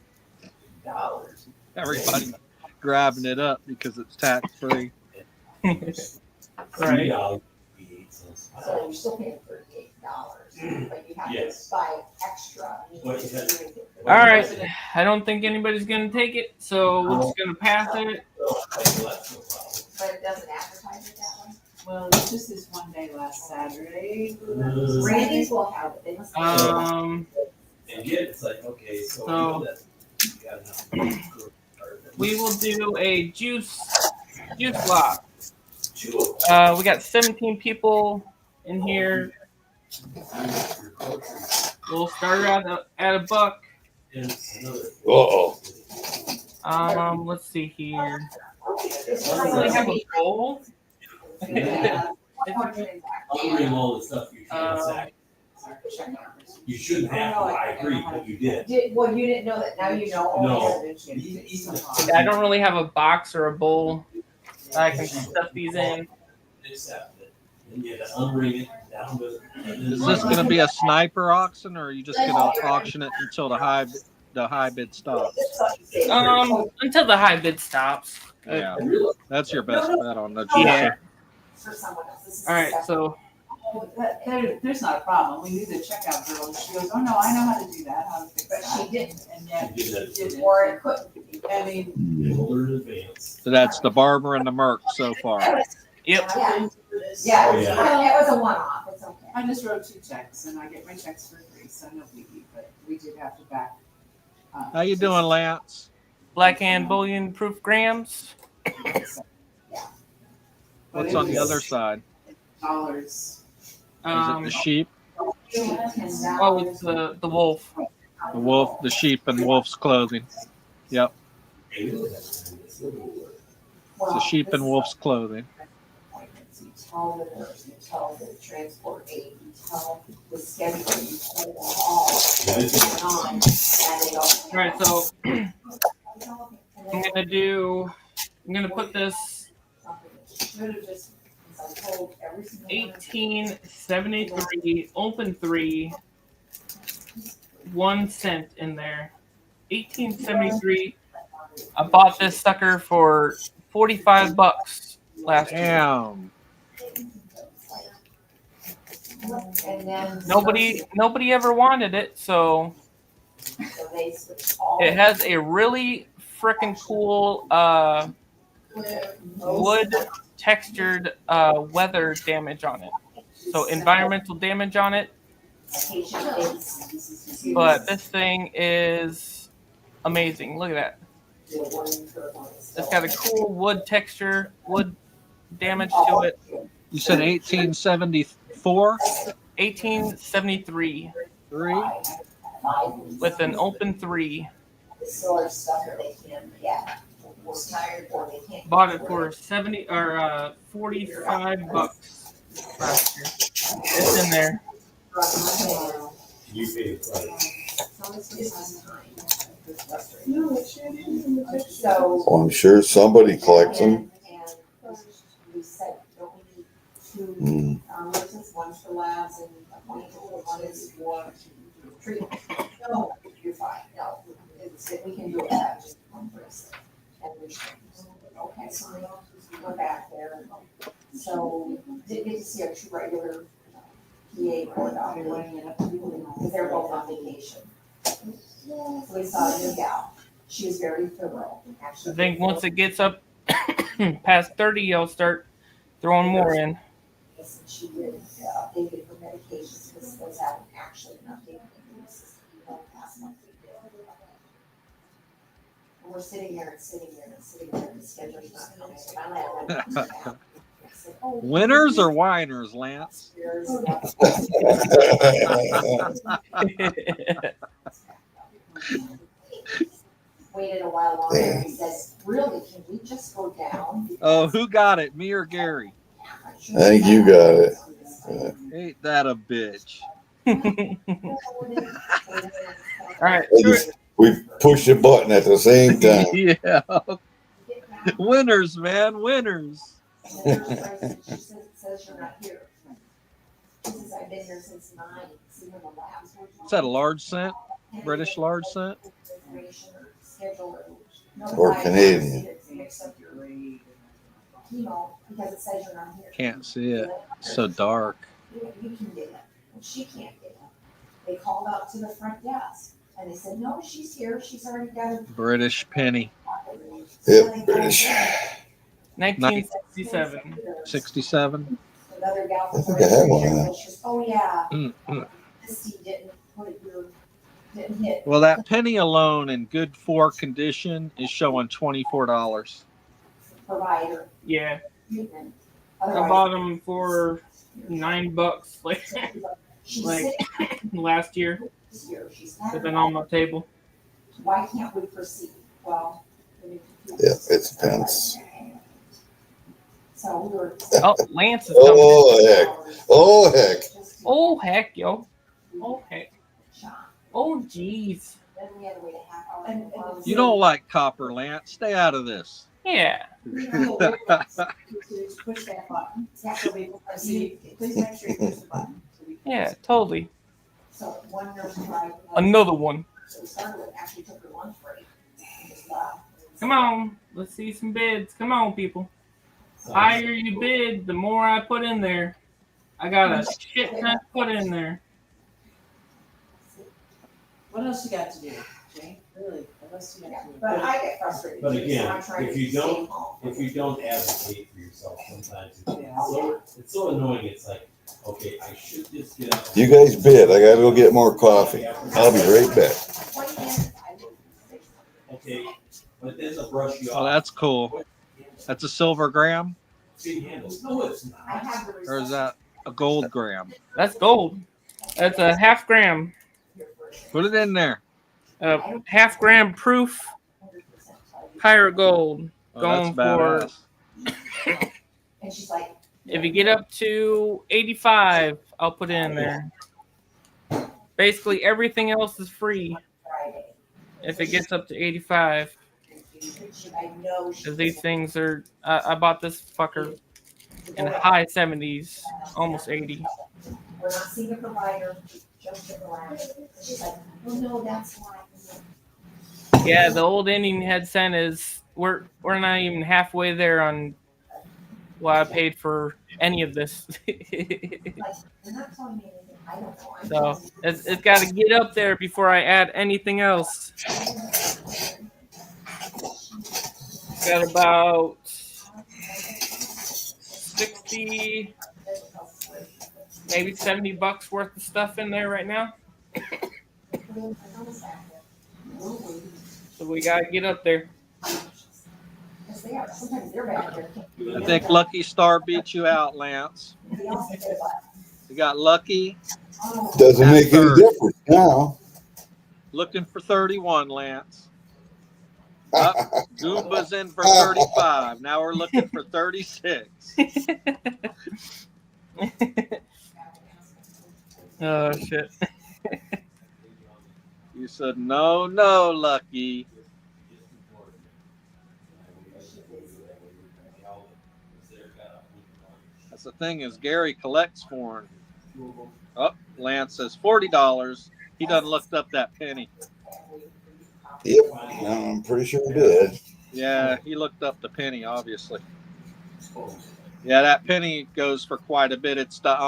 $dollars, Everybody's grabbing it up because it's tax free. Right. $3.88. So you're still paying $38, but you have to buy extra. All right. I don't think anybody's gonna take it, so we're just gonna pass it. But it doesn't advertise it that way. Well, it's just this one day last Saturday. Randy's will have it. They must. And yet it's like, okay, so you know that you got enough. We will do a juice block. We got 17 people in here. We'll start out at a buck. Uh-oh. Let's see here. They have a bowl. Unring all the stuff you transact. You shouldn't have to, I agree, but you did. Well, you didn't know that. Now you know. No. I don't really have a box or a bowl that I can stuff these in. Accept it. And you had to unring it down with. Is this going to be a sniper auction, or are you just going to auction it until the high bid stops? Until the high bid stops. Yeah, that's your best bet on the juicer. Yeah. For someone else. All right, so. There's not a problem. We knew the checkout girl. She goes, "Oh no, I know how to do that. How to fix But that." she didn't. And yet she didn't. Or it couldn't be. I mean, Older in advance. So that's the barber and the merc so far. Yep. Yeah, Oh, it was a one-off. It's okay. I just wrote 2 checks, and I get my checks for free, so no biggie. But we did have to back. How you doing, Lance? Black and bullion proof grams. What's on the other side? Dollars. Is it the sheep? Oh, it's the wolf. The wolf, the sheep and wolf's clothing. Yep. It's the sheep and wolf's clothing. You tell the nurse, you tell the transport aide, you tell the scheduler, you tell them all what's going on, and they go. All right, so I'm gonna put this 1873 open 3 1 cent in there. 1873. I bought this sucker for $45 last year. Damn. Nobody ever wanted it, so it has a really freaking cool wood textured weather damage on it. So environmental damage on it. But this thing is amazing. Look at that. It's got a cool wood texture, wood damage to it. You said 1874? 1873. 3? With an open 3. Bought it for $45 last year. It's in there. You paid it right. So. Well, I'm sure somebody collects them. We said, don't we need 2 Mm. nurses, one for labs and one is for treatment? No, you're fine, no, we can do that, just one person. And okay, so we're back there. So, did get to see our 2 regular PA coordinators, because they're both on vacation. So we saw a new gal. She was very thorough, actually. I think once it gets up past 30, I'll start throwing more in. Yes, and she did updated her medications because those haven't actually been updated in the system. Last month we did. And we're sitting there and sitting there and sitting there, and the schedule's not coming. So finally I went back. I said, "Oh, Winners or whiners, Lance? Waited a while longer and he says, really, can we just go down? Oh, who got it? Me or Gary? I think you got it. Ain't that a bitch? All right. We pushed the button at the same time. Yeah. Winners, man, winners. She says you're not here. Since I've been here since 9, see when the labs were. Is that a large cent? British large cent? Or Canadian. Because it says you're not here. Can't see it. It's so dark. You can get it. And she can't get it. They called out to the front desk and they said, no, she's here. She's already got a British penny. Yep, British. 1967. 67. Another gal I think I had one of them. she goes, oh yeah, Mm-mm. this seed didn't hit. Well, that penny alone in good 4 condition is showing $24. Provider. Yeah. Treatment. I bought them for $9 like last year. They've been on my table. Why can't we proceed? Well, Yeah, it depends. so we were. Oh, Lance is coming. Oh heck! Oh heck! Oh heck, yo. Oh heck. Oh jeez. Then we had to wait a half hour. You don't like copper, Lance. Stay out of this. Yeah. Push that button. So we will proceed. Please make sure you push the button. Yeah, totally. So one nurse tried. Another one. So we started with actually took her lunch break. And just left. Come on. Let's see some bids. Come on, people. Higher you bid, the more I put in there. I got a shit ton to put in there. What else you got to do, Jane? Really, what else you got to do? But I get frustrated. But too, so again, I'm trying if to you stay don't- calm. If you don't advocate for yourself, sometimes Yeah. it's so annoying. It's like, okay, I should just get up. You guys bid. I gotta go get more coffee. I'll be right back. 20 minutes, I did 6. Okay, but then they'll brush you Oh, off. that's cool. That's a silver gram? Big handles. No, it's I not. have the Or is that a gold gram? That's gold. That's a half gram. Put it in there. Half gram proof pirate gold. Oh, Going that's for badass. And she's like, if you get up to 85, I'll put it in there. Basically everything else is free Friday. if it gets up to 85. I know Because these things are, I bought this fucker in the high 70s, almost 80. We're not seeing a provider, just a provider. She's like, well, no, that's why. Yeah, the old Indian head cent is, we're not even halfway there on what I paid for any of this. Like, they're not telling me anything. I don't know. So it's got to get up there before I add anything else. Got about 60, maybe $70 worth of stuff in there right now. So we gotta get up there. Sometimes they're back there. I think Lucky Star beat you out, Lance. You got Lucky. Doesn't make any difference now. Looking for 31, Lance. Goomba's in for 35. Now we're looking for 36. Oh shit. You said no, Lucky. That's the thing is Gary collects for him. Oh, Lance says $40. He done looked up that penny. Yep, I'm pretty sure he did. Yeah, he looked up the penny, obviously. Yeah, that penny goes for quite a bit. It's the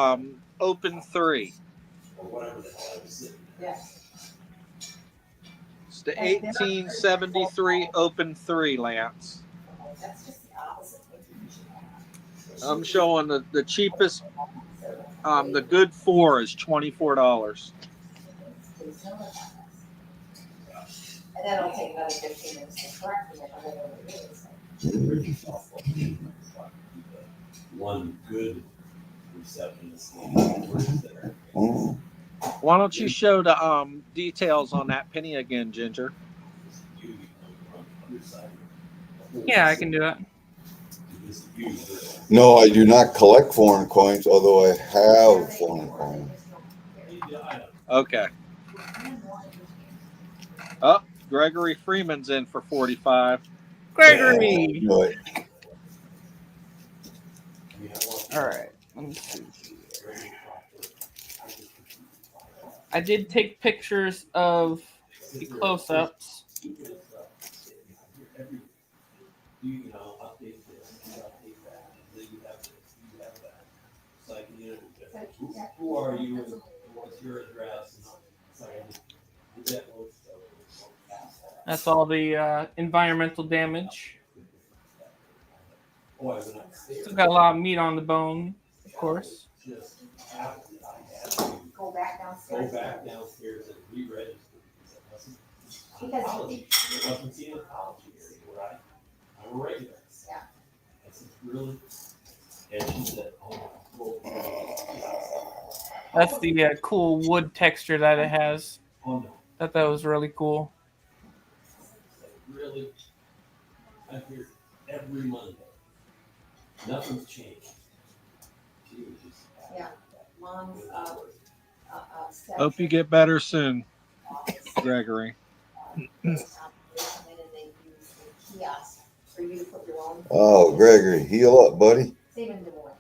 open 3. It's the 1873 open 3, Lance. I'm showing the cheapest. The good 4 is $24. And then it'll take another 15 minutes to correct it. One good receptionist. Why don't you show the details on that penny again, Ginger? Yeah, I can do it. No, I do not collect foreign coins, although I have foreign coins. Okay. Oh, Gregory Freeman's in for 45. Gregory. Right. All right. Let me see. I did take pictures of the close-ups. You know, update this, you update that, and then you have this, you have that. So I can, you know, who are you and what's your address? And so I can do that most of That's all the environmental damage. Oh, I went upstairs. Still got a lot of meat on the bone, of course. Just happened that I had to Go back downstairs. go back downstairs and re-register because Because it wasn't seen in college here where I'm a regular. Yeah. I said, really? And she said, oh, well, That's the cool wood texture that it has. oh no. Thought that was really cool. I said, really? I'm here every Monday. Nothing's changed. She was just Yeah. Mom's Hope you get better soon, Gregory. Kiosk for you to put your own. Oh, Gregory, heal up, buddy. Same in Des Moines.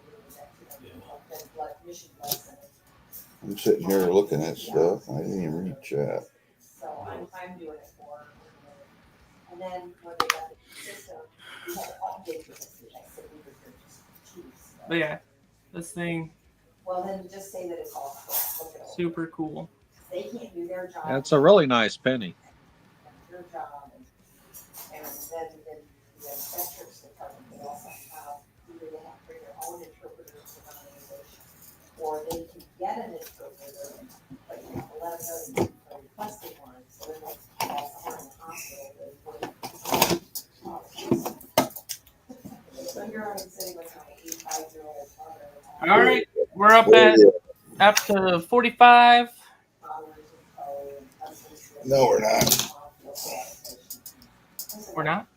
Mission Blood Center. I'm sitting here looking at stuff. I didn't even read chat. So I'm doing it for her. And then when they got the system, we had to update the system. I said we were here just choose. But yeah, this thing, Well, then just say that it's all look it over. super cool. They can't do their job. That's a really nice penny. Their job, and then the inspectors department, they also have, either they have to bring their own interpreters to run the English, or they can get an interpreter, but you have to let them know that you requested one, so then they have someone in the hospital. So you're already sitting with my 85-year-old mother. All right, we're up to 45. No, we're not. We're not.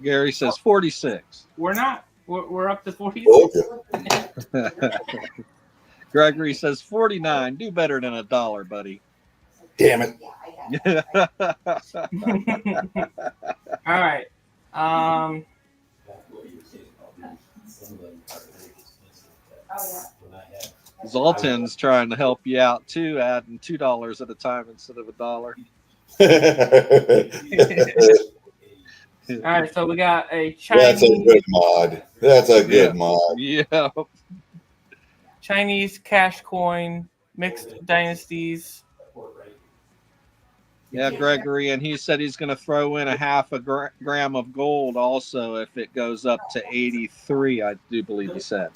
Gary says 46. We're not. We're up to 46. Okay. Gregory says 49. Do better than $1, buddy. Damn it. All right. what you were saying about some of them are very expensive. When I had Zoltan's trying to help you out too, adding $2 at a time instead of $1. All right. So we got a That's a Chinese good mod. That's a good mod. Yeah. Chinese cash coin, mixed dynasties. Yeah, Gregory, and he said he's going to throw in a half a gram of gold also if it goes up to 83, I do believe he said.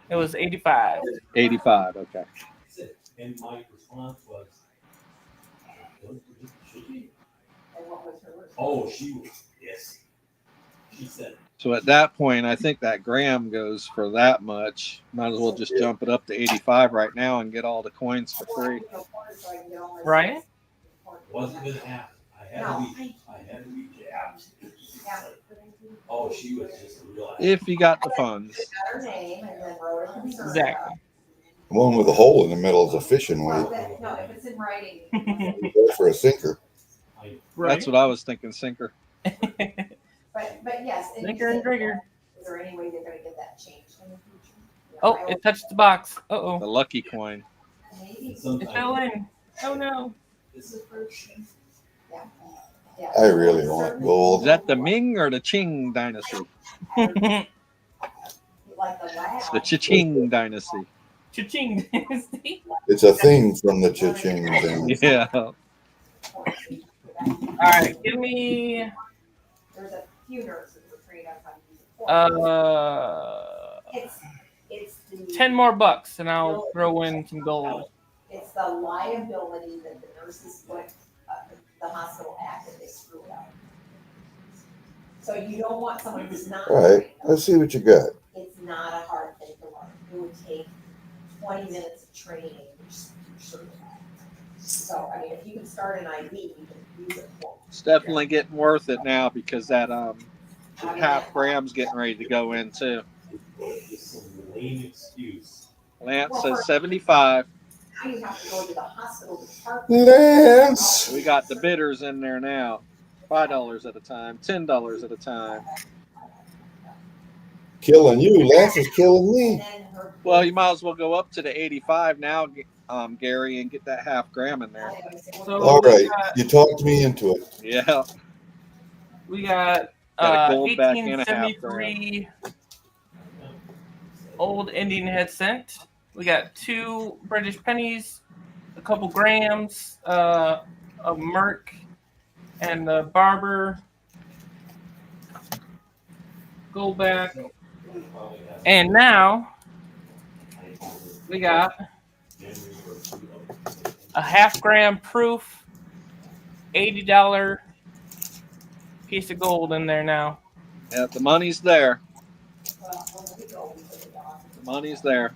It was 85. 85, okay. And my response was, oh, she was, yes. She said, So at that point, I think that gram goes for that much. Might as well just jump it up to 85 right now and get all the coins for free. Right? wasn't gonna happen. I had to be jabbed. Oh, she was just a real. If you got the funds. Exactly. The one with a hole in the middle is a fishing weight. No, if it's in writing. Go for a sinker. Right. That's what I was thinking, sinker. But yes. Sinker and trigger. Is there any way they're gonna get that changed in the future? Oh, it touched the box. Uh-oh. The lucky coin. Maybe. It fell in. Oh, no. Yeah. I really want Is gold. that the Ming or the Qing dynasty? Like It's the Cha-Ching dynasty. Cha-ching dynasty. It's a thing from the Cha-Ching thing. Yeah. All right, give me There's a few nurses who are trained on how to use it. It's the 10 more bucks and I'll throw in some gold. It's the liability that the nurses put the hospital act if they screw it up. So you don't want someone who's not. All right, let's see what you got. It's not a hard thing to learn. It would take 20 minutes of training. So, I mean, if you can start an IV, you can use it for. It's definitely getting worth it now because that half gram's getting ready to go in too. It's some lame excuse. Lance says 75. Now you have to go to the hospital department. Lance! We got the bidders in there now. $5 at a time, $10 at a time. Killing you. Lance is killing me. And then her. Well, you might as well go up to the 85 now. Gary, and get that half gram in there. So All we right, got you talked me into it. Yeah, we got got a gold back and a half gram. 1873 old Indian head cent. We got 2 British pennies, a couple grams, a Merc, and the Barber gold back. And now we got a half gram proof $80 piece of gold in there now. Yeah, the money's there. The money's there.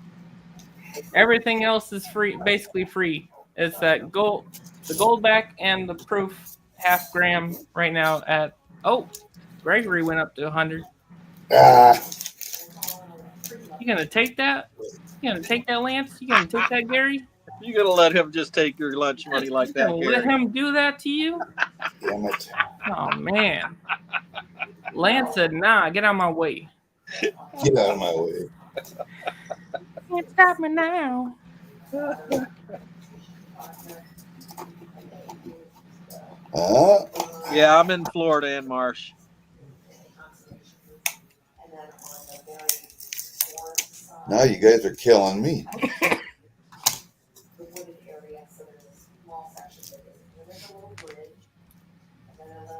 Everything else is free, basically free. It's that gold, the gold back and the proof half gram right now at Gregory went up to 100. Ah, You gonna take that? You gonna take that, Lance? You gonna take that, Gary? You gotta let him just take your lunch money like You that, gonna Gary. let him do that to you? damn it. Oh man. Lance said, "Nah, get out of my way." Get out of my way. Can't stop me now. Yeah, I'm in Florida and Marsh. Now you guys are killing me.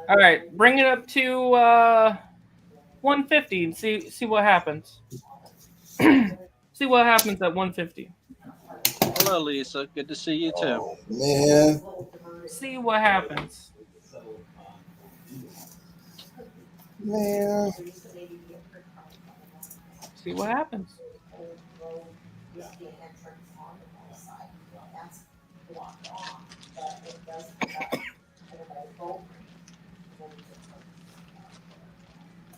All right, bring it up to 150 and see what happens. See what happens at 150. Hello, Lisa. Good to see you too. Oh, man. See what happens. Man. See what happens.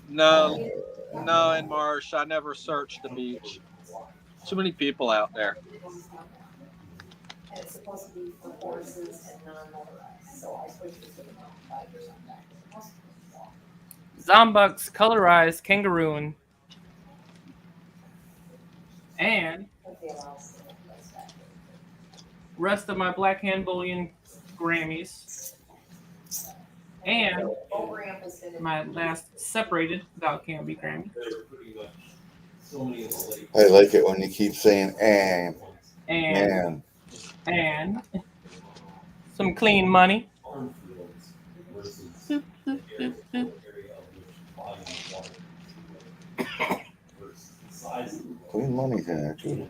No, in Marsh. I never searched the beach. Too many people out there. And it's supposed to be for horses and non-motorized, so I switched it to the mountain bikers on that. Zombucks colorized kangaroon. And rest of my Black Hand Bullion Grammys. And my last separated without canopy Grammy. I like it when you keep saying and some clean money. Boop, boop, boop, boop. clean money's in there too.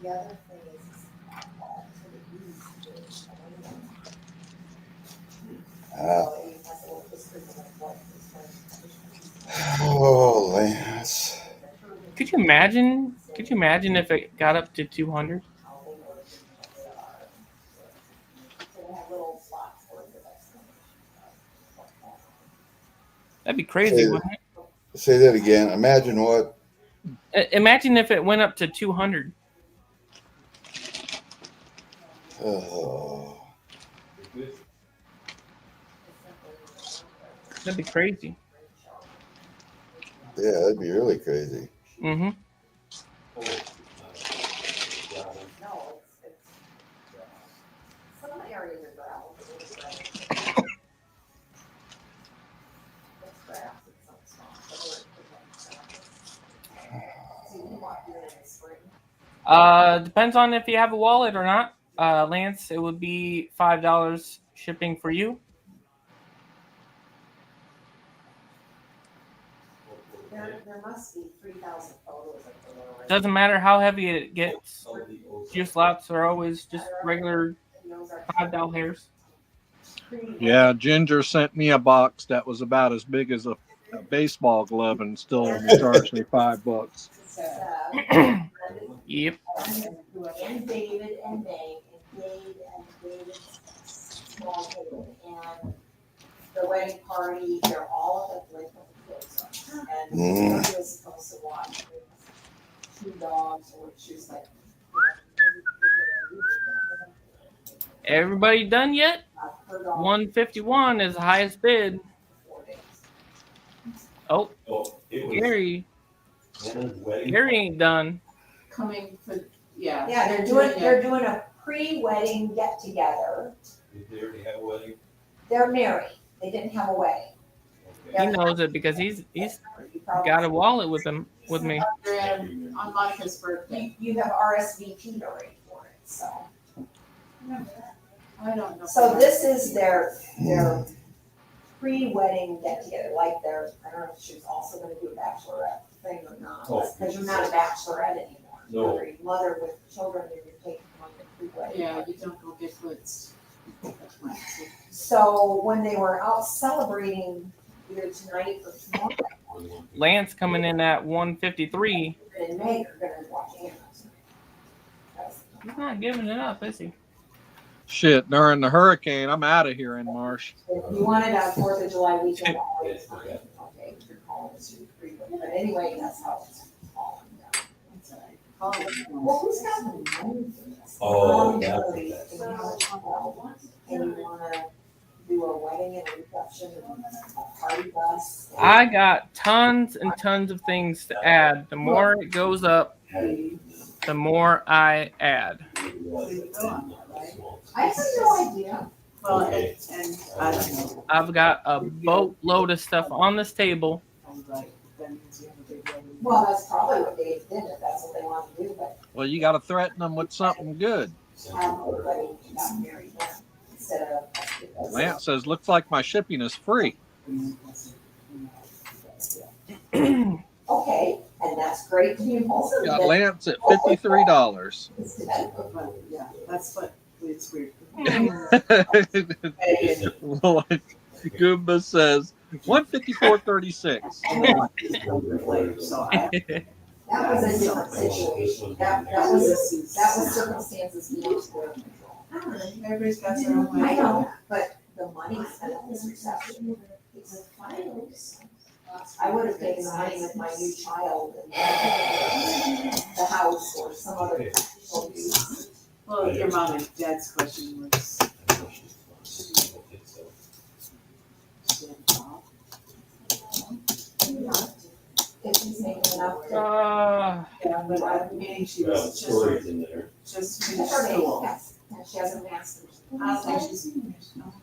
The other thing Oh, Lance. Could you imagine? Could you imagine if it got up to 200? That'd be crazy, wouldn't it? Say that again. Imagine what? Imagine if it went up to 200. Oh. That'd be crazy. Yeah, that'd be really crazy. Mm-hmm. some areas are gravel. Depends on if you have a wallet or not. Lance, it would be $5 shipping for you. There must be 3,000 photos of the lower. Doesn't matter how heavy it gets. Juice lots are always just regular $5. Yeah, Ginger sent me a box that was about as big as a baseball glove and still only charged me $5. Yep. And David and Meg and Dave and David's small table and the wedding party, they're all at the lake with the kids. And Mary was supposed to watch with 2 dogs, or she was like, Everybody done yet? 151 is the highest bid. Oh, Gary ain't done. coming for, yeah. Yeah, they're doing a pre-wedding get-together. Did they already have a wedding? They're married. They didn't have a wedding. He knows it because he's got a wallet with him with me. On Monica's birthday. You have RSVP'd already for it, so. I don't know. So this is their pre-wedding get-together, like their, I don't know if she's also gonna do a bachelorette thing or not, because you're not a bachelorette anymore. No. You're a mother with children and you're taking them on the pre-wedding. Yeah, you don't go get blitzed. So when they were out celebrating either tonight or tomorrow, Lance coming in at 153. in May, they're gonna watch Anna tonight. He's not giving it up, is he? Shit, during the hurricane, I'm out of here in Marsh. If you wanted a 4th of July weekend, always fine. Okay, you're calling this your pre-wedding, but anyway, that's how it's falling down. Well, who's got the money for this? Oh, And that's you wanna do a wedding and a reception and a party bus. I got tons and tons of things to add. The more it goes up, the more I add. I have no idea. Well, and I don't know. I've got a boatload of stuff on this table. Well, that's probably what they did, if that's what they want to do, but Well, you got to threaten them with something good. everybody got married then, instead of. Lance says, looks like my shipping is free. Okay, and that's great to be impulsive. Got Lance at $53. Yeah, that's what, it's weird. Goomba says 154.36. So That was a different situation. That was circumstances beyond their control. everybody's got their own way. I know, but the money spent on this reception. I would have taken the money with my new child and the house or some other. Well, your mom and dad's question was. If she's making enough. Uh, Yeah, but at the meeting, she Well, was stories in there. just That's finished her name, school. yes. And she has a master's. I don't think she's finished. No.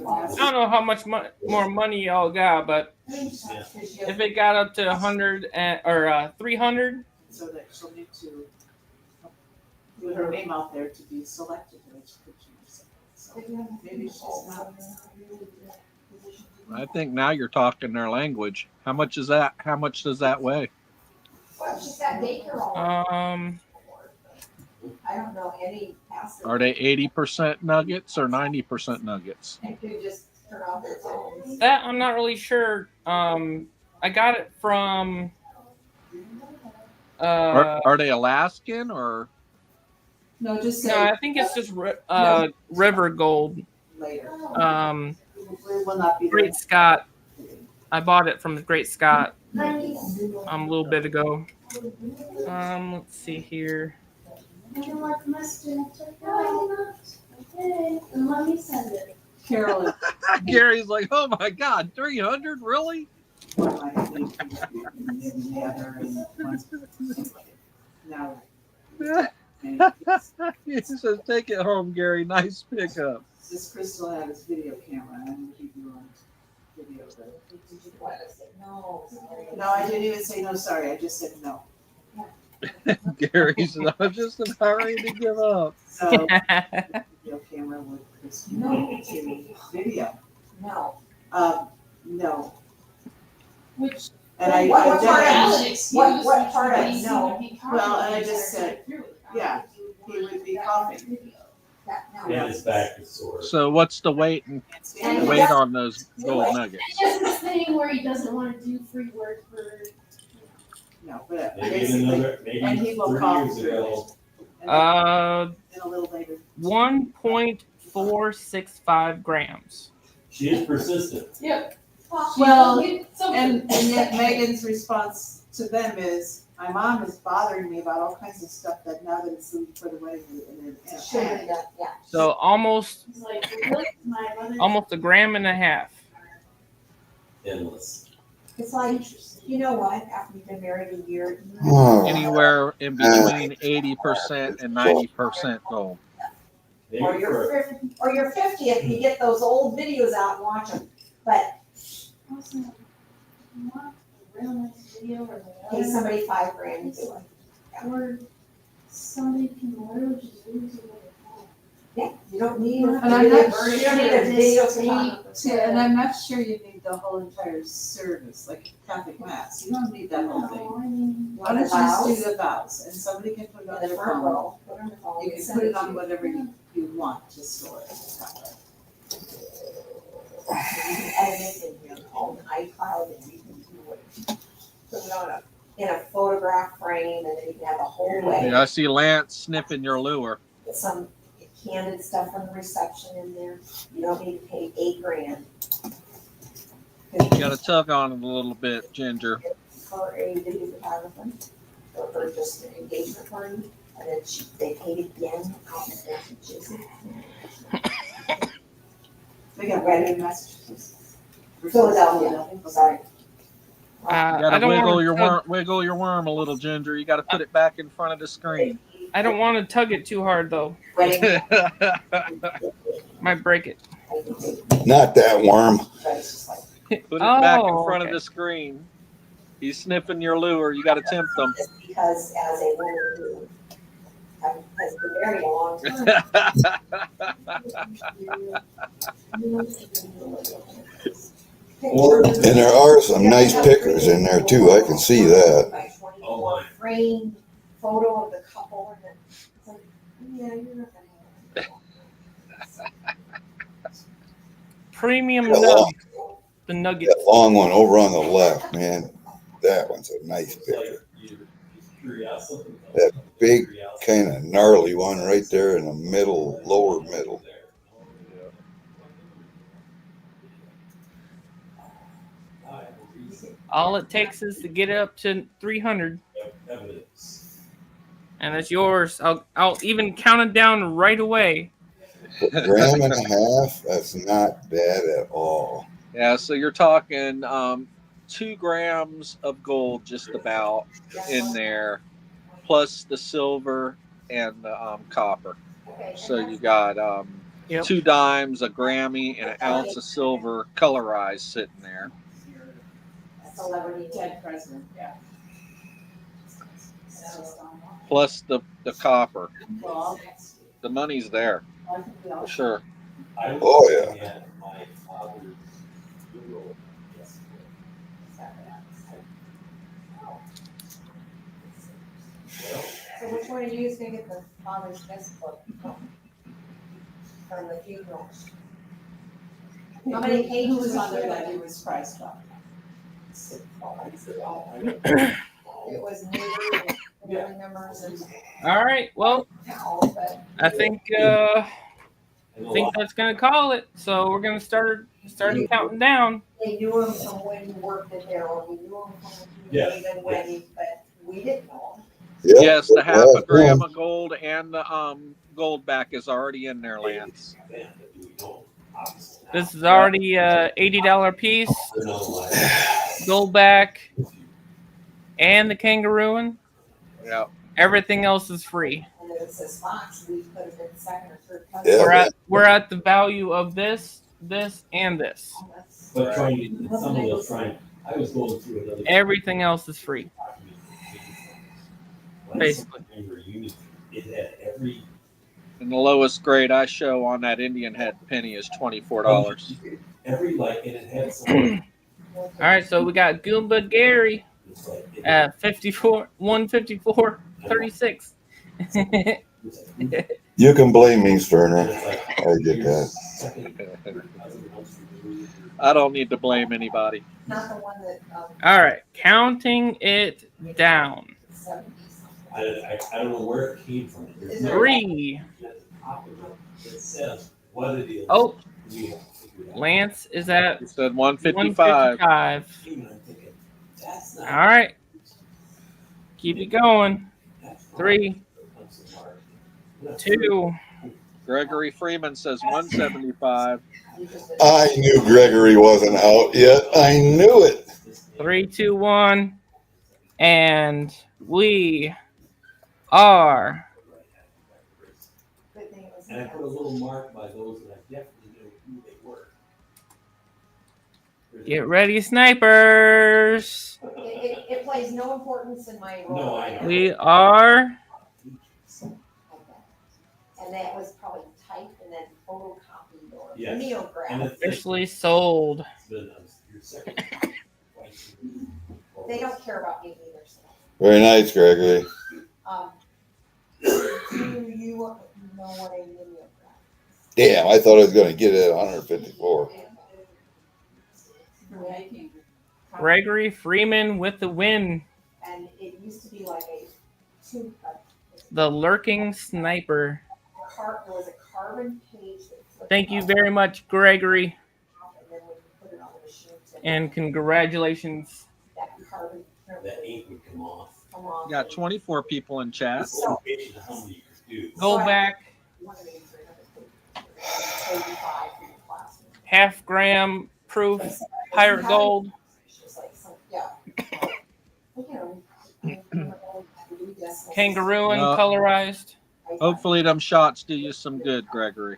I don't know how much more money y'all got, but if it got up to 100 or 300, So that she'll need to put her name out there to be selected. So maybe she's not. I think now you're talking their language. How much is that? How much does that weigh? Well, she's got daycare all. I don't know any pastor. Are they 80% nuggets or 90% nuggets? And could just turn off their phones. that I'm not really sure. I got it from. Are they Alaskan or? No, just say No, I think it's just River Gold. later. Um, Will not be Great there. Scott. I bought it from the Great Scott a little bit ago. Let's see here. Carolyn. Gary's like, oh my God, 300? Really? No. He says, take it home, Gary. Nice pickup. This Crystal had his video camera. I didn't keep you on video. But... Did you want to say no? No, I didn't even say no, sorry. I just said no. Gary's not just in a hurry to give up. So, video camera with Crystal to video. No. No. Which, And I What part definitely, what part of no? Well, and I just said, yeah, he would be coughing. No. And his back is sore. So what's the weight and And weight on those gold nuggets? it's just this thing where he doesn't want to do free work for. No, but Maybe in basically, another, and he maybe will 30 cough years through ago. and then a little later. 1.465 grams. She is persistent. Yep. Well, so And yet Megan's response to them is, my mom is bothering me about all kinds of stuff that now that it's for the wedding and Should have panic. done, yeah. So almost it's like, really? My mother. a gram and a half. Endless. It's like, you know what, after you've been married a year. Anywhere in between 80% and 90% gold. Or your 50th, you get those old videos out and watch them. But pay somebody $5,000 to do it. Or somebody can literally just lose it. Yeah, you don't need a And I'm not sure you don't need a video And I'm not sure you need the whole entire service, like Catholic Mass. You don't need that whole thing. No, I mean. Why don't you just do the vows, and somebody can put it on in the their front phone. row. Put it on the phone You and can send put it to on you. whatever you want to store it. You can edit it in your own iCloud and you can do it. Put it on in a photograph frame and then you can have a whole way. Yeah, I see Lance sniffing your lure. Some candid stuff from the reception in there. You don't need to pay $8,000. You got to tug on it a little bit, Ginger. For a video photographer or for just an engagement party, and then they paid again out in Massachusetts. They got ready in Massachusetts. Philadelphia, sorry. You got I to don't wiggle your worm a little, Ginger. You got to put it back in front of the screen. I don't want to tug it too hard though. Wedding. Might break it. Not that worm. Put it back in Oh, front of okay. the screen. He's sniffing your lure. You got to tempt them. Because as a woman who has been married a long time. And there are some nice pictures in there too. I can see that. Framed photo of the couple, and it's like, yeah, you're not gonna have it. Premium Yeah, nuggets. The nuggets. That long one over on the left, man. That one's a nice picture. That big, kind of gnarly one right there in the middle, lower middle. All it takes is to get it up to 300, and it's yours. I'll even count it down right away. Gram and a half. That's not bad at all. Yeah, so you're talking 2 grams of gold just about in there, plus the silver and the copper. So you got 2 dimes, a Grammy, and an ounce of silver colorized sitting there. Celebrity Dead president, yeah. Plus the copper. Well, The money's there I think we all for sure. Oh, yeah. So which one of you is gonna get the father's best book from the funeral? How many Who pages was on there it? that he was surprised about? It was new and family members and All right. Well, now, but I think that's gonna call it. So we're gonna start counting down. they knew him from when he worked at there, or we knew him from even when he, but we didn't know him. Yep. Yes, the half a gram of gold and the gold back is already in there, Lance. This is already $80 piece. Gold back and the kangarooing. Yeah. Everything else is free. And then it says Fox, we could have been second or third cousin. Yeah. We're at the value of this, and this. But somebody else trying. I was going through another. Everything else is free. Basically. It had every. And the lowest grade I show on that Indian head penny is $24. Every and it had some. All right, so we got Goomba Gary at 154.36. You can blame me, Sterner. I get that. I don't need to blame anybody. Not the one that, All right, counting it down. 70s. I don't know where it came from. 3. It says what it is. Oh, We have to figure it out. Lance is at It said 155. 155. Even I'm thinking, that's not. All right, keep it going. 3, 2. Gregory Freeman says 175. I knew Gregory wasn't out yet. I knew it. 3, 2, 1, and we are. And I put a little mark by those that I definitely knew who they were. Get ready, snipers. It plays no importance in my role. No, I know. We are. And that was probably typed and then photocopied or Yes. mimeographed. Officially sold. They don't care about me either. So. Very nice, Gregory. Do you know what a mimeograph is? Damn, I thought I was going to get it at 154. Gregory Freeman with the win. And it used to be like The lurking sniper. There was a carbon page. Thank you very much, Gregory. And congratulations. That ink would come off. You got 24 people in chat. Go back. Half gram proof pirate gold. Kangaroo and colorized. Hopefully them shots do you some good, Gregory.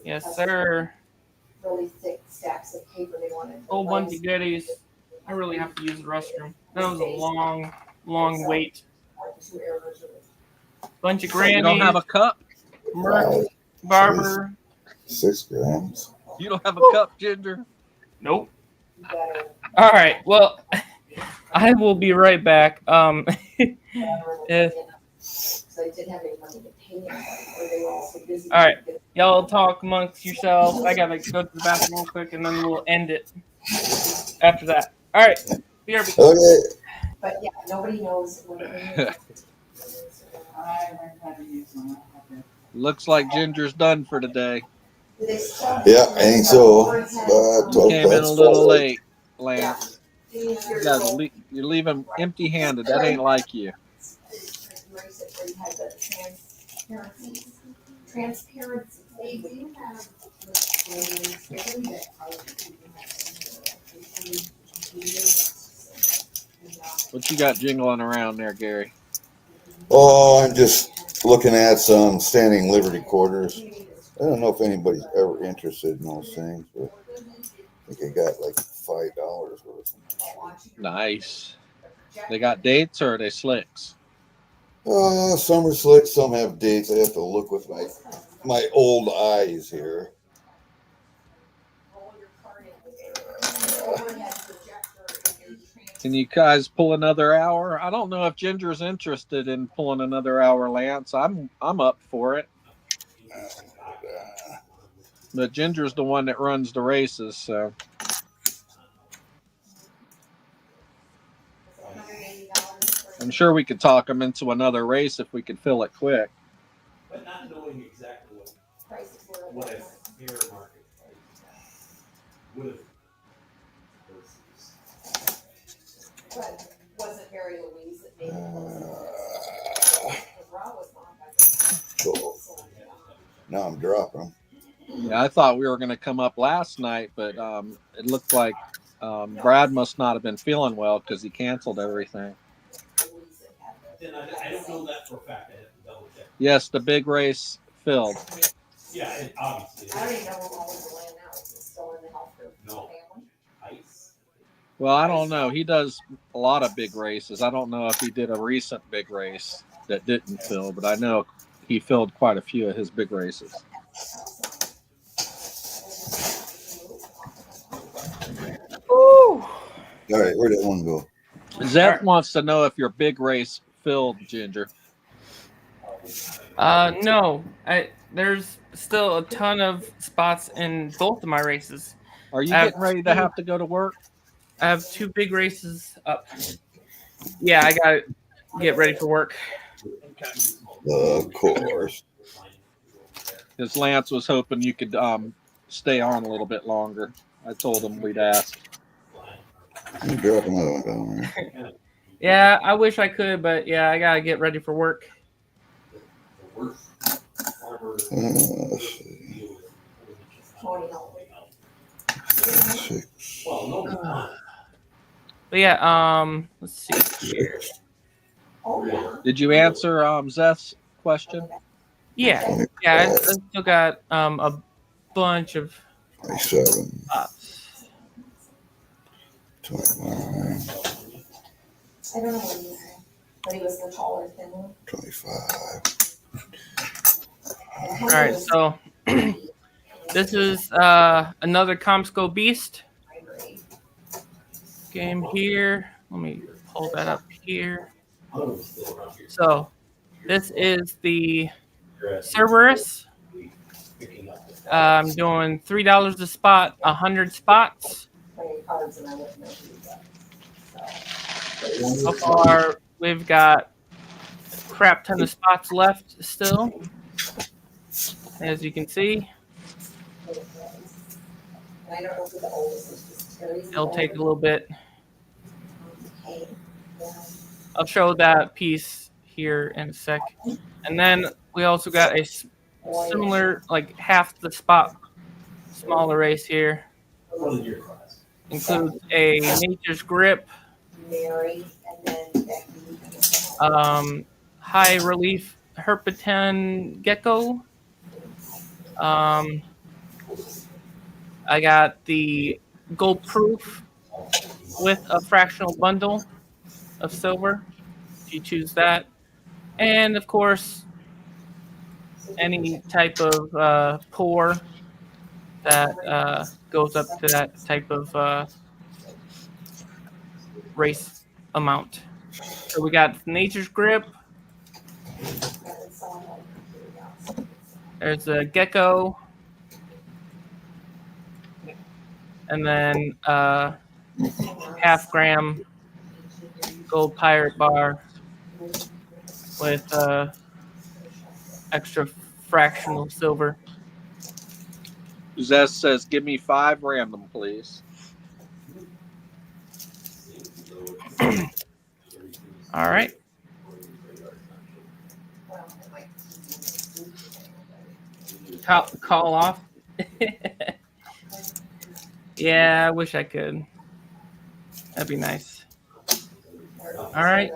Yes, sir. Really thick stacks of paper they wanted. Whole bunch of goodies. I really have to use the restroom. That was a long wait. Bunch of Grammys. You don't have a cup? Merc, Barber. 6 grams. You don't have a cup, Ginger? Nope. All right. Well, I will be right back. If, So I didn't have any money to pay anybody, or they were also busy. all right. Y'all talk amongst yourselves. I gotta go to the bathroom real quick, and then we'll end it after that. All right. BRB. Okay. But yeah, nobody knows what it is. Looks like Ginger's done for today. Yeah, I think so. You came in a little late, Lance. You leave him empty-handed. That ain't like you. Transparency. What you got jingling around there, Gary? Oh, I'm just looking at some standing Liberty quarters. I don't know if anybody's ever interested in those things, but I think I got like $5 worth. Nice. They got dates or are they slicks? Some are slick, some have dates. I have to look with my old eyes here. Can you guys pull another hour? I don't know if Ginger's interested in pulling another hour, Lance. I'm up for it. But Ginger's the one that runs the races, so. I'm sure we could talk him into another race if we could fill it quick. But not knowing exactly what a fair market would have. But wasn't Mary Louise that made Now I'm dropping them. Yeah, I thought we were going to come up last night, but it looked like Brad must not have been feeling well because he canceled everything. Then I don't know that for a fact. I have to double check. Yes, the big race filled. Yeah, obviously. I don't even know where all of the land now is. It's still in the healthcare family. Ice. Well, I don't know. He does a lot of big races. I don't know if he did a recent big race that didn't fill, but I know he filled quite a few of his big races. Ooh. All right, where'd that one go? Zeph wants to know if your big race filled, Ginger. No. There's still a ton of spots in both of my races. Are you getting ready to have to go to work? I have 2 big races up. Yeah, I gotta get ready for work. Of course. Because Lance was hoping you could stay on a little bit longer. I told him we'd ask. I'm dropping that one down there. Yeah, I wish I could, but yeah, I gotta get ready for work. Let's see. 6. But yeah, let's see here. Did you answer Zeth's question? Yeah, yeah, I still got a bunch of 27, spots. 29, I don't know what he said, but he was the taller, thin one. 25. All right, so this is another Comsco Beast game here. Let me pull that up here. So this is the Cerberus. I'm doing $3 a spot, 100 spots. So far, we've got a crap ton of spots left still, as you can see. It'll take a little bit. I'll show that piece here in a sec. And then we also got a similar, like half the spot, smaller race here. Includes a Nature's Grip, high relief Herpeton Gecko. I got the gold proof with a fractional bundle of silver, if you choose that. And of course, any type of pour that goes up to that type of race amount. So we got Nature's Grip. There's a Gecko. And then half-gram gold pirate bar with extra fractional silver. Zeth says, give me 5 random, please. All right. Call off. Yeah, I wish I could. That'd be nice. All right.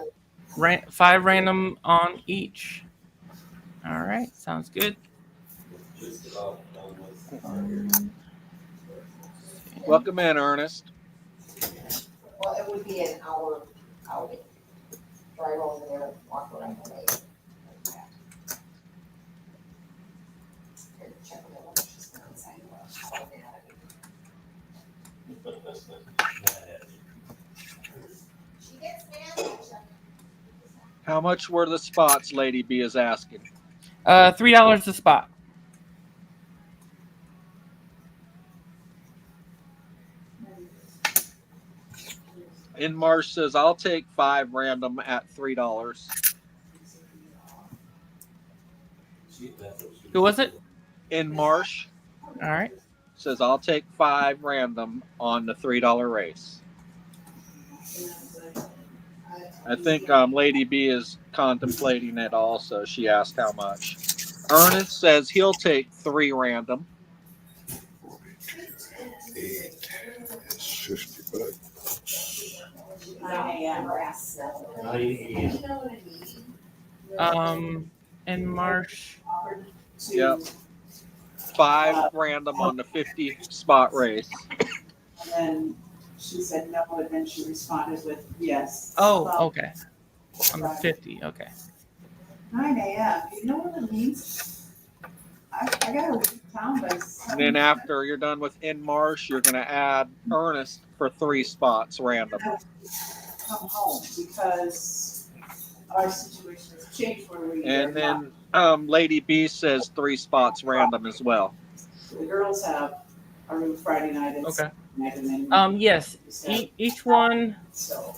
5 random on each. All right. Sounds good. Welcome in, Ernest. Well, it would be an hour outing. Drive over there, walk around the lake. Check the lunch just outside of How much were the spots, Lady B is asking? $3 a spot. In Marsh says, I'll take 5 random at $3. Who was it? In Marsh. All right. Says, I'll take 5 random on the $3 race. I think Lady B is contemplating it also. She asked how much. Ernest says he'll take 3 random. 8 is 50 bucks. 9 In Marsh. Yep. 5 random on the 50 spot race. And then she said no, and then she responded with yes. Oh, okay. On the 50, okay. 9 a.m. You know what it means? I gotta leave town by 7. And then after you're done with In Marsh, you're going to add Ernest for 3 spots random. Come home because our situation has changed where we And then Lady B says 3 spots random as well. the girls have a room Friday night. Okay. And yes. Each one so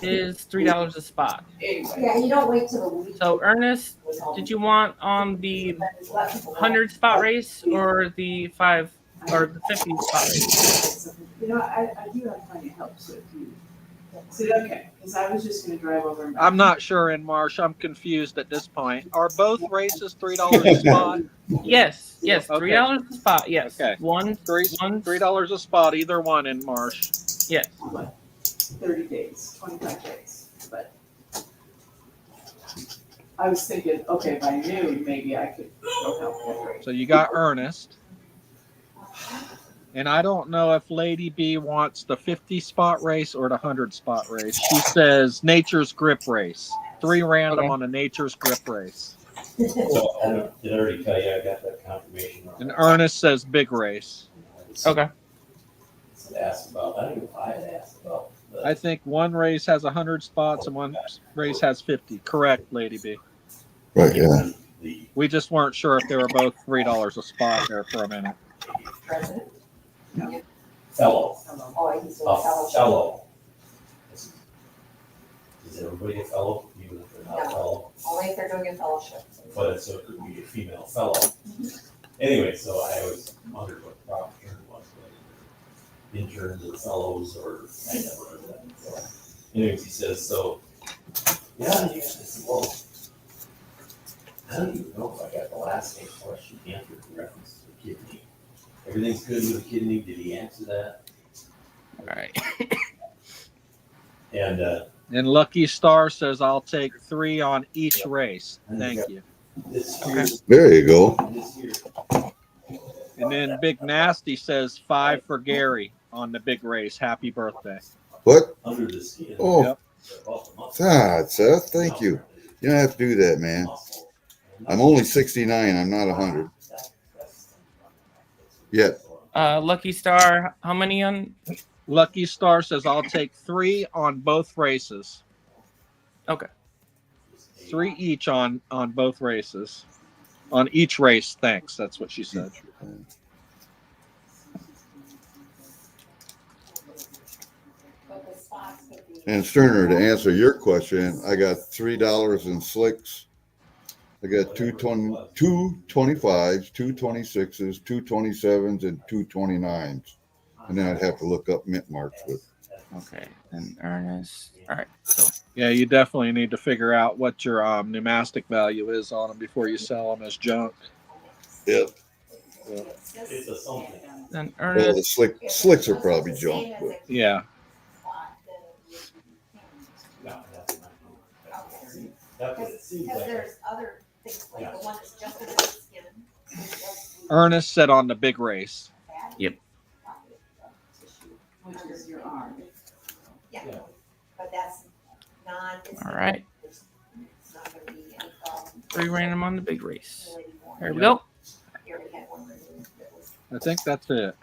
is $3 a spot. anyway. Yeah, you don't wait till the week. So Ernest, did you want on the 100 spot race or the 5 or the 50 spot race? You know, I do have plenty of help, so if you see, okay, because I was just gonna drive over and back. I'm not sure, In Marsh. I'm confused at this point. Are both races $3 a spot? Yes, Okay. $3 a spot. Yes. Okay. One $3 a spot, either one, In Marsh. Yes. 30 days, 25 days, but I was thinking, okay, by noon, maybe I could go help decorate. So you got Ernest. And I don't know if Lady B wants the 50 spot race or the 100 spot race. She says nature's grip race. 3 random on the nature's grip race. So did I already tell you I got that confirmation? And Ernest says big race. Okay. Asked about, I don't know if I had asked about. I think one race has 100 spots and one race has 50. Correct, Lady B. Right, yeah. We just weren't sure if they were both $3 a spot there for a minute. President? Fellow. Oh, he's a A fellowship. fellow. Is everybody a fellow? Even if they're not a No. fellow? Only if they're doing a fellowship. But so it could be a female fellow. Anyway, so I always wondered what the proper term was, whether interns or fellows, or I never heard that. So, anyways, he says, so, yeah, I said, well, I don't even know if I got the last name question answered in reference to the kidney. Everything's good with the kidney. Did he answer that? All right. And Lucky Star says, I'll take 3 on each race. Thank you. This year, There you go. this year. And then Big Nasty says 5 for Gary on the big race. Happy birthday. What? Under the skin. Oh, Yep. God, Seth, thank you. You don't have to do that, man. I'm only 69. I'm not 100 yet. Lucky Star, how many on? Lucky Star says, I'll take 3 on both races. Okay. 3 each on both races. On each race, thanks. That's what she said. And Sterner, to answer your question, I got $3 in slicks. I got 2 25s, 2 26s, 2 27s, and 2 29s. And then I'd have to look up mint marks with. Okay. And Ernest. All right. So Yeah, you definitely need to figure out what your pneumatic value is on them before you sell them as junk. Yep. It's a something. then Well, Ernest. the slicks are probably junk, but Yeah. That's what it seems Because like. there's other things like the one that's just under the skin. Ernest said on the big race. Yep. Which is your arm. Yeah, but that's not. All right. It's not gonna be any problem. 3 random on the big race. There we go. I already had one removed that was I think that's it.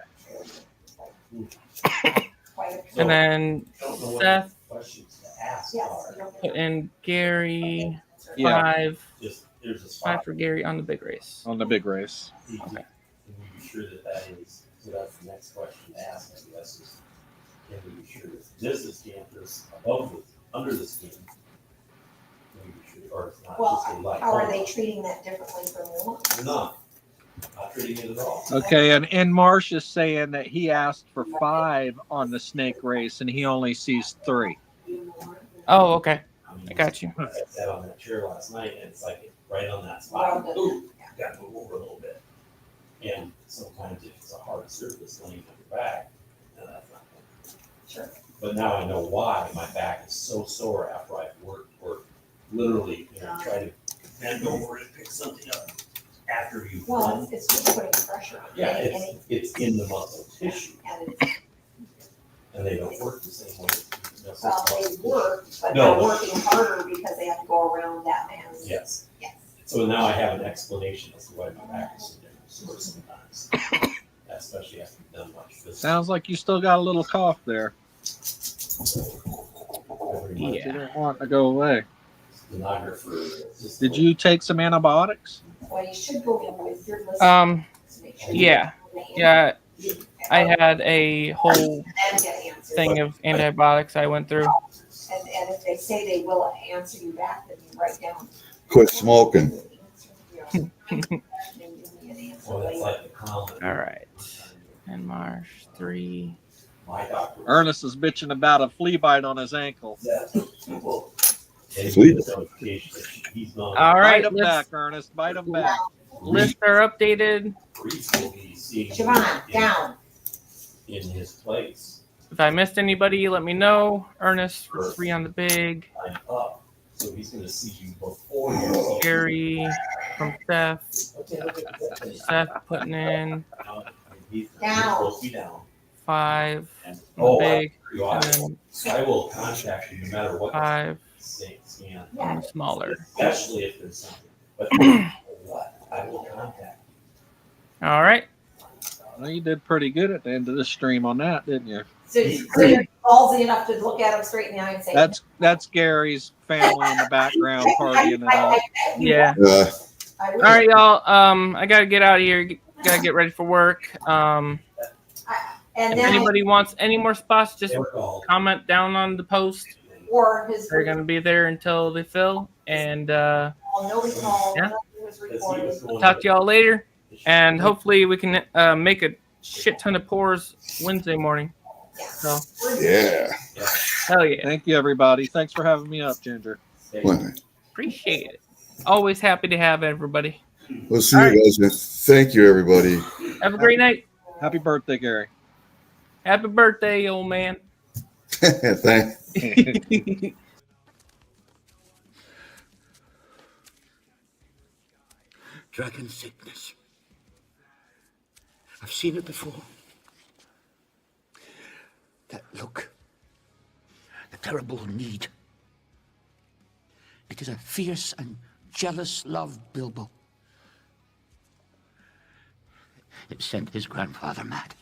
quite a. And then Don't know what Seth questions to ask Yes, are. you don't put in Gary. Yeah. 5. Just, there's a 5 spot. for Gary on the big race. On the big race. Can we be sure that that is, so that's the next question to ask, I guess, is, can we be sure that this is campus above the, under the skin? Can we be sure, or it's not Well, just a light? how are they treating that differently from the one? They're not treating it at all. Okay, and Marsh is saying that he asked for 5 on the snake race and he only sees 3. Oh, okay. mean, I got you. I sat on that chair last night and it's like right on that spot. Well, Ooh, got to move over a little bit. And sometimes if it's a hard surface laying on your back, then that's not good. Sure. But now I know why my back is so sore after I've worked, or literally, try to bend over and pick something up after you've Well, run. it's just putting pressure on. Yeah, Any- it's in the muscle tissue, And it's, and they don't work the same way. well, they work, but No. they're working harder because they have to go around that man's. Yes. Yes. So now I have an explanation as to why my back is so different sore sometimes, especially after you've done much physical. Sounds like you still got a little cough there. Every You month. don't want to go away. Stenographer. Did you take some antibiotics? Well, you should go in with your list. Um, to make sure yeah. you- Yeah, I had a whole And get answers. thing of antibiotics I went through. And if they say they will answer you back, then you write down. quit smoking. And give me an answer Well, that's later. like the common. All right. And Marsh 3. My doctor. Ernest is bitching about a flea bite on his ankle. Sleep. He's gone. All right, Bite him let's- back, Ernest. Bite him back. Lists are updated. Reese will be seeing Siobhan, him down. in his place. If I missed anybody, let me know. Ernest for 3 on the big. I'm up, so he's going to see you before you see Gary from Seth. Okay. Seth putting in He's Down. supposed to be down. 5 And, on the big. you And are. then So I will contact you no matter what 5 scan. on the smaller. Especially if there's something. But what? I will contact you. All right. Well, you did pretty good at the end of the stream on that, didn't you? So you're ballsy enough to look at him straight in the eye and say. That's Gary's family in the background partying it up. Yeah. All right, y'all. I gotta get out of here. Gotta get ready for work. And If then anybody wants any more spots, just They were called. comment down on the post. or his. They're gonna be there until they fill. And No recall. Yeah. Nothing was recorded. talk to y'all later. And hopefully we can make a shit ton of pours Wednesday morning. So Yeah. hell yeah. Thank you, everybody. Thanks for having me up, Ginger. Appreciate it. Always happy to have everybody. We'll see you guys. Man. Thank you, everybody. Have a great night. Happy birthday, Gary. Happy birthday, old man. Thanks. Dragon sickness. I've seen it before. That look. The terrible need. It is a fierce and jealous love, Bilbo. It sent his grandfather mad.